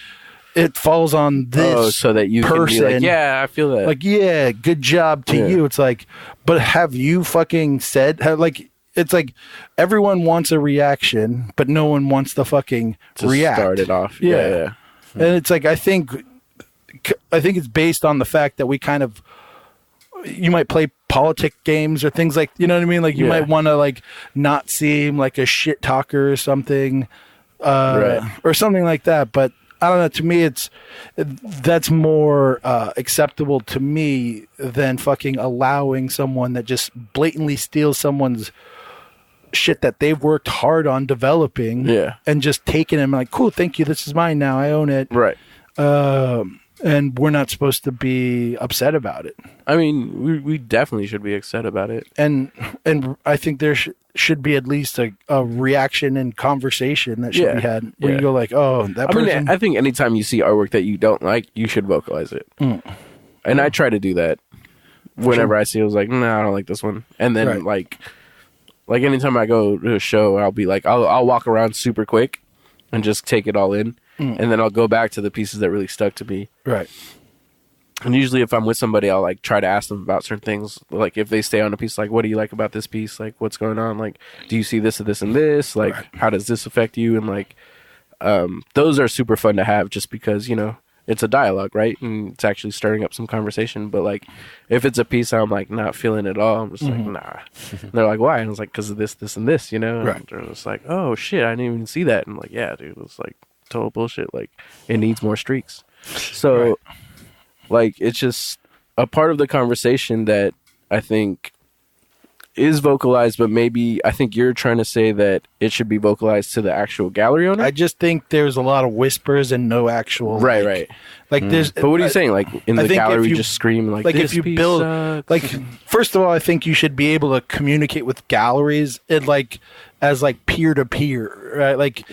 It falls on this so that you person. Can be like, yeah, I feel that. Like, yeah, good job to you. It's like, but have you fucking said, it's like everyone wants a reaction, but no one wants to fucking react. Start it off. Yeah. And it's like, I think it's based on the fact that we kind of, you might play politic games or things like, you know what I mean? Like you might want to like not seem like a shit talker or something, or something like that. But I don't know. To me, that's more acceptable to me than fucking allowing someone that just blatantly steals someone's shit that they've worked hard on developing, and just taking them like, cool, thank you, this is mine now, I own it, right? And we're not supposed to be upset about it. I mean, we definitely should be upset about it, and I think there should be at least a reaction and conversation that should be had where you go like, oh, that person. I mean, I think anytime you see artwork that you don't like, you should vocalize it. And I try to do that whenever I see it. I was like, no, I don't like this one. And then like anytime I go to a show, I'll be like, I'll walk around super quick and just take it all in. And then I'll go back to the pieces that really stuck to me. Right. And usually if I'm with somebody, I'll like try to ask them about certain things. Like if they stay on a piece, like, what do you like about this piece? Like, what's going on? Like, do you see this and this and this? Like, how does this affect you? And like, those are super fun to have just because, you know, it's a dialogue, right? And it's actually starting up some conversation. But like, if it's a piece I'm like not feeling at all, I'm just like, nah. And they're like, why? And I was like, because of this, this, and this, you know? And they're just like, oh shit, I didn't even see that. And I'm like, yeah, dude, it's like total bullshit. Like, it needs more streaks. So, like, it's just a part of the conversation that I think is vocalized, but maybe I think you're trying to say that it should be vocalized to the actual gallery owner. I just think there's a lot of whispers and no actual right. Like there's. But what are you saying? Like in the gallery, just scream like this if you piece build sucks. like first of all, I think you should be able to communicate with galleries and like as like peer to peer, right? Like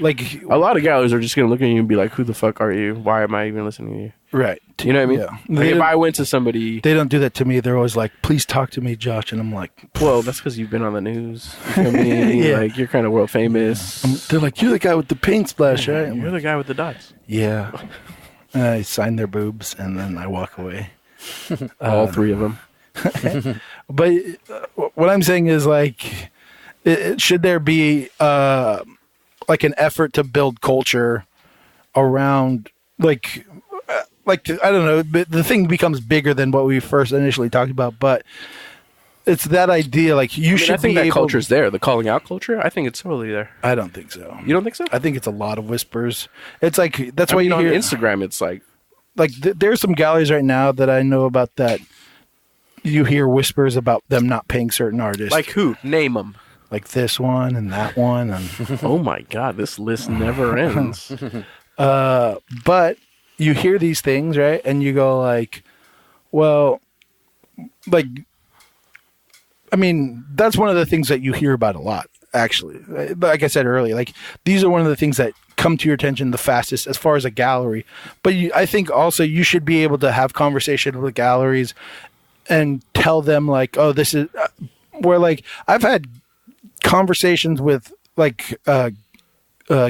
like a lot of galleries are just gonna look at you and be like, "Who the fuck are you? Why am I even listening to you?" Right. You know what I mean? Yeah. Like if I went to somebody... They don't do that to me. They're always like, please talk to me, Josh. And I'm like... Well, that's because you've been on the news. You feel me? Like, you're kind of world famous. They're like, you're the guy with the paint splash, right? You're the guy with the dots. Yeah. And I sign their boobs, and then I walk away. All three of them. But what I'm saying is, like, should there be, like, an effort to build culture around, like I don't know, the thing becomes bigger than what we first initially talked about, but it's that idea, like I think that culture's there. The calling out culture, I think it's totally there. I don't think so. You don't think so? I think it's a lot of whispers. It's like, that's why you hear... on Instagram, it's like there's some galleries right now that I know about that you hear whispers about them not paying certain artists. Like who? Name them. Like this one and that one. And oh my God, this list never ends. But you hear these things, right? And you go like, well, like, I mean, that's one of the things that you hear about a lot, actually. Like I said earlier, like these are one of the things that come to your attention the fastest as far as a gallery. But I think also you should be able to have conversation with galleries and tell them like, oh, this is where like I've had conversations with like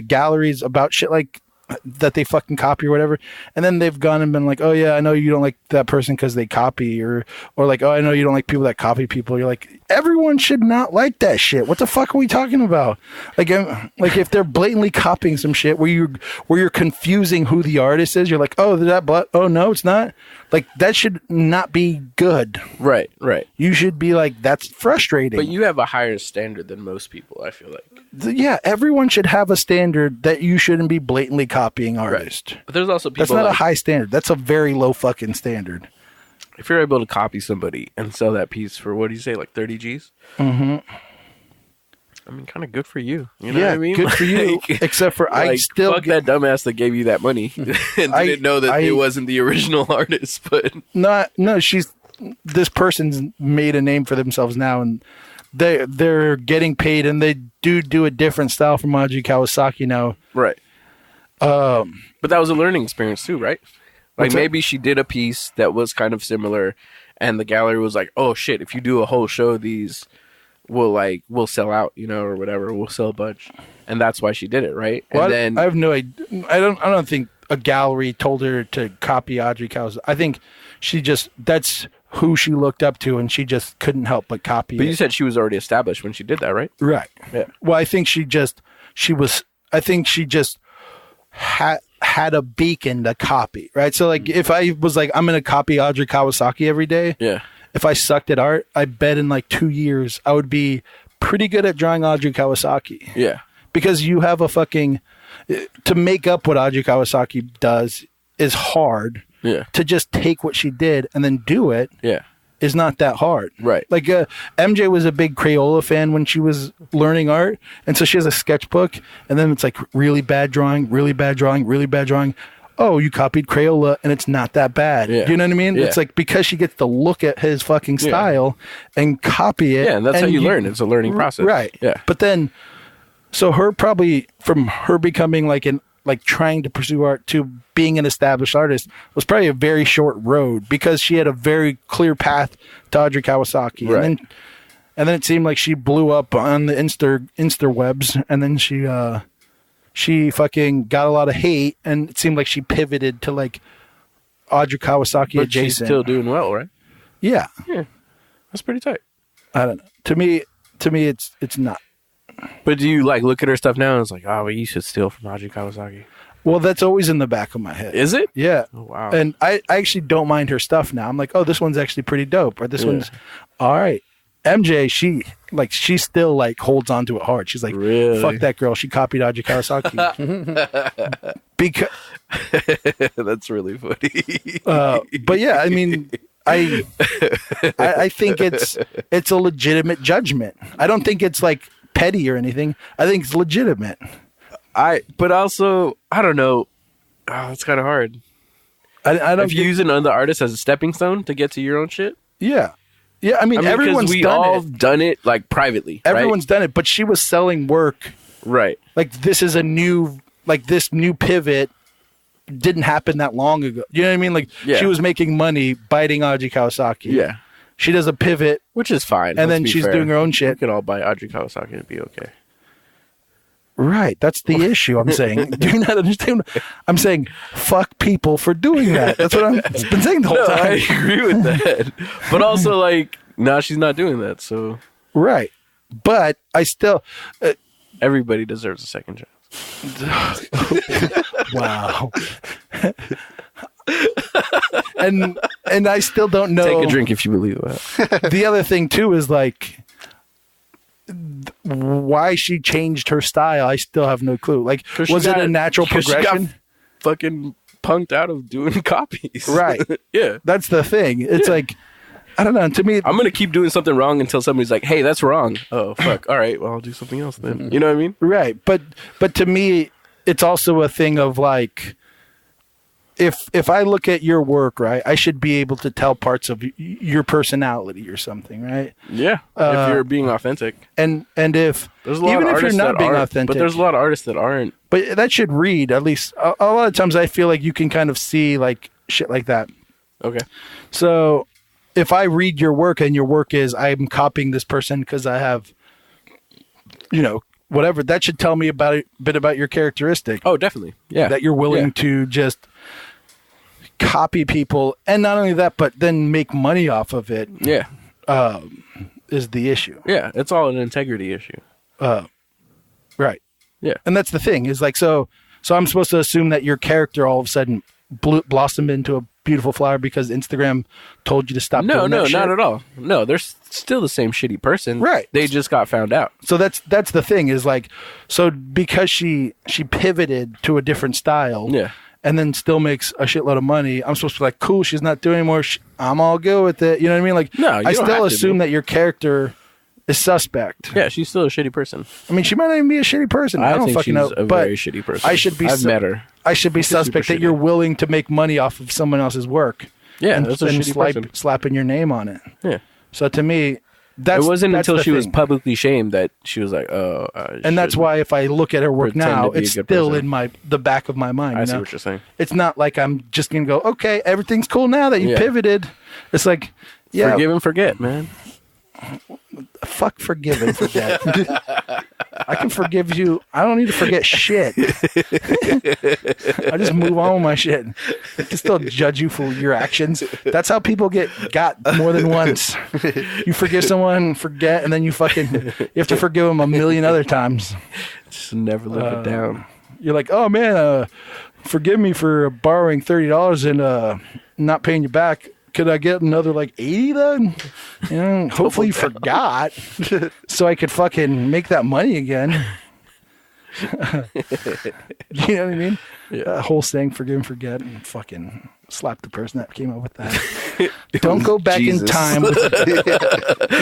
galleries about shit like that they fucking copy or whatever, and then they've gone and been like, oh yeah, I know you don't like that person because they copy, or like, oh, I know you don't like people that copy people. You're like, everyone should not like that shit. What the fuck are we talking about? Like if they're blatantly copying some shit where you're confusing who the artist is, you're like, oh, oh no, it's not. Like that should not be good. Right. You should be like, that's frustrating. But you have a higher standard than most people, I feel like. Yeah, everyone should have a standard that you shouldn't be blatantly copying artists. Right. But there's also people that's not a high standard. That's a very low fucking standard. If you're able to copy somebody and sell that piece for, what do you say, like 30 G's? Mm-hmm. I mean, kind of good for you. You know what I mean? Good for you. Except for I still fuck that dumbass that gave you that money and didn't know that it wasn't the original artist. But this person's made a name for themselves now, and they're getting paid, and they do a different style from Ozi Kawasaki now. Right. But that was a learning experience too, right? Like maybe she did a piece that was kind of similar, and the gallery was like, "Oh shit! If you do a whole show of these, we'll sell out, or whatever. We'll sell a bunch," and that's why she did it, right? Well, and then I have no idea. I don't think a gallery told her to copy Ozi Kawasaki. I think that's who she looked up to, and she just couldn't help but copy. But you said she was already established when she did that, right? Right. Yeah. Well, I think she just had a beacon to copy, right? So like if I was like, I'm going to copy Ozi Kawasaki every day. Yeah. If I sucked at art, I bet in like 2 years I would be pretty good at drawing Ozi Kawasaki. Yeah. Because you have to make up what Ozi Kawasaki does is hard. Yeah. To just take what she did and then do it. Yeah. Is not that hard. Right. Like MJ was a big Crayola fan when she was learning art, and so she has a sketchbook, and then it's like really bad drawing, really bad drawing, really bad drawing. Oh, you copied Crayola and it's not that bad. Yeah. You know what I mean? Yeah. It's like because she gets to look at his fucking style and copy it. Yeah, and that's how you learn. It's a learning process. Right. Yeah. But then so from her becoming like trying to pursue art to being an established artist was probably a very short road because she had a very clear path to Ozi Kawasaki. Right. And then it seemed like she blew up on the Insta-webs, and then she fucking got a lot of hate, and it seemed like she pivoted to like Ozi Kawasaki but adjacent. She's still doing well, right? Yeah. Yeah. That's pretty tight. I don't know. To me it's not. But do you like look at her stuff now and it's like, oh, well, you should steal from Ozi Kawasaki? Well, that's always in the back of my head. Is it? Yeah. Oh, wow. And I actually don't mind her stuff now. I'm like, oh, this one's actually pretty dope, or this one's all right. MJ, she still like holds on to it hard. She's like, really? Fuck that girl. She copied Ozi Kawasaki. Because that's really funny. but yeah, I mean, I think it's a legitimate judgment. I don't think it's like petty or anything. I think it's legitimate. But also, I don't know. Oh, it's kind of hard. I don't. If you use another artist as a stepping stone to get to your own shit. Yeah. Yeah, I mean everyone's done it like privately. Everyone's done it, but she was selling work. Right. Like this new pivot didn't happen that long ago. You know what I mean? Like she was making money biting Ozi Kawasaki. Yeah. She does a pivot, which is fine. And then she's doing her own shit. We could all buy Ozi Kawasaki and be okay. Right. That's the issue I'm saying. Do you not understand? I'm saying fuck people for doing that. That's what I've been saying the whole time. I agree with that. But also like now she's not doing that, so right. But I still everybody deserves a second chance. Wow. and I still don't know. Take a drink if you believe that. The other thing too is like why she changed her style. I still have no clue. Like, was it a natural progression? She got fucking punked out of doing copies. Right. Yeah. That's the thing. It's like, I don't know. To me, I'm going to keep doing something wrong until somebody's like, hey, that's wrong. Oh, fuck. All right. Well, I'll do something else then. You know what I mean? Right. But to me, it's also a thing of like, if I look at your work, right, I should be able to tell parts of your personality or something, right? Yeah, if you're being authentic. And if there's a lot even of if you're not being authentic, but there's a lot of artists that aren't. But that should read at least. A lot of times, I feel like you can kind of see like shit like that. Okay. So if I read your work and your work is I'm copying this person because I have, whatever, that should tell me a bit about your characteristic. Oh, definitely. Yeah. That you're willing to just copy people. And not only that, but then make money off of it. Yeah. Is the issue. Yeah. It's all an integrity issue. Right. Yeah. And that's the thing is like, so I'm supposed to assume that your character all of a sudden blossomed into a beautiful flower because Instagram told you to stop doing that shit? Not at all. No, they're still the same shitty person. Right. They just got found out. So that's the thing is like, so because she pivoted to a different style and then still makes a shitload of money, I'm supposed to be like, cool, she's not doing anymore. I'm all good with it. You know what I mean? Like, no, I still assume that your character is suspect. Yeah, she's still a shitty person. I mean, she might not even be a shitty person. I don't think fucking she's know. a But very shitty person. I've met her. I should be suspect that you're willing to make money off of someone else's work. Yeah, and that's a shitty person. Slapping your name on it. Yeah. So to me, it wasn't until she was publicly shamed that she was like, "Oh." And that's why if I look at her work now, it's still person. in the back of my mind. I see what you're saying. It's not like I'm just gonna go, okay, everything's cool now that you pivoted. It's like, yeah, forgive and forget, man. Fuck forgive and forget. I can forgive you. I don't need to forget shit. I just move on with my shit. I can still judge you for your actions. That's how people got more than once. You forgive someone, forget, and then you have to forgive them a million other times. Just never live it down. You're like, oh man, forgive me for borrowing $30 and not paying you back. Could I get another like 80 then? Hopefully you forgot so I could fucking make that money again. You know what I mean? Yeah. That whole saying, forgive and forget, and fucking slap the person that came up with that. Don't go back in time.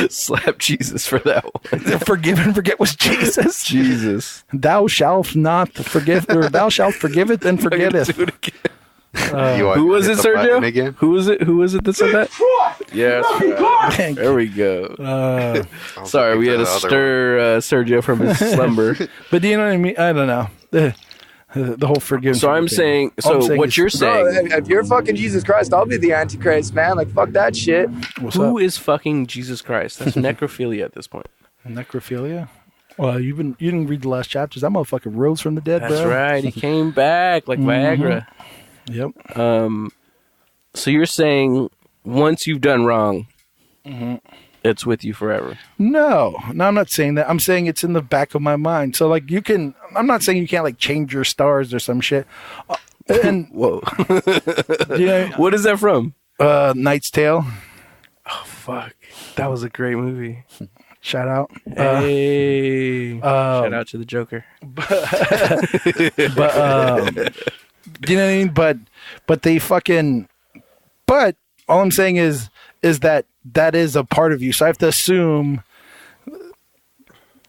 Slap Jesus for that one. Forgive and forget was Jesus. Jesus. Thou shalt not forgive, or thou shalt forgive it, then forget it. Who was it, Sergio? Again? Who was it that said that? Yes. Thank There we go. Sorry, we had to stir Sergio from his slumber. But do you know what I mean? I don't know. The whole forgiveness. So I'm saying, what you're saying. If you're fucking Jesus Christ, I'll be the Antichrist, man. Like, fuck that shit. Who is fucking Jesus Christ? That's necrophilia at this point. Necrophilia? Well, you didn't read the last chapters. That motherfucker rose from the dead, bro. That's right. He came back like Viagra. Yep. So you're saying once you've done wrong, it's with you forever? No, I'm not saying that. I'm saying it's in the back of my mind. So like I'm not saying you can't like change your stars or some shit. And whoa. What is that from? Knight's Tale. Oh, fuck. That was a great movie. Shout out. Hey. Shout out to the Joker. But you know what I mean? But they fucking. But all I'm saying is that is a part of you. So I have to assume,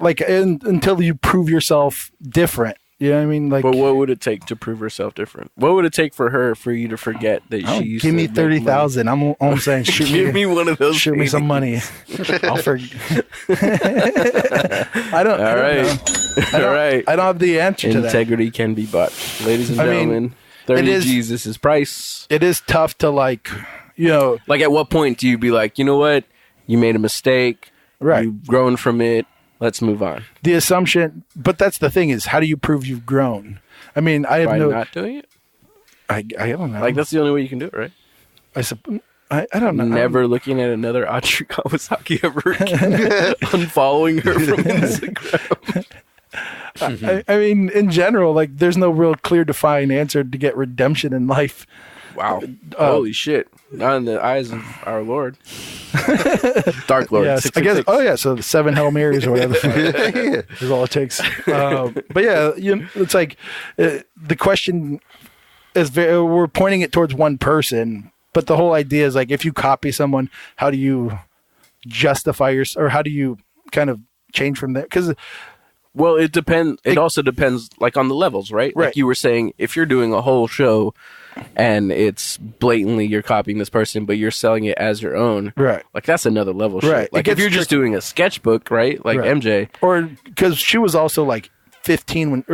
like, until you prove yourself different. You know what I mean? Like, but what would it take to prove herself different? What would it take for you to forget that she used give me 30,000? All I'm saying, give me one of those. Shoot me some money. I'll forget. I don't. All right. All right. I don't have the answer to that. Integrity can be bought, ladies and gentlemen. 30 Jesus is price. It is tough to like at what point do you be like, you know what? You made a mistake. Right. You've grown from it. Let's move on. The assumption, but that's the thing is, how do you prove you've grown? I mean, I have By not doing it? I don't know. Like, that's the only way you can do it, right? I don't know. Never looking at another Audrey Kawasaki ever again. Unfollowing her from Instagram. I mean, in general, like, there's no real clear defined answer to get redemption in life. Wow. Holy shit. Not in the eyes of our Lord. Dark Lord. Yes, I guess. Oh, yeah. So the 7 Hail Marys or whatever is all it takes. But yeah, it's like the question is we're pointing it towards one person. But the whole idea is like, if you copy someone, how do you justify or how do you kind of change from there? Because. Well, it depends. It also depends, like, on the levels, right? Right. Like you were saying, if you're doing a whole show and it's blatantly you're copying this person, but you're selling it as your own, right? Like, that's another level. Right. Shit. Like, if you're just doing a sketchbook, right? Like MJ, or because she was also like 15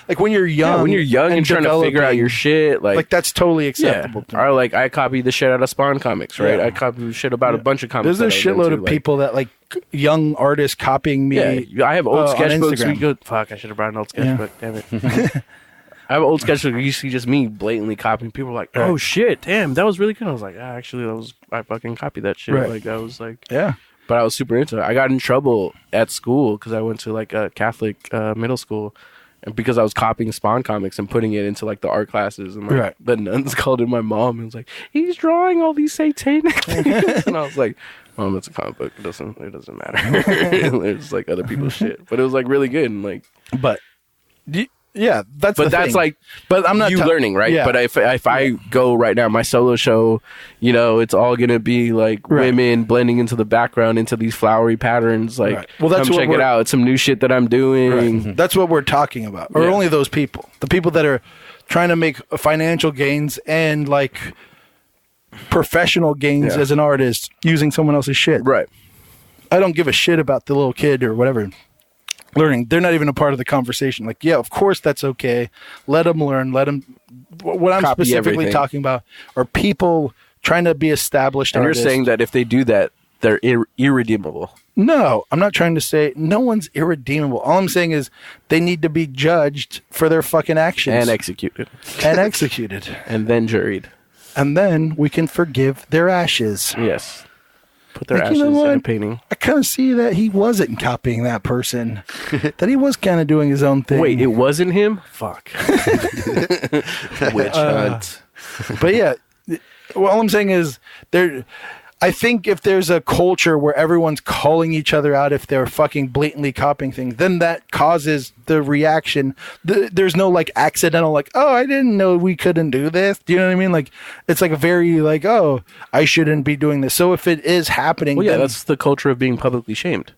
like when you're young. Yeah, when you're young and trying to figure out your shit, like that's totally acceptable. Yeah. Or like I copied the shit out of Spawn comics, right? I copied shit about a bunch of comics. There's a shitload of people that like young artists copying me. Yeah, I have old sketchbooks. Fuck, I should have brought an old sketchbook. Damn it. I have an old sketchbook. You see just me blatantly copying. People are like, "Oh shit, damn, that was really good." I was like, actually, I fucking copied that shit. Right. Like that was like, yeah. But I was super into it. I got in trouble at school because I went to like a Catholic middle school, and because I was copying Spawn comics and putting it into like the art classes, and like the nuns called in my mom and was like, "He's drawing all these satanic things," and I was like, "Mom, it's a comic book. It doesn't matter." It's like other people's shit, but it was like really good and like, but. Yeah, that's like, but I'm not learning, right? Yeah. But if I go right now, my solo show, it's all gonna be like women blending into the background into these flowery patterns. Like, well, come check it out. It's some new shit that I'm doing. Right. That's what we're talking about. Or only those people, the people that are trying to make financial gains and like professional gains as an artist using someone else's shit. Right. I don't give a shit about the little kid or whatever. Learning, they're not even a part of the conversation. Like, yeah, of course that's okay. Let them learn. Let them. What I'm specifically talking about are people trying to be established. And artists. You're saying that if they do that, they're irredeemable. No, I'm not trying to say no one's irredeemable. All I'm saying is they need to be judged for their fucking actions and executed, and then juried, and then we can forgive their ashes. Yes. Put their ashes in a painting. I kind of see that he wasn't copying that person. That he was kind of doing his own thing. Wait, it wasn't him? Fuck. Witch hunt. But yeah, well, all I'm saying is I think if there's a culture where everyone's calling each other out if they're fucking blatantly copying things, then that causes the reaction. There's no like accidental like, oh, I didn't know we couldn't do this. Do you know what I mean? Like it's like a very like, oh, I shouldn't be doing this. So if it is happening, well, that's the culture of being publicly shamed.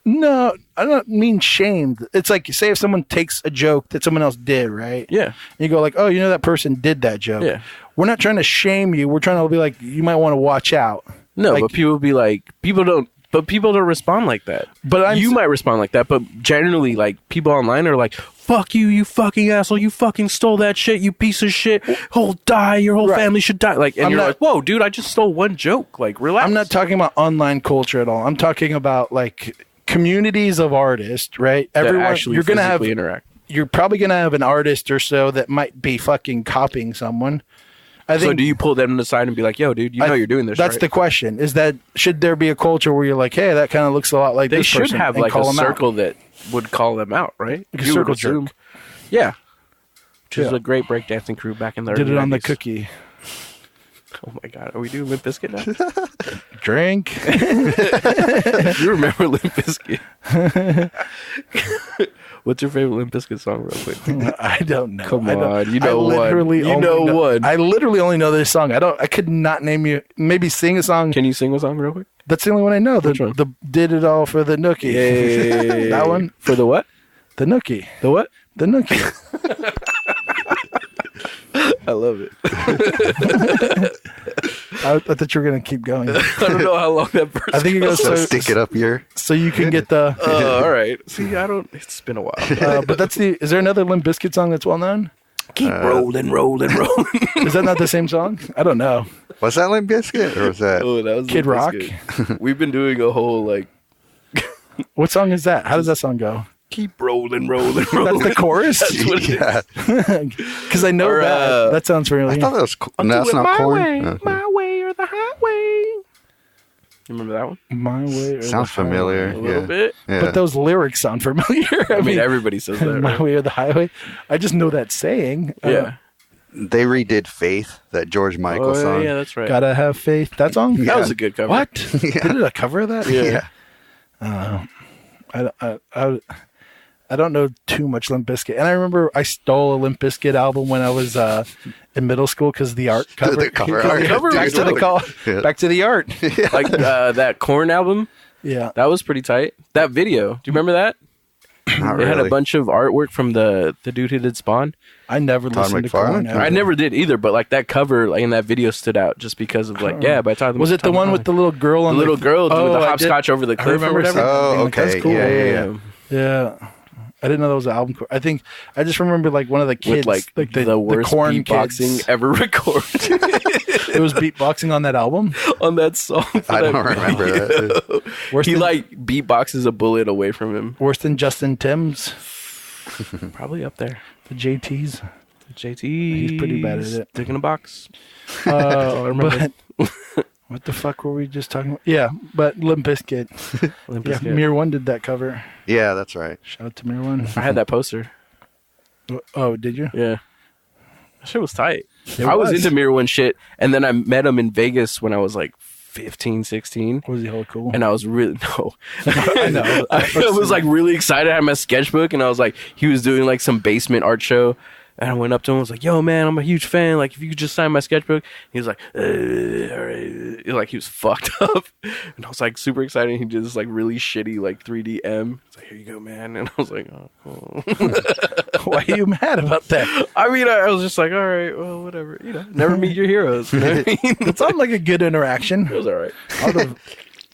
No, I don't mean shamed. It's like, say if someone takes a joke that someone else did, right? Yeah. And you go like, oh, that person did that joke. Yeah. We're not trying to shame you. We're trying to be like, you might want to watch out. No, but people be like, people don't respond like that. But you might respond like that, but generally, like, people online are like, fuck you, you fucking asshole, you fucking stole that shit, you piece of shit, your whole family should die. Like, and you're like, whoa, dude, I just stole one joke. Like, relax. I'm not talking about online culture at all. I'm talking about, like, communities of artists, right? Everyone, actually you're gonna have interact. You're probably gonna have an artist or so that might be fucking copying someone. I think, so do you pull them aside and be like, yo, dude, you're doing this, that's right? The question. Is that, should there be a culture where you're like, hey, that kind of looks a lot like this person? They should have like a circle that would call them out, right? Like a circle jerk. Yeah. Which is a great breakdancing crew back in the early 90s. Did it on the cookie. Oh my God. Are we doing Limp Bizkit now? Drink. You remember Limp Bizkit? What's your favorite Limp Bizkit song, real quick? I don't know. Come on, you know one. I literally only know this song. I could not name you. Maybe sing a song. Can you sing a song real quick? That's the only one I know. Which one? The Did It All for the Nookie. Yay. That one? For the what? The Nookie. The what? The Nookie. I love it. I thought you were going to keep going. I don't know how long that verse I think it goes so stick it up here. So you can get the... all right. See, it's been a while. But is there another Limp Bizkit song that's well known? Keep rolling. Is that not the same song? I don't know. Was that Limp Bizkit or was that... Oh, that was Kid Rock? We've been doing a whole like... What song is that? How does that song go? Keep rolling. That's the chorus? That's what it is. Because I know that sounds familiar. I thought that was that's not Korn. Okay. My way or the highway. You remember that one? My way or sounds familiar. A little bit. Yeah. But those lyrics sound familiar. I mean, everybody says that, right? My way or the highway. I just know that saying. Yeah. They redid Faith, that George Michael song. Yeah, that's right. Gotta have faith. That song? That was a good cover. What? Did it a cover of that? Yeah. I don't know too much Limp Bizkit. And I remember I stole a Limp Bizkit album when I was in middle school because the art cover. The cover art. Back to the art. Like that Korn album? Yeah. That was pretty tight. That video. Do you remember that? Not They really. had a bunch of artwork from the dude who did Spawn. I never listened to Korn. I never did either, but like that cover like, in that video stood out just because of like, by Tyler. Was it the one with the little girl on the little girl with the hopscotch over the cliff or whatever? Oh, okay. That's cool. Yeah. I didn't know that was an album. I think I just remember like one of the kids, With, like the worst corn beatboxing kids. ever recorded. It was beatboxing on that album. On that song. I don't remember that. Worse He than, like beatboxes a bullet away from him. worse than Justin Timms, Probably up there. the JTs. JT. He's pretty bad at it. Stick in a box. But what the fuck were we just talking about? Yeah, but Limp Bizkit. Limp Yeah, Bizkit. Mir One did that cover. Yeah, that's right. Shout out to Mir One. I had that poster. Oh, did you? Yeah. That shit was tight. It I was was. into Mirror One shit, and then I met him in Vegas when I was like 15, 16. Was he hella cool? And I was really, no. I know. I was like really excited. I had my sketchbook, and I was like, he was doing like some basement art show. And I went up to him and was like, yo, man, I'm a huge fan. Like, if you could just sign my sketchbook. He was like, all right. Like, he was fucked up. And I was like super excited. And he did this like really shitty like 3D M. He's like, here you go, man. And I was like, oh, cool. Why are you mad about that? I mean, I was just like, all right, well, whatever. You know, never meet your heroes. You know what I mean? It sounded like a good interaction. It was all right. I would've-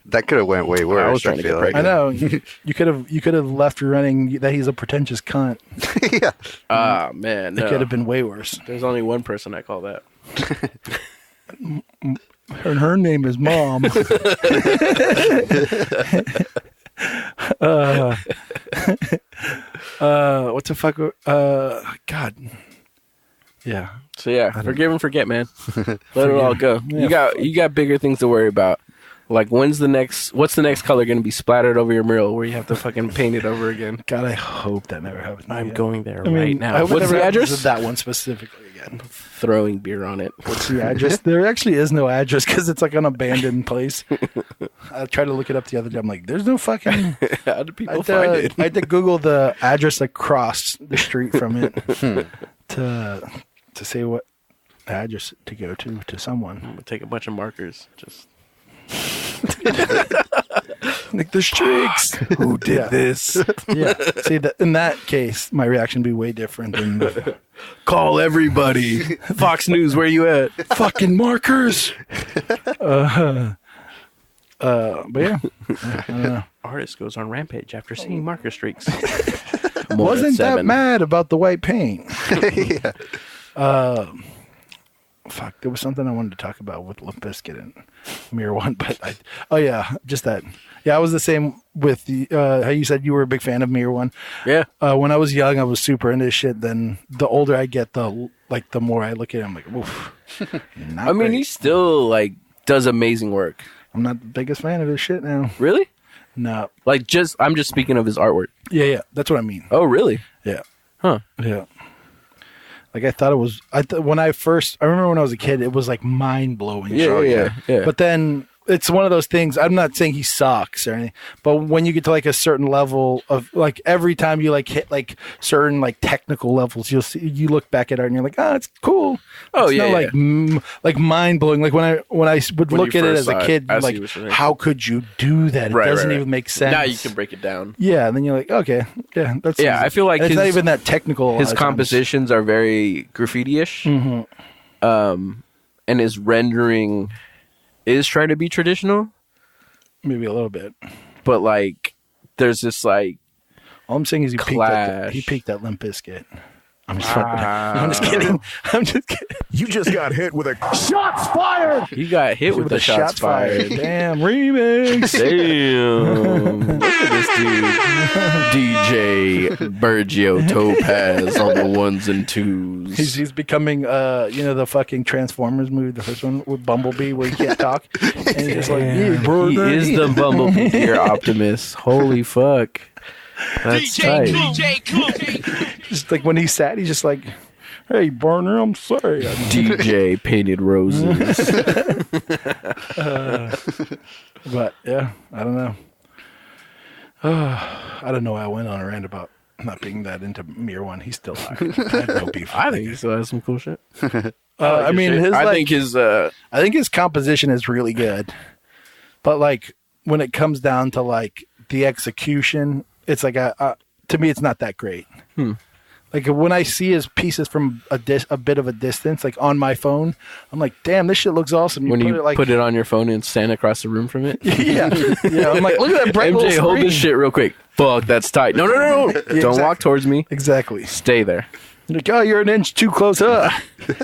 That could have went way worse. I was trying to feel get like. I know. You could have left running that he's a pretentious cunt. Yeah. Ah, man. It No. could have been way worse. There's only one person I call that. And her name is Mom. What the fuck? God. Yeah. So yeah, forgive and forget, man. Let it all go. Yeah. You got bigger things to worry about. Like what's the next color going to be splattered over your mural where you have to fucking paint it over again? God, I hope that never happens. I'm again. going there I mean, right I now. hope it What's never the happens address? to that one specifically again. Throwing beer on it. What's the address? There actually is no address because it's like an abandoned place. I tried to look it up the other day. I'm like, there's no fucking. How do people I find it? had to Google the address across the street from it to say what address to go to someone. I'm gonna take a bunch of markers. Just Like the streaks. who did this? Yeah. See, in that case, my reaction would be way different than Call everybody. Fox News, where you at? fucking markers. But yeah, I don't know. Artist goes on rampage after seeing marker streaks. Wasn't that mad about the white paint? Yeah. Fuck, there was something I wanted to talk about with Limp Bizkit and Mirror One, but just that. Yeah, I was the same with the how you said you were a big fan of Mirror One. Yeah. When I was young, I was super into shit. Then the older I get, the more I look at it, I'm like, oof. I mean, he still like does amazing work. I'm not the biggest fan of his shit now. Really? No. Like I'm just speaking of his artwork. Yeah, that's what I mean. Oh, really? Yeah. Huh. Yeah. Like I thought it was. I remember when I was a kid, it was like mind blowing. Yeah. But then it's one of those things. I'm not saying he sucks or anything, but when you get to like a certain level of like every time you like hit like certain like technical levels, you look back at art and you're like, oh, it's cool. Oh, It's yeah, not like mind blowing. Like when I would When look you at it first as saw a it, kid, I see like what you're saying. how could you do that? It doesn't even make sense. Now you can break it down. Yeah, and then you're like, okay, yeah, that's Yeah, easy. I feel like And it's not his- even that technical. a lot His of times. compositions are very graffiti-ish. And his rendering is trying to be traditional, Maybe a little bit. but like there's this like All I'm saying is he Clash. peaked at Limp Bizkit. I'm just fucking. I'm just kidding. I'm just kidding. You just got hit with a Shots fired! he got hit with the shots fired. Damn remix. Damn. Look at this dude. DJ Bergio Topaz on the ones and twos. He's becoming the fucking Transformers movie, the first one with Bumblebee where he can't talk, and he's just like, yeah, bro, he is the Bumblebee here, Optimus. Holy fuck. That's tight. just like when he's sad, he's just like, hey, Barner, I'm sorry. DJ Painted Roses. But yeah, I don't know. I don't know why I went on a rant about not being that into Mirror One. He's still high. I have no beef. I think he still has some cool shit. I mean, his I like, think his composition is really good, but like when it comes down to like the execution, it's like to me, it's not that great. Like when I see his pieces from a bit of a distance, like on my phone, I'm like, damn, this shit looks awesome. When you put it on your phone and stand across the room from it. Yeah. I'm like, look at that bright little MJ, hold screen. this shit real quick. Fuck, that's tight. No. Don't walk towards me. Exactly. Stay there. Like, oh, you're an inch too close.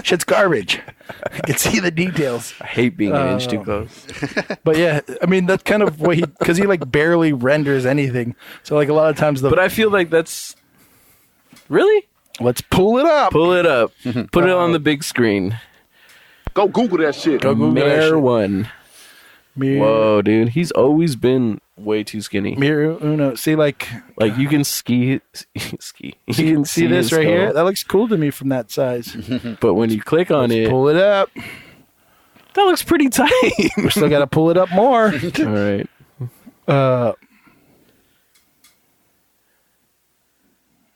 Shit's garbage. I can see the details. I hate being an inch too close. But yeah, I mean, that's kind of what because he like barely renders anything. So like a lot of times But I feel like that's... Really? Let's pull it up. Pull it up. Put it on the big screen. Go Google that shit. Go Google that Mayor shit. one. Whoa, dude. He's always been way too skinny. Miro Uno. See, like you can ski. You can see this right here? That looks cool to me from that size. But when you click on it, Pull it up. that looks pretty tight. We still got to pull it up more. All right. Oh.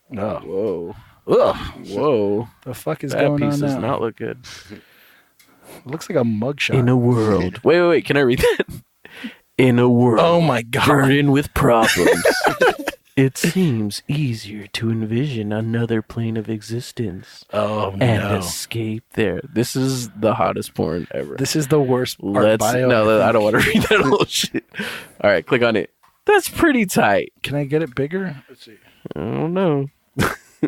Whoa. Ugh. Whoa. The fuck is That going piece on does now? not look good. It looks like a mugshot. In a world. Wait. Can I read that? In a world. Oh my god. Burdened with problems. It seems easier to envision another plane of existence Oh and no. escape there. This is the hottest porn ever. This is the worst art Let's bio. no, I don't want to read that whole shit. All right, click on it. That's pretty tight. Can I get it bigger? Let's see. I don't know.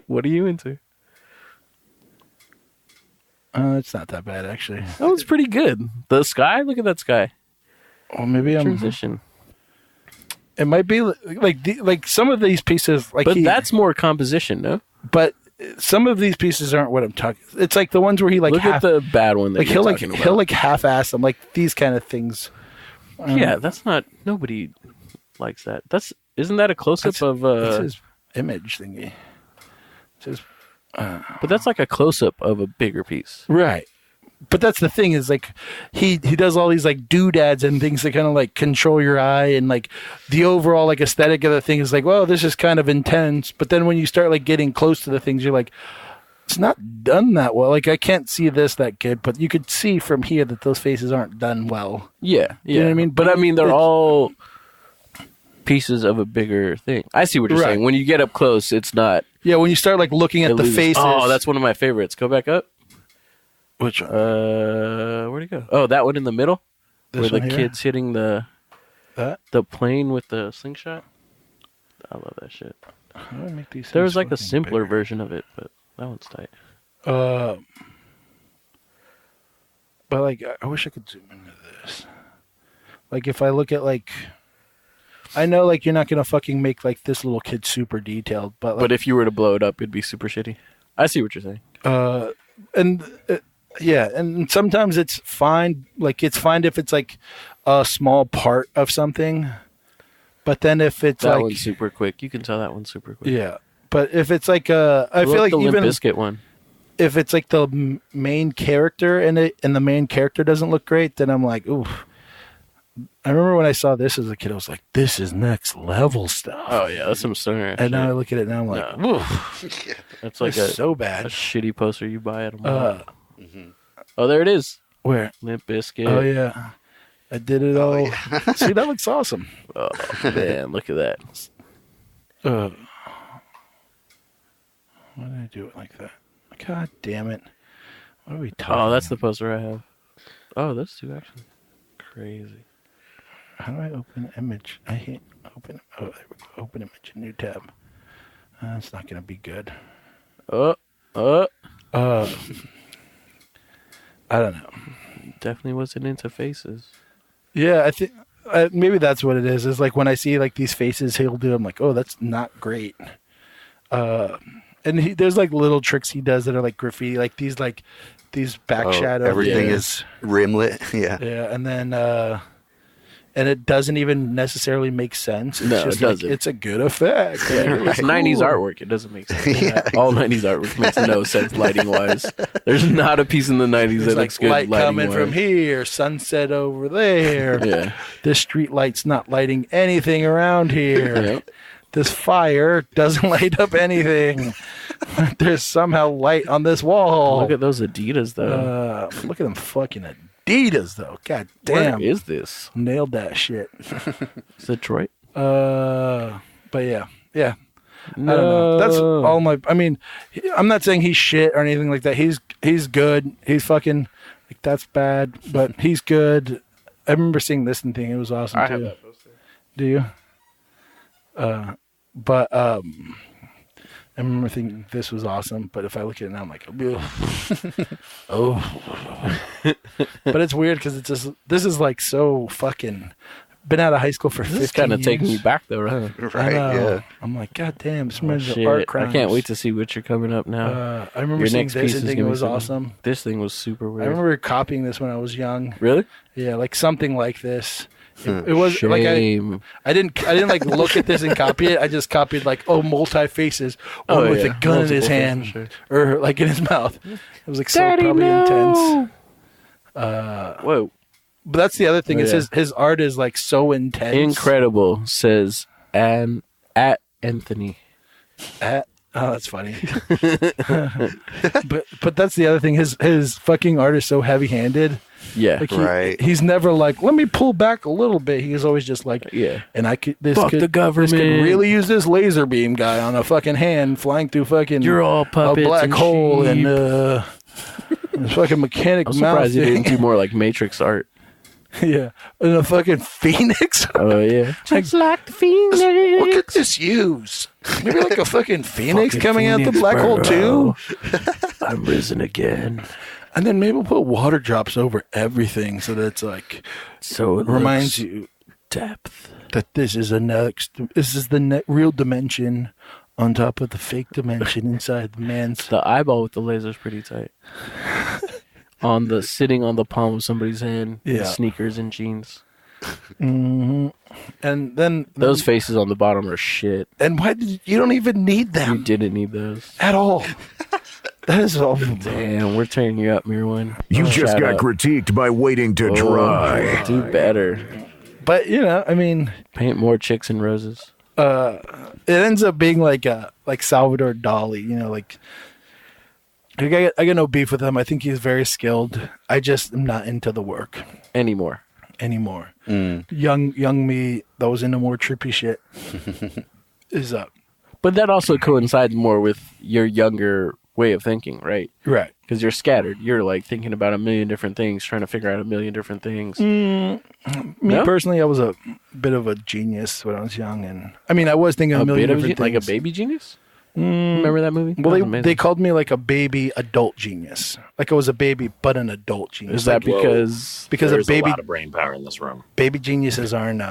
What are you into? It's not that bad actually. That was pretty good. The sky. Look at that sky. Well, maybe I'm. Transition. It might be like some of these pieces, like. But that's more composition, no? But some of these pieces aren't what I'm talking. It's like the ones where he like Look at the bad one. That like you're talking about. he'll like half-ass them, like these kind of things. Yeah, that's not. Nobody likes that. Isn't that a close-up of? It's his image thingy. It's his, But that's like a close-up of a bigger piece. right. But that's the thing is like he does all these like doodads and things that kind of like control your eye, and like the overall like aesthetic of the thing is like, well, this is kind of intense. But then when you start like getting close to the things, you're like, it's not done that well. Like I can't see this that good, but you could see from here that those faces aren't done well. Yeah. You know what I mean? But I mean, they're all pieces of a bigger thing. I see what you're Right. saying. When you get up close, it's not. Yeah, when you start like looking at it the loses- faces. Oh, that's one of my favorites. Go back up. which one? Where'd it go? Oh, that one in the middle, This where the one here? kid's hitting the That? plane with the slingshot. I love that shit. How do I make these There things was like a fucking simpler bigger? version of it, but that one's tight. But like, I wish I could zoom into this. Like, if I look at like, I know like you're not gonna fucking make like this little kid super detailed, but like, But if you were to blow it up, it'd be super shitty. I see what you're saying. yeah, and sometimes it's fine. Like, it's fine if it's like a small part of something, but then if it's That like, one's super quick. You can tell that one's super quick. yeah, but if it's like I Look, feel like the Limp even Bizkit one. if it's like the main character in it and the main character doesn't look great, then I'm like, ooh. I remember when I saw this as a kid, I was like, this is next level stuff. Oh yeah, that's some stoner. And now I look at it and I'm like, No. oof, That's like it's a so a bad. shitty poster you buy at a mall. Mm-hmm. Oh, there it is. Where? Limp Bizkit. Oh, yeah. I did it all. See, that looks awesome. Oh man, look at that. Why did I do it like that? God damn it. What are we talking Oh, that's the poster I have. Oh, those two actually. Crazy. How do I open image? I hate open. Oh, there we go. Open image, new tab. That's not going to be good. Oh. I don't know. Definitely wasn't into faces. Yeah, I think maybe that's what it is. Is like when I see like these faces he'll do, I'm like, oh, that's not great. And there's like little tricks he does that are like graffiti, like these back shadows. Everything is rimlit. Yeah. Yeah, and then and it doesn't even necessarily make sense. It's No, just it doesn't. Like, it's a good effect. It's 90s artwork. It doesn't make sense. All 90s artwork makes no sense lighting wise. There's not a piece in the 90s that It's looks like good light lighting coming wise. from here, sunset over there. Yeah. This street light's not lighting anything around here. Yep. This fire doesn't light up anything. There's somehow light on this wall. Look at those Adidas though. Look at them fucking Adidas though. God Where damn. is this? Nailed that shit. It's Detroit. But yeah. I don't know. That's all my. I mean, I'm not saying he's shit or anything like that. He's good. He's fucking like that's bad, but he's good. I remember seeing this and thinking it was awesome too. I have that poster. Do you? But I remember thinking this was awesome. But if I look at it now, I'm like, oh. But it's weird because it's just this is like so fucking. Been out of high school for 15 years. This kind of taking you back though, right? Right, yeah. I'm like, God damn, this reminds me of art crimes. I can't wait to see what you're coming up now. I remember seeing this and thinking it was awesome. This thing was super weird. I remember copying this when I was young. Really? Yeah, like something like this. It was shame. Like I didn't like look at this and copy it. I just copied like multi faces, one with a gun multiple in his hand or like in his mouth. It was like Daddy, so probably intense. Whoa. But that's the other thing. Is his art is like so intense. Incredible, says at Anthony. That's funny. but that's the other thing. His fucking art is so heavy handed. Yeah, like right. He's never like, let me pull back a little bit. He's always just like, yeah. And Fuck the government. This could really use this laser beam guy on a fucking hand flying through fucking. You're all puppets. A black and hole sheep. and fucking mechanic I'm mouth. surprised he didn't do more like Matrix art. Yeah, and a fucking phoenix. Oh yeah, just like the phoenix. What could this use? Maybe like a fucking phoenix coming out the black hole too. I'm risen again. And then maybe we'll put water drops over everything so that it's like so it reminds you depth that this is the real dimension on top of the fake dimension inside the man's. The eyeball with the laser is pretty tight. Sitting on the palm of somebody's hand, in sneakers and jeans. Mm-hmm. And then those faces on the bottom are shit. And you don't even need them? You didn't need those at all. That is all. Damn, we're tearing you up, Mirwin. You just got critiqued by waiting to try. Do better. But I mean, paint more chicks and roses. It ends up being like Salvador Dali. like. I got no beef with him. I think he's very skilled. I just am not into the work anymore. Young me that was into more trippy shit is up. But that also coincides more with your younger way of thinking, right? Right. Because you're scattered. You're like thinking about a million different things, trying to figure out a million different things. Me personally, I was a bit of a genius when I was young, and I mean, I was thinking a million different things. Like a baby genius. Remember that movie? Well, they called me like a baby adult genius. Like I was a baby, but an adult genius. Is that because there's a lot of brain power in this room? Baby geniuses aren't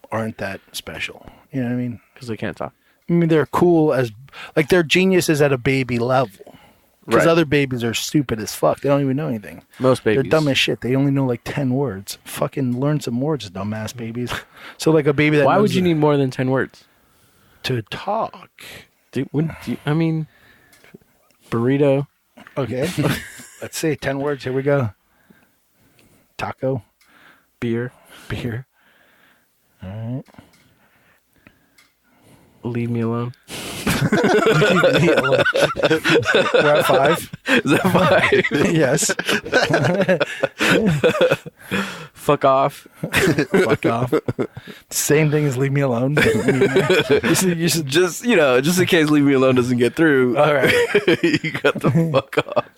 that special. You know what I mean? Because they can't talk. I mean, they're cool like they're geniuses at a baby level. Because other babies are stupid as fuck. They don't even know anything. Most babies. They're dumb as shit. They only know like 10 words. Fucking learn some words, dumbass babies. So like a baby that Why would you need more than 10 words? To talk. I mean, burrito. Okay. Let's see. 10 words. Here we go. Taco. Beer. All right. Leave me alone. We're at 5. Is that 5? Yes. Fuck off. Fuck off. Same thing as leave me alone. You should just in case leave me alone doesn't get through. All right. You got the fuck off.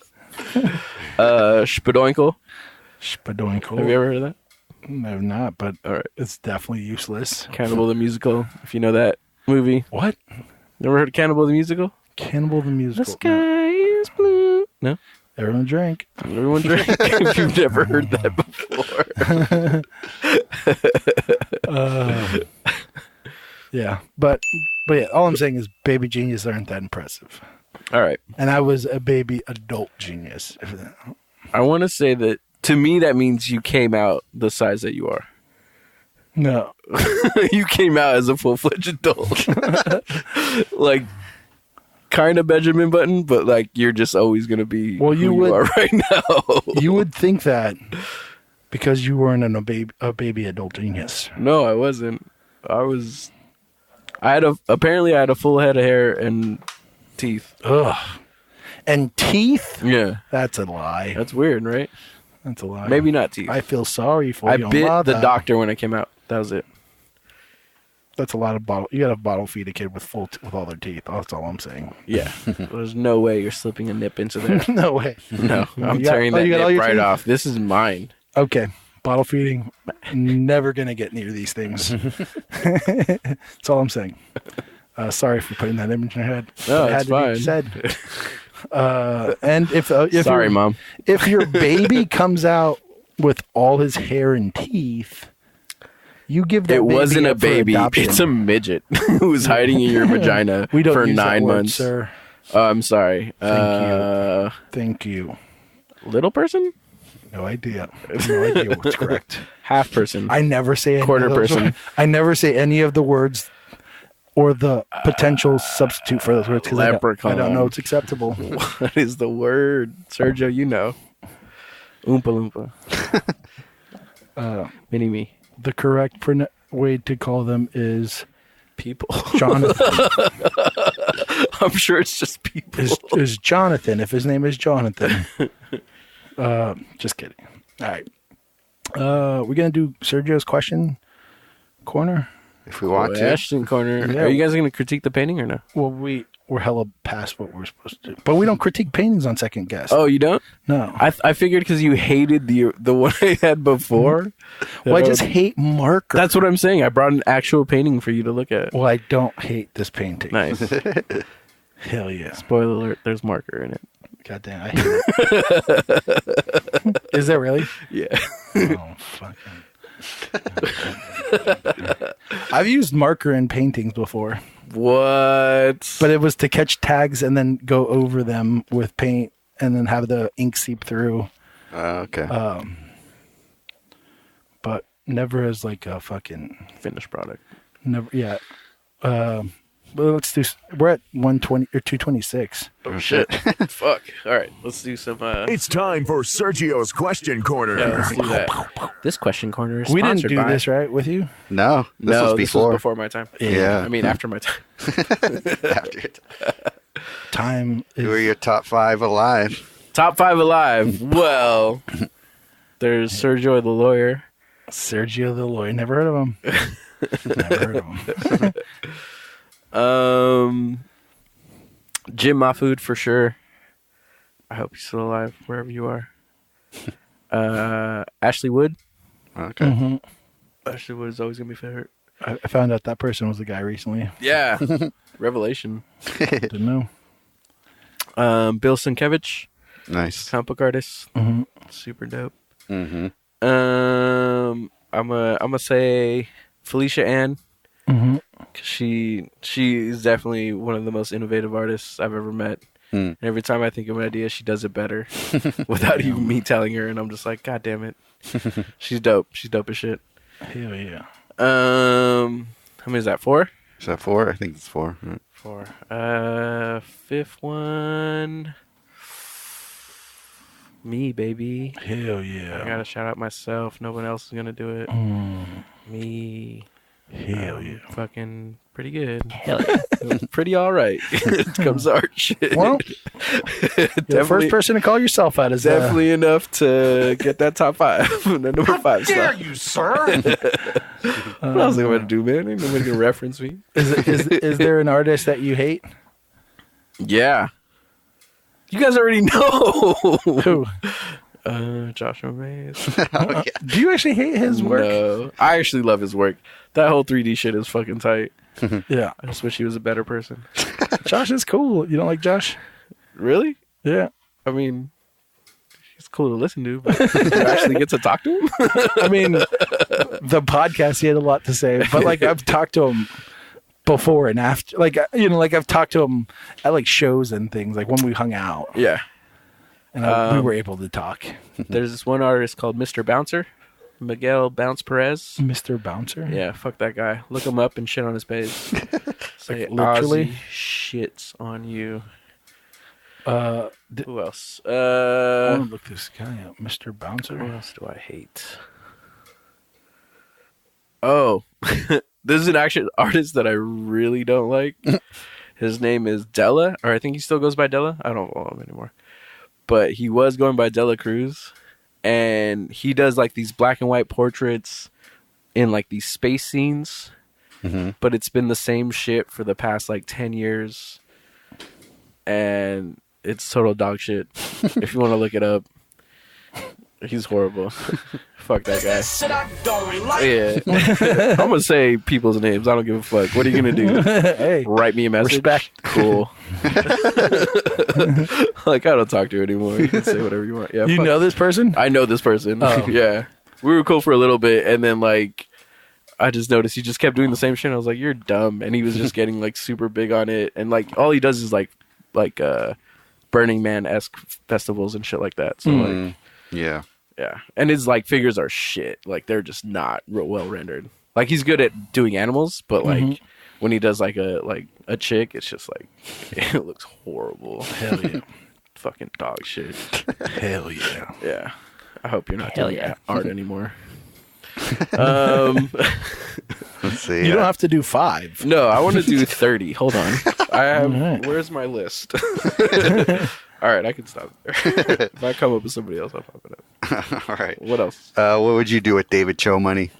Spadoinkle. Have you ever heard of that? I have not, but all right. It's definitely useless. Cannibal the Musical, if you know that movie. What? Never heard of Cannibal the Musical? Cannibal the Musical. The sky is blue. No? Everyone drank. Everyone drank. If you've never heard that before. Yeah. But yeah, all I'm saying is baby geniuses aren't that impressive. All right. And I was a baby adult genius. I want to say that, to me, that means you came out the size that you are. No. You came out as a full-fledged adult. Like, kind of Benjamin Button, but like you're just always going to be who you are right now. You would think that because you weren't a baby adult genius. No, I wasn't. Apparently I had a full head of hair and teeth. Ugh. And teeth? Yeah. That's a lie. That's weird, right? That's a lie. Maybe not teeth. I feel sorry for you. I bit the doctor when I came out. That was it. That's a lot of bottle. You gotta bottle feed a kid with with all their teeth. That's all I'm saying. Yeah. There's no way you're slipping a nip into there. No way. No, I'm tearing that nip right off. This is mine. Okay. Bottle feeding, never gonna get near these things. That's all I'm saying. Sorry for putting that image in your head. No, it had it's to fine. be said. And if Sorry, Mom. if your baby comes out with all his hair and teeth, you give that. It baby wasn't a up for baby. adoption. It's a midget who's hiding in your vagina We don't for use 9 that word, months. sir. Oh, I'm sorry. Thank you. Little person? No idea. No idea what's correct. Half person. I never say any Quarter of those person. words. I never say any of the words or the potential substitute for those words because I don't know it's acceptable. What is the word? Sergio, you know. Oompa Loompa. Mini-me. The correct way to call them is People. Jonathan. I'm sure it's just people. is Jonathan if his name is Jonathan. Just kidding. All right. We're going to do Sergio's question corner. If we want to. Ashton Corner. Yeah. Are you guys going to critique the painting or no? Well, we're hella past what we're supposed to do. But we don't critique paintings on second guess. Oh, you don't? No. I figured because you hated the one I had before. Well, I just hate marker. That's what I'm saying. I brought an actual painting for you to look at. Well, I don't hate this painting. Nice. Hell yeah. Spoiler alert, there's marker in it. God damn, I hate it. Is there really? Yeah. Oh, fucking. I've used marker in paintings before. What? But it was to catch tags and then go over them with paint and then have the ink seep through. Okay. But never as like a fucking Finished product. never. Yeah. But let's do. We're at 120 or 226. Oh, shit. Fuck. All right. Let's do some. It's time for Sergio's Question Corner. Yeah, let's do that. This question corner is We didn't sponsored do by... this right with you. No, this was this before. was before my time. Yeah. I mean, after my time. After it. Time is Who are your top 5 alive? Top 5 alive. Well, there's Sergio the lawyer. Sergio the lawyer. Never heard of him. Never heard of him. Jim Mahfood for sure. I hope he's still alive wherever you are. Ashley Wood. Okay. Mhm. Ashley Wood is always gonna be favorite. I found out that person was the guy recently. Yeah, revelation. Didn't know. Bill Sienkiewicz, Nice. comic book artist, Mhm. super dope. Mm-hmm. I'm gonna say Felicia Ann. Mhm. She's definitely one of the most innovative artists I've ever met. And every time I think of an idea, she does it better without even me telling her. And I'm just like, God damn it. She's dope. She's dope as shit. Hell yeah. How many is that? 4? Is that 4? I think it's 4. Right. 4. Fifth one. Me, baby. Hell I yeah. gotta shout out myself. No one else is gonna do it. Me. Hell yeah. Fucking pretty good. Hell yeah. Pretty all right. It comes to art shit. Well, you're the first person to call yourself out as Definitely enough to get that top 5. The number 5 Dare slot. you, sir? What else am I gonna do, man? Ain't nobody gonna reference me. Is there an artist that you hate? Yeah. You guys already know. Who? Joshua Mays. Do you actually hate his work? No. I actually love his work. That whole 3D shit is fucking tight. Yeah. I just wish he was a better person. Josh is cool. You don't like Josh? Really? Yeah. I mean, he's cool to listen to, but you actually get to talk to him? I mean, the podcast, he had a lot to say, but like I've talked to him before and after, like, you know, like I've talked to him at like shows and things, like when we hung out Yeah. and we were able to talk. There's this one artist called Mr. Bouncer, Miguel Bounce Perez. Mr. Bouncer? Yeah, fuck that guy. Look him up and shit on his page. Say literally? Ozzy shits on you. Who else? I want to look this guy up. Mr. Bouncer? Who else do I hate? Oh, this is an actual artist that I really don't like. His name is Della, or I think he still goes by Della. I don't follow him anymore. But he was going by Dela Cruz. And he does like these black and white portraits in like these space scenes. but it's been the same shit for the past like 10 years. And it's total dog shit. If you want to look it up, he's horrible. Fuck that guy. Yeah. I'm going to say people's names. I don't give a fuck. What are you going to do? Hey, write me a message? respect. Cool. Like, I don't talk to you anymore. You can say whatever you want. Yeah, You know this person? I know this person. Oh. Yeah. We were cool for a little bit, and then, like, I just noticed he just kept doing the same shit. I was like, you're dumb. And he was just getting, like, super big on it. And, like, all he does is, like Burning Man-esque festivals and shit like that. So, like... Yeah. Yeah. And his, like, figures are shit. Like, they're just not real well rendered. Like, he's good at doing animals, but, like, when he does, like, a chick, it's just, like, it looks horrible. Hell yeah. Fucking dog shit. Hell yeah. Yeah. I hope you're not Hell doing yeah. art anymore. Let's see. You don't have to do 5. No, I want to do 30. Hold on. I have. Alright. Where's my list? All right, I can stop there. If I come up with somebody else, I'll pop it up. All right. What else? What would you do with David Cho money?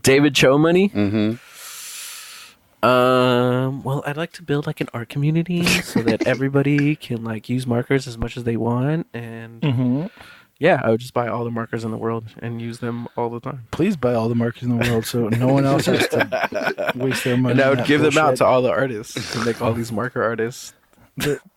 David Cho money? Mm-hmm. Well, I'd like to build like an art community so that everybody can like use markers as much as they want, and yeah, I would just buy all the markers in the world and use them all the time. Please buy all the markers in the world so no one else has to waste their money. And I on would that give them out bullshit. to all the artists to make all these marker artists.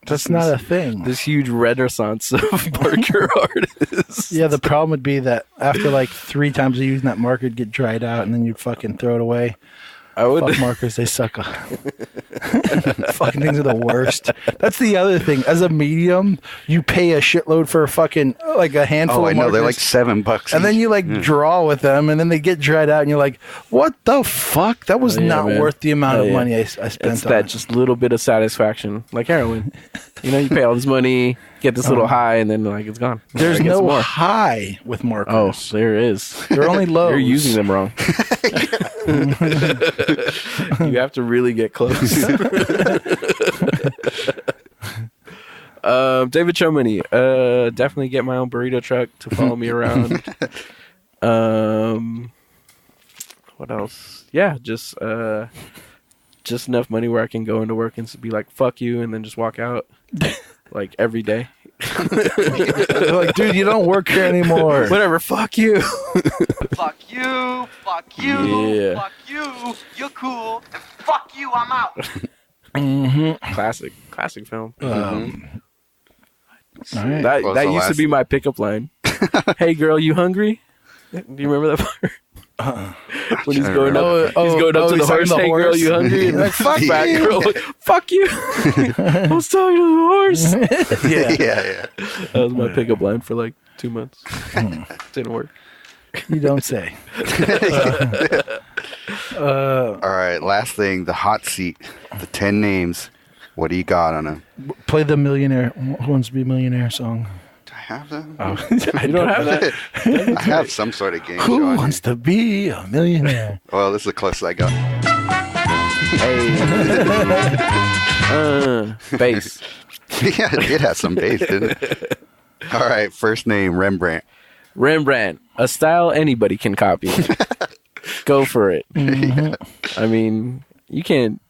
That's not a thing. This huge renaissance of marker artists. Yeah, the problem would be that after like 3 times of using that marker, it'd get dried out, and then you'd fucking throw it away. I would. Fuck markers, they suck. Fucking things are the worst. That's the other thing. As a medium, you pay a shitload for a fucking like a handful Oh, I of know. markers. They're like $7. And then each. you like draw with them, and then they get dried out, and you're like, "What the fuck? That was Oh, yeah, not man. worth the amount Oh, of yeah. money I spent It's on that it." just little bit of satisfaction, like heroin. You know, you pay all this money, get this little high, and then like it's gone. There's I get no some more. high with markers. Oh, there is. They're only lows. You're using them wrong. You have to really get close. David Chomany, definitely get my own burrito truck to follow me around. What else? Yeah, just enough money where I can go into work and be like, "Fuck you," and then just walk out, like every day. They're like, dude, you don't work here anymore. Whatever. Fuck you. Fuck you, fuck you, Yeah. fuck you, you're cool, and fuck you, I'm out. Classic film. All right. That What was that the used to last- be my pickup line. Hey girl, you hungry? Do you remember that part? When he's going up, he's going up to the he's talking horse. to the Hey girl, horse. you hungry? And Like, fuck the fat you. girl, like, fuck you. I was talking to the horse. Yeah. yeah. That was my pickup line for like 2 months. Didn't work. You don't say. All right. Last thing, the hot seat. The 10 names. What do you got on them? Play the millionaire. Who wants to be a millionaire song? Do I have them? You don't have that? I have some sort of game. Who show on wants here. to be a millionaire? Well, this is the closest I got. Bass. Yeah, it did have some bass, didn't it? All right. First name, Rembrandt. Rembrandt, a style anybody can copy. Go for it. I mean, you can't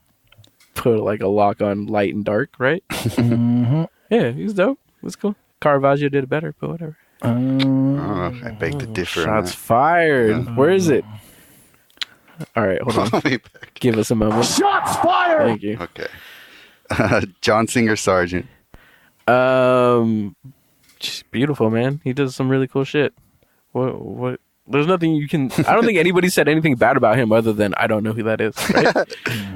put like a lock on light and dark, right? Yeah, he's dope. That's cool. Caravaggio did it better, but whatever. Oh, I beg to differ. on Shots fired. Yeah. Where is it? All right, hold on. that. I'll be back. Give us a moment. Shots fired! Thank you. Okay. John Singer Sargent. Just beautiful, man. He does some really cool shit. What? There's nothing you can. I don't think anybody said anything bad about him other than I don't know who that is. Right?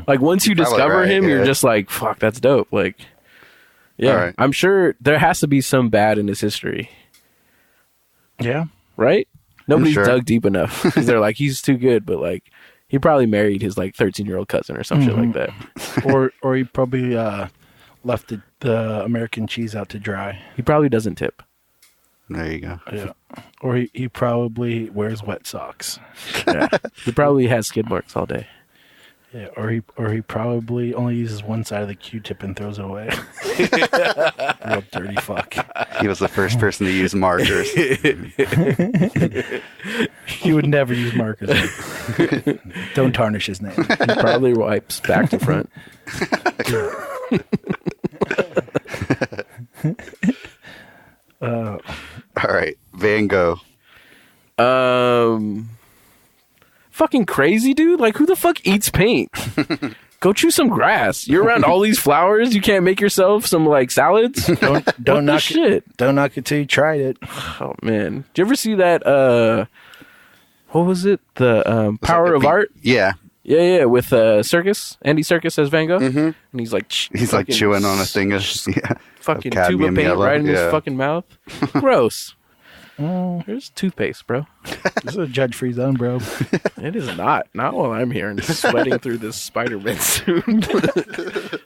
Like once you Probably discover right, him, yeah. you're just like, fuck, that's dope. Like, yeah, All right. I'm sure there has to be some bad in his history, Yeah. right? Nobody's sure. dug deep enough because they're like, he's too good, but like, he probably married his like 13-year-old cousin or some shit like that. Or he probably left the American cheese out to dry. He probably doesn't tip. There you go. Yeah. Or he probably wears wet socks. Yeah. He probably has skid marks all day. Yeah, or he probably only uses one side of the Q-tip and throws it away. Real dirty fuck. He was the first person to use markers. He would never use markers. Don't tarnish his name. He probably wipes back to front. All right, Van Gogh. Fucking crazy, dude. Like, who the fuck eats paint? Go chew some grass. You're around all these flowers. You can't make yourself some like salads. Don't knock shit. it. Don't knock it till you tried it. Oh man, did you ever see that? What was it? The Power of Art. Yeah. Yeah, with Serkis, Andy Serkis as Van Gogh, and he's like chewing on a thing of fucking of tube of paint yellow. right in his fucking mouth. Gross. Here's toothpaste, bro. This is a judge-free zone, bro. It is not while I'm here and sweating through this Spider-Man suit.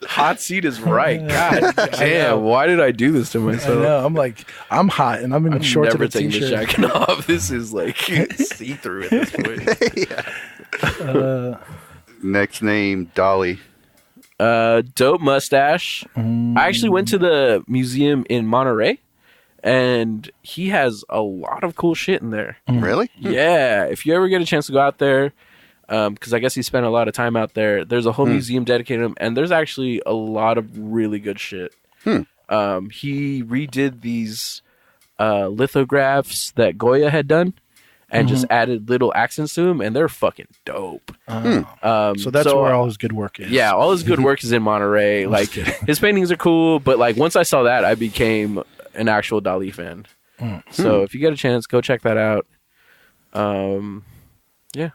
Hot seat is right. God damn, why did I do this to myself? I know. I'm like, I'm hot and I'm in shorts and a taking t-shirt. the jacket off. This is like see-through at this point. Next name, Dolly. Dope mustache. I actually went to the museum in Monterey, and he has a lot of cool shit in there. Really? Yeah. If you ever get a chance to go out there, because I guess he spent a lot of time out there, there's a whole museum dedicated to him, and there's actually a lot of really good shit. He redid these lithographs that Goya had done, and just added little accents to them, and they're fucking dope. So that's where all his good work is. Yeah, all his good work is in Monterey. Like, his paintings are cool, but like once I saw that, I became an actual Dali fan. So if you get a chance, go check that out. Yeah,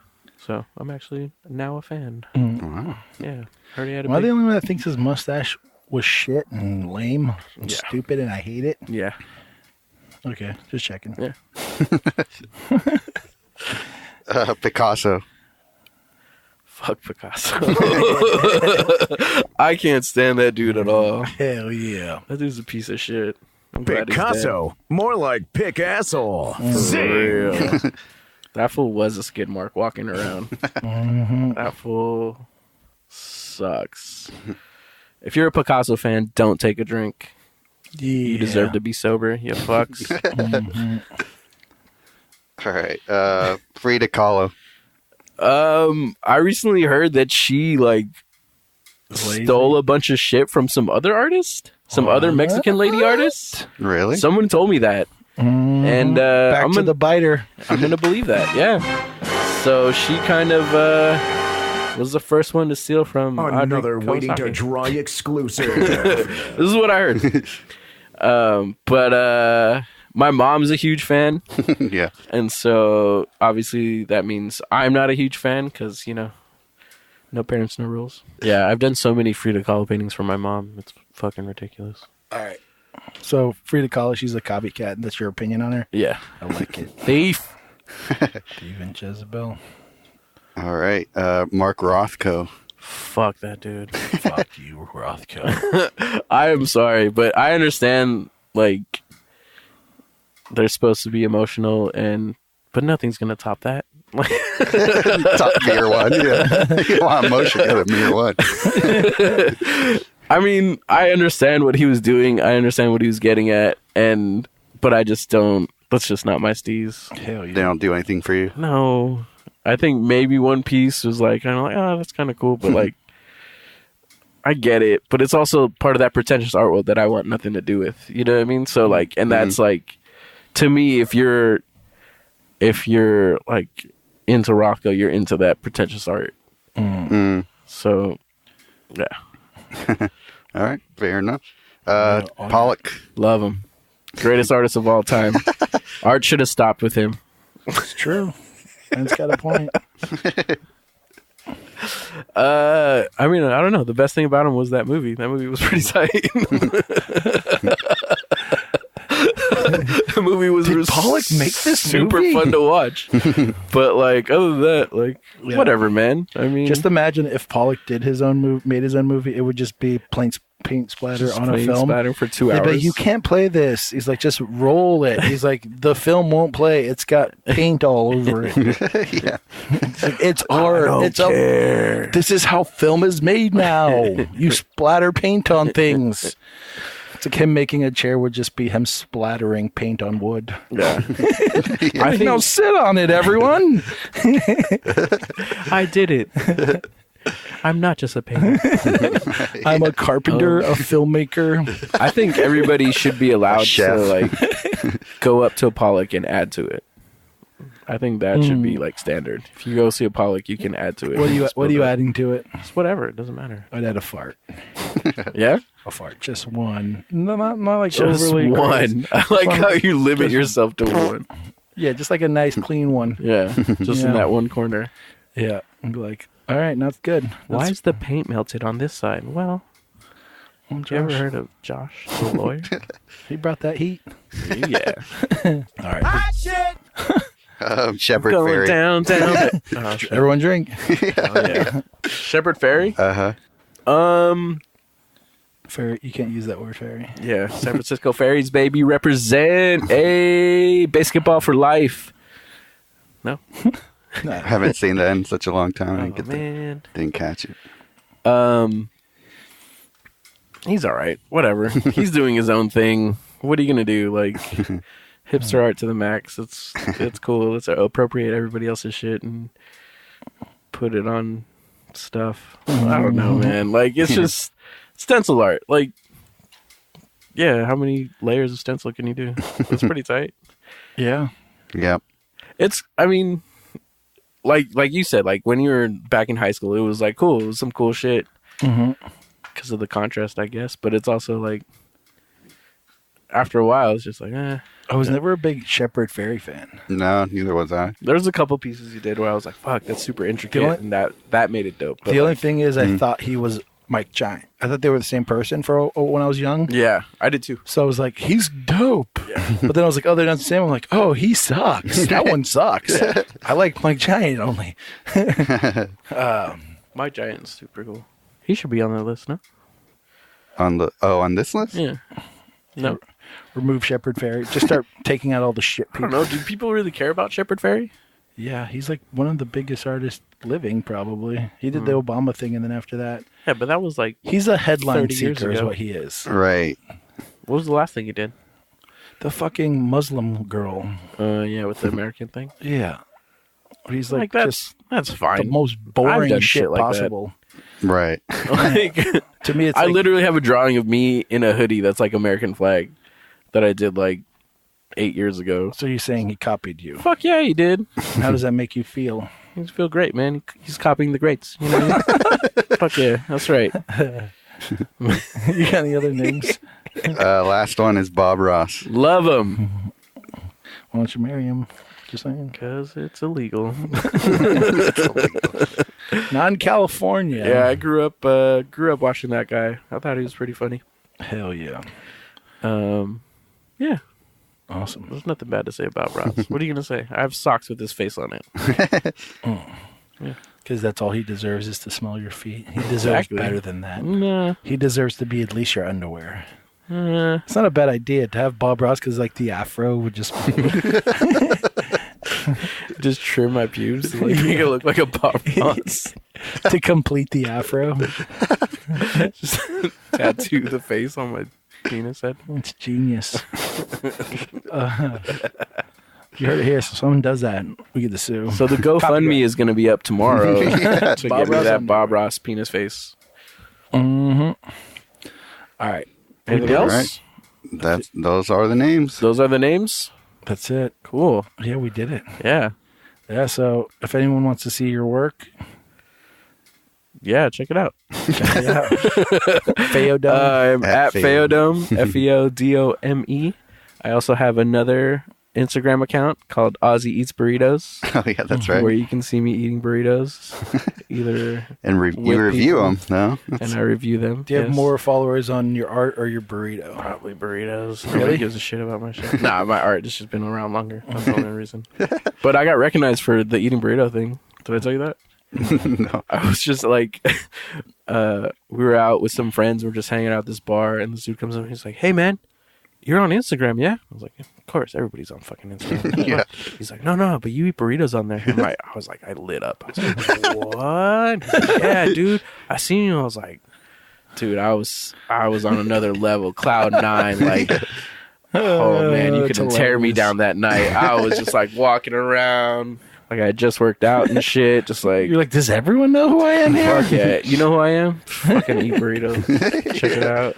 so I'm actually now a fan. Wow. Yeah, heard he had a Am I big... the only one that thinks his mustache was shit and lame and stupid and I hate it? Yeah. Okay, just checking. Yeah. Picasso. Fuck Picasso. I can't stand that dude at all. Hell yeah. That dude's a piece of shit. I'm glad he's Picasso. More like pick asshole. dead. For real. That fool was a skid mark walking around. That fool sucks. If you're a Picasso fan, don't take a drink. Yeah. You deserve to be sober, you fucks. All right. Frida Kahlo. I recently heard that she like stole a bunch of shit from some other artist, some other Mexican lady artist. Really? Someone told me that, and Back to the biter. I'm gonna believe that. Yeah. So she kind of was the first one to steal from Another Audrey waiting to Kawasaki. dry exclusive. This is what I heard. But my mom's a huge fan. Yeah. And so obviously that means I'm not a huge fan because, you know, no parents, no rules. Yeah, I've done so many Frida Kahlo paintings for my mom. It's fucking ridiculous. All right. So Frida Kahlo, she's a copycat. That's your opinion on her? Yeah. I like it. Thief. Thief and Jezebel. All right. Mark Rothko. Fuck that dude. Fuck you, Rothko. I am sorry, but I understand, like, they're supposed to be emotional, but nothing's going to top that. Top mirror one. Yeah. You want emotion, get a mirror one. I mean, I understand what he was doing. I understand what he was getting at, but I just don't. That's just not my steez. Hell yeah. They don't do anything for you. No. I think maybe one piece was like, kind of like, oh, that's kind of cool, but like, I get it, but it's also part of that pretentious art world that I want nothing to do with. You know what I mean? So like, and that's like, to me, if you're like into Rothko, you're into that pretentious art. So, yeah. All right, fair enough. Pollock. Love him. Greatest artist of all time. Art should have stopped with him. It's true. And it's got a point. I mean, I don't know. The best thing about him was that movie. That movie was pretty tight. The movie was Did Pollock make this super movie? fun to watch. But like, other than that, like, whatever, man. I mean, Just imagine if Pollock did his own movie, made his own movie, it would just be paint splatter Just on a paint film. splatter for 2 Yeah, hours. but you can't play this. He's like, just roll it. He's like, the film won't play. It's got paint all over it. Yeah. It's art. This is how film is made now. You splatter paint on things. It's like him making a chair would just be him splattering paint on wood. Yeah. I think now sit on it, everyone. I did it. I'm not just a painter. I'm a carpenter, a filmmaker. I think everybody should be allowed to chef. like go up to a Pollock and add to it. I think that should be like standard. If you go see a Pollock, you can add to it. What are you adding to it? It's whatever. It doesn't matter. I'd add a fart. Yeah? A fart. Just one. No, not like Just overly one. gross. I like how you limit yourself to one. Yeah, just like a nice clean one. Yeah. Just in that one corner. Yeah. And be like, all right, that's good. Why is the paint melted on this side? Well, have you ever heard of Josh, the lawyer? He brought that heat. Yeah. All right. Shepherd Going Ferry. down. Oh, shit. Everyone drink. Oh, yeah. Shepherd Ferry? Ferry. You can't use that word, ferry. Yeah. San Francisco Ferries, baby, represent a basketball for life. No? Haven't seen that in such a long time. I Oh, man. didn't catch it. He's all right. Whatever. He's doing his own thing. What are you gonna do? Like hipster art to the max. It's cool. Let's appropriate everybody else's shit and put it on stuff. I don't know, man. Like it's just stencil art. Like, yeah, how many layers of stencil can you do? That's pretty tight. Yeah. Yep. It's, I mean, like you said, like when you were back in high school, it was like cool. It was some cool shit because of the contrast, I guess. But it's also like after a while, it's just like, I was never a big Shepherd Ferry fan. No, neither was I. There's a couple pieces he did where I was like, fuck, that's super intricate, and that made it dope. But The only thing is, I thought he was Mike Giant. I thought they were the same person for when I was young. yeah, I did too. So I was like, he's dope. But then I was like, oh, they're not the same. I'm like, oh, he sucks. That one sucks. I like Mike Giant only. Mike Giant's super cool. He should be on the list, no? On this list? Yeah. No. Remove Shepherd Ferry. Just start taking out all the shit I don't people. know. Do people really care about Shepherd Ferry? Yeah, he's like one of the biggest artists living, probably. He did the Obama thing, and then after that, Yeah, but that was like, he's a headline 30 years seeker is ago. what he is. Right. what was the last thing he did? The fucking Muslim girl. Yeah, with the American thing. Yeah. He's like, Like just that's the fine. most I've boring done shit shit like that. possible. Right. Like, To me, it's I like, literally have a drawing of me in a hoodie that's like American flag that I did like 8 years ago. so you're saying he copied you. Fuck yeah, he did. How does that make you feel? He feel great, man. He's copying the greats. You know what I mean? Fuck yeah, that's right. You got any other names? Last one is Bob Ross. Love him. Why don't you marry him? Just saying. Because it's illegal. Not in California. Yeah, I grew up watching that guy. I thought he was pretty funny. Hell yeah. Yeah, Awesome. there's nothing bad to say about Ross. What are you gonna say? I have socks with his face on it. Because that's all he deserves is to smell your feet. He deserves Exactly. better than that. Nah. He deserves to be at least your underwear. It's not a bad idea to have Bob Ross because, like, the afro would just Just trim my pubes and like, make it look like a Bob Ross. to complete the afro. Just tattoo the face on my penis head. It's genius. You heard it here. So someone does that, we get to sue. So the GoFundMe is going to be up tomorrow to Bob get me Ross that under- Bob Ross penis face. All right. Anything else? Right. Those are the names. Those are the names? That's it. Cool. Yeah, we did it. Yeah. Yeah, so if anyone wants to see your work, Yeah, check it out. yeah. Feodome. I'm At at Feodome, Feodome. I also have another Instagram account called Ozi Eats Burritos, Oh yeah, that's right. where you can see me eating burritos. Either And you with review people. them, no? and I review them. Do you have yes. more followers on your art or your burrito? Probably burritos. Really? Nobody gives a shit about my shit. Nah, my art has just been around longer. That's the only reason. But I got recognized for the eating burrito thing. Did I tell you that? No. I was just like, we were out with some friends. We're just hanging out at this bar, and this dude comes up and he's like, "Hey, man, you're on Instagram, yeah?" I was like, "Of course, everybody's on fucking Instagram." Yeah. He's like, no, but you eat burritos on there. And I was like, I lit up. I was like, what? He's like, yeah, dude, I seen you. I was like, dude, I was on another level, cloud 9. Like, oh man, you couldn't tear me down that night. I was just like walking around. Like I had just worked out and shit. Just like, You're like, does everyone know who I am here? fuck yeah. You know who I am? Fucking eat burritos. Check it out.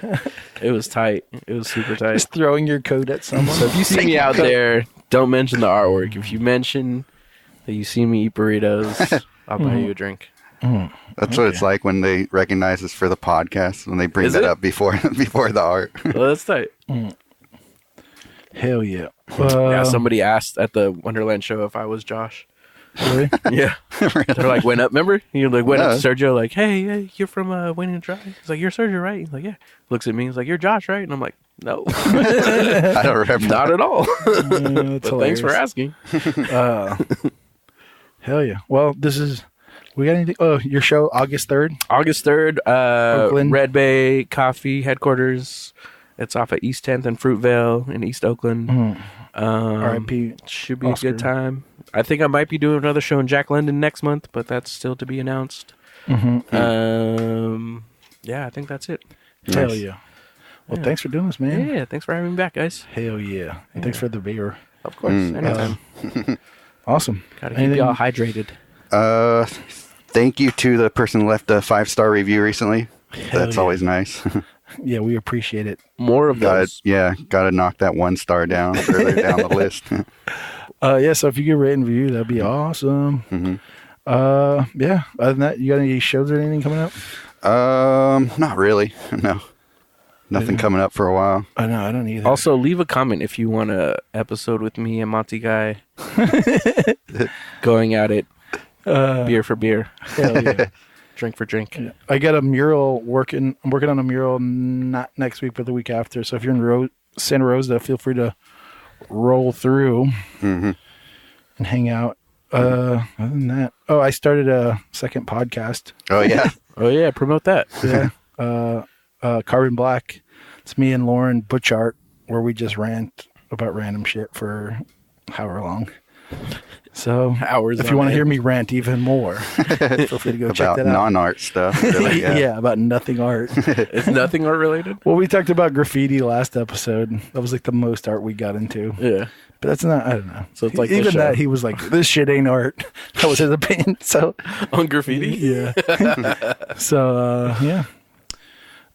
It was tight. It was super tight. Just throwing your coat at someone. So if you see me out there, don't mention the artwork. If you mention that you see me eat burritos, I'll buy you a drink. That's what it's like when they recognize us for the podcast, when they bring that up before the art. Well, that's tight. Hell yeah. Yeah, somebody asked at the Wonderland show if I was Josh. Really? Yeah. They're like, went up, remember? You're like, went up to Yeah. Sergio, like, hey, you're from Waiting to Dry. He's like, you're Sergio, right? He's like, yeah. Looks at me, he's like, you're Josh, right? And I'm like, no. I don't remember. Not at all. That's But thanks for hilarious. asking. Hell yeah. Well, we got anything? Oh, your show, August 3rd? August 3rd, Oakland. Red Bay Coffee headquarters. It's off at East 10th and Fruitvale in East Oakland. R.I.P. Should be Oscar. a good time. I think I might be doing another show in Jack London next month, but that's still to be announced. Yeah, I think that's it. Hell yeah. Well, thanks for doing this, man. Yeah, thanks for having me back, guys. Hell yeah. And thanks for the beer. Of course, anytime. Awesome. Gotta keep y'all hydrated. Thank you to the person who left a 5-star review recently. That's yeah. always nice. Yeah, we appreciate it. More of those. Gotta knock that 1 star down further down the list. Yeah, so if you could rate and review, that'd be awesome. Yeah, other than that, you got any shows or anything coming up? Not really. No. Nothing coming up for a while. I know, I don't either. Also, leave a comment if you want a episode with me and Monty Guy going at it, beer for beer, Hell yeah. drink for drink. Yeah. I got a mural I'm working on a mural not next week, but the week after. So if you're in Santa Rosa, feel free to roll through and hang out. Other than that, I started a second podcast. Oh, yeah. Oh yeah, promote that. Yeah. Carbon Black. It's me and Lauren Butchart, where we just rant about random shit for however long. So Hours if you want to hear me rant even more, feel free to go check About that out. non-art stuff. Really, Yeah, about nothing art. It's nothing art related. Well, we talked about graffiti last episode. That was like the most art we got into. Yeah. But that's not, I don't know. So it's like this even show. that, he was like, this shit ain't art. That was his opinion. So, On graffiti. yeah. So, yeah.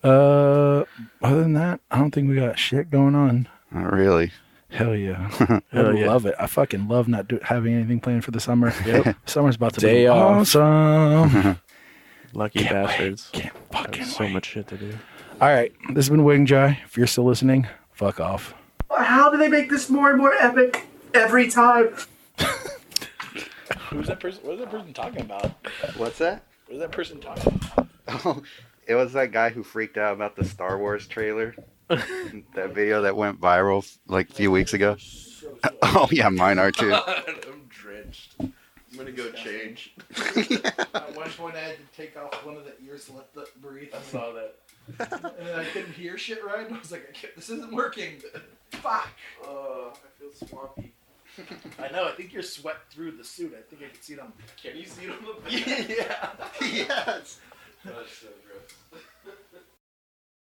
Other than that, I don't think we got shit going on. Not really. Hell yeah. Hell I yeah. love it. I fucking love not having anything planned for the summer. Yep. Summer's about to Day be off. awesome. Lucky bastards. Can't I fucking have so wait. much shit to do. All right. This has been Wing Jai. If you're still listening, fuck off. How do they make this more and more epic every time? Who's that person? What is that person talking about? What's that? What is that person talking about? Oh, it was that guy who freaked out about the Star Wars trailer. That video that went viral like a few weeks ago. Oh, yeah, mine are too. I'm drenched. I'm gonna go change. At one point, I had to take off one of the ears to let the breathe. I saw that. And then I couldn't hear shit right. I was like, this isn't working. Fuck. I feel swampy. I know. I think you're sweat through the suit. I think I can see it on. Can you see it on the back? Yeah. Yes. That's so gross.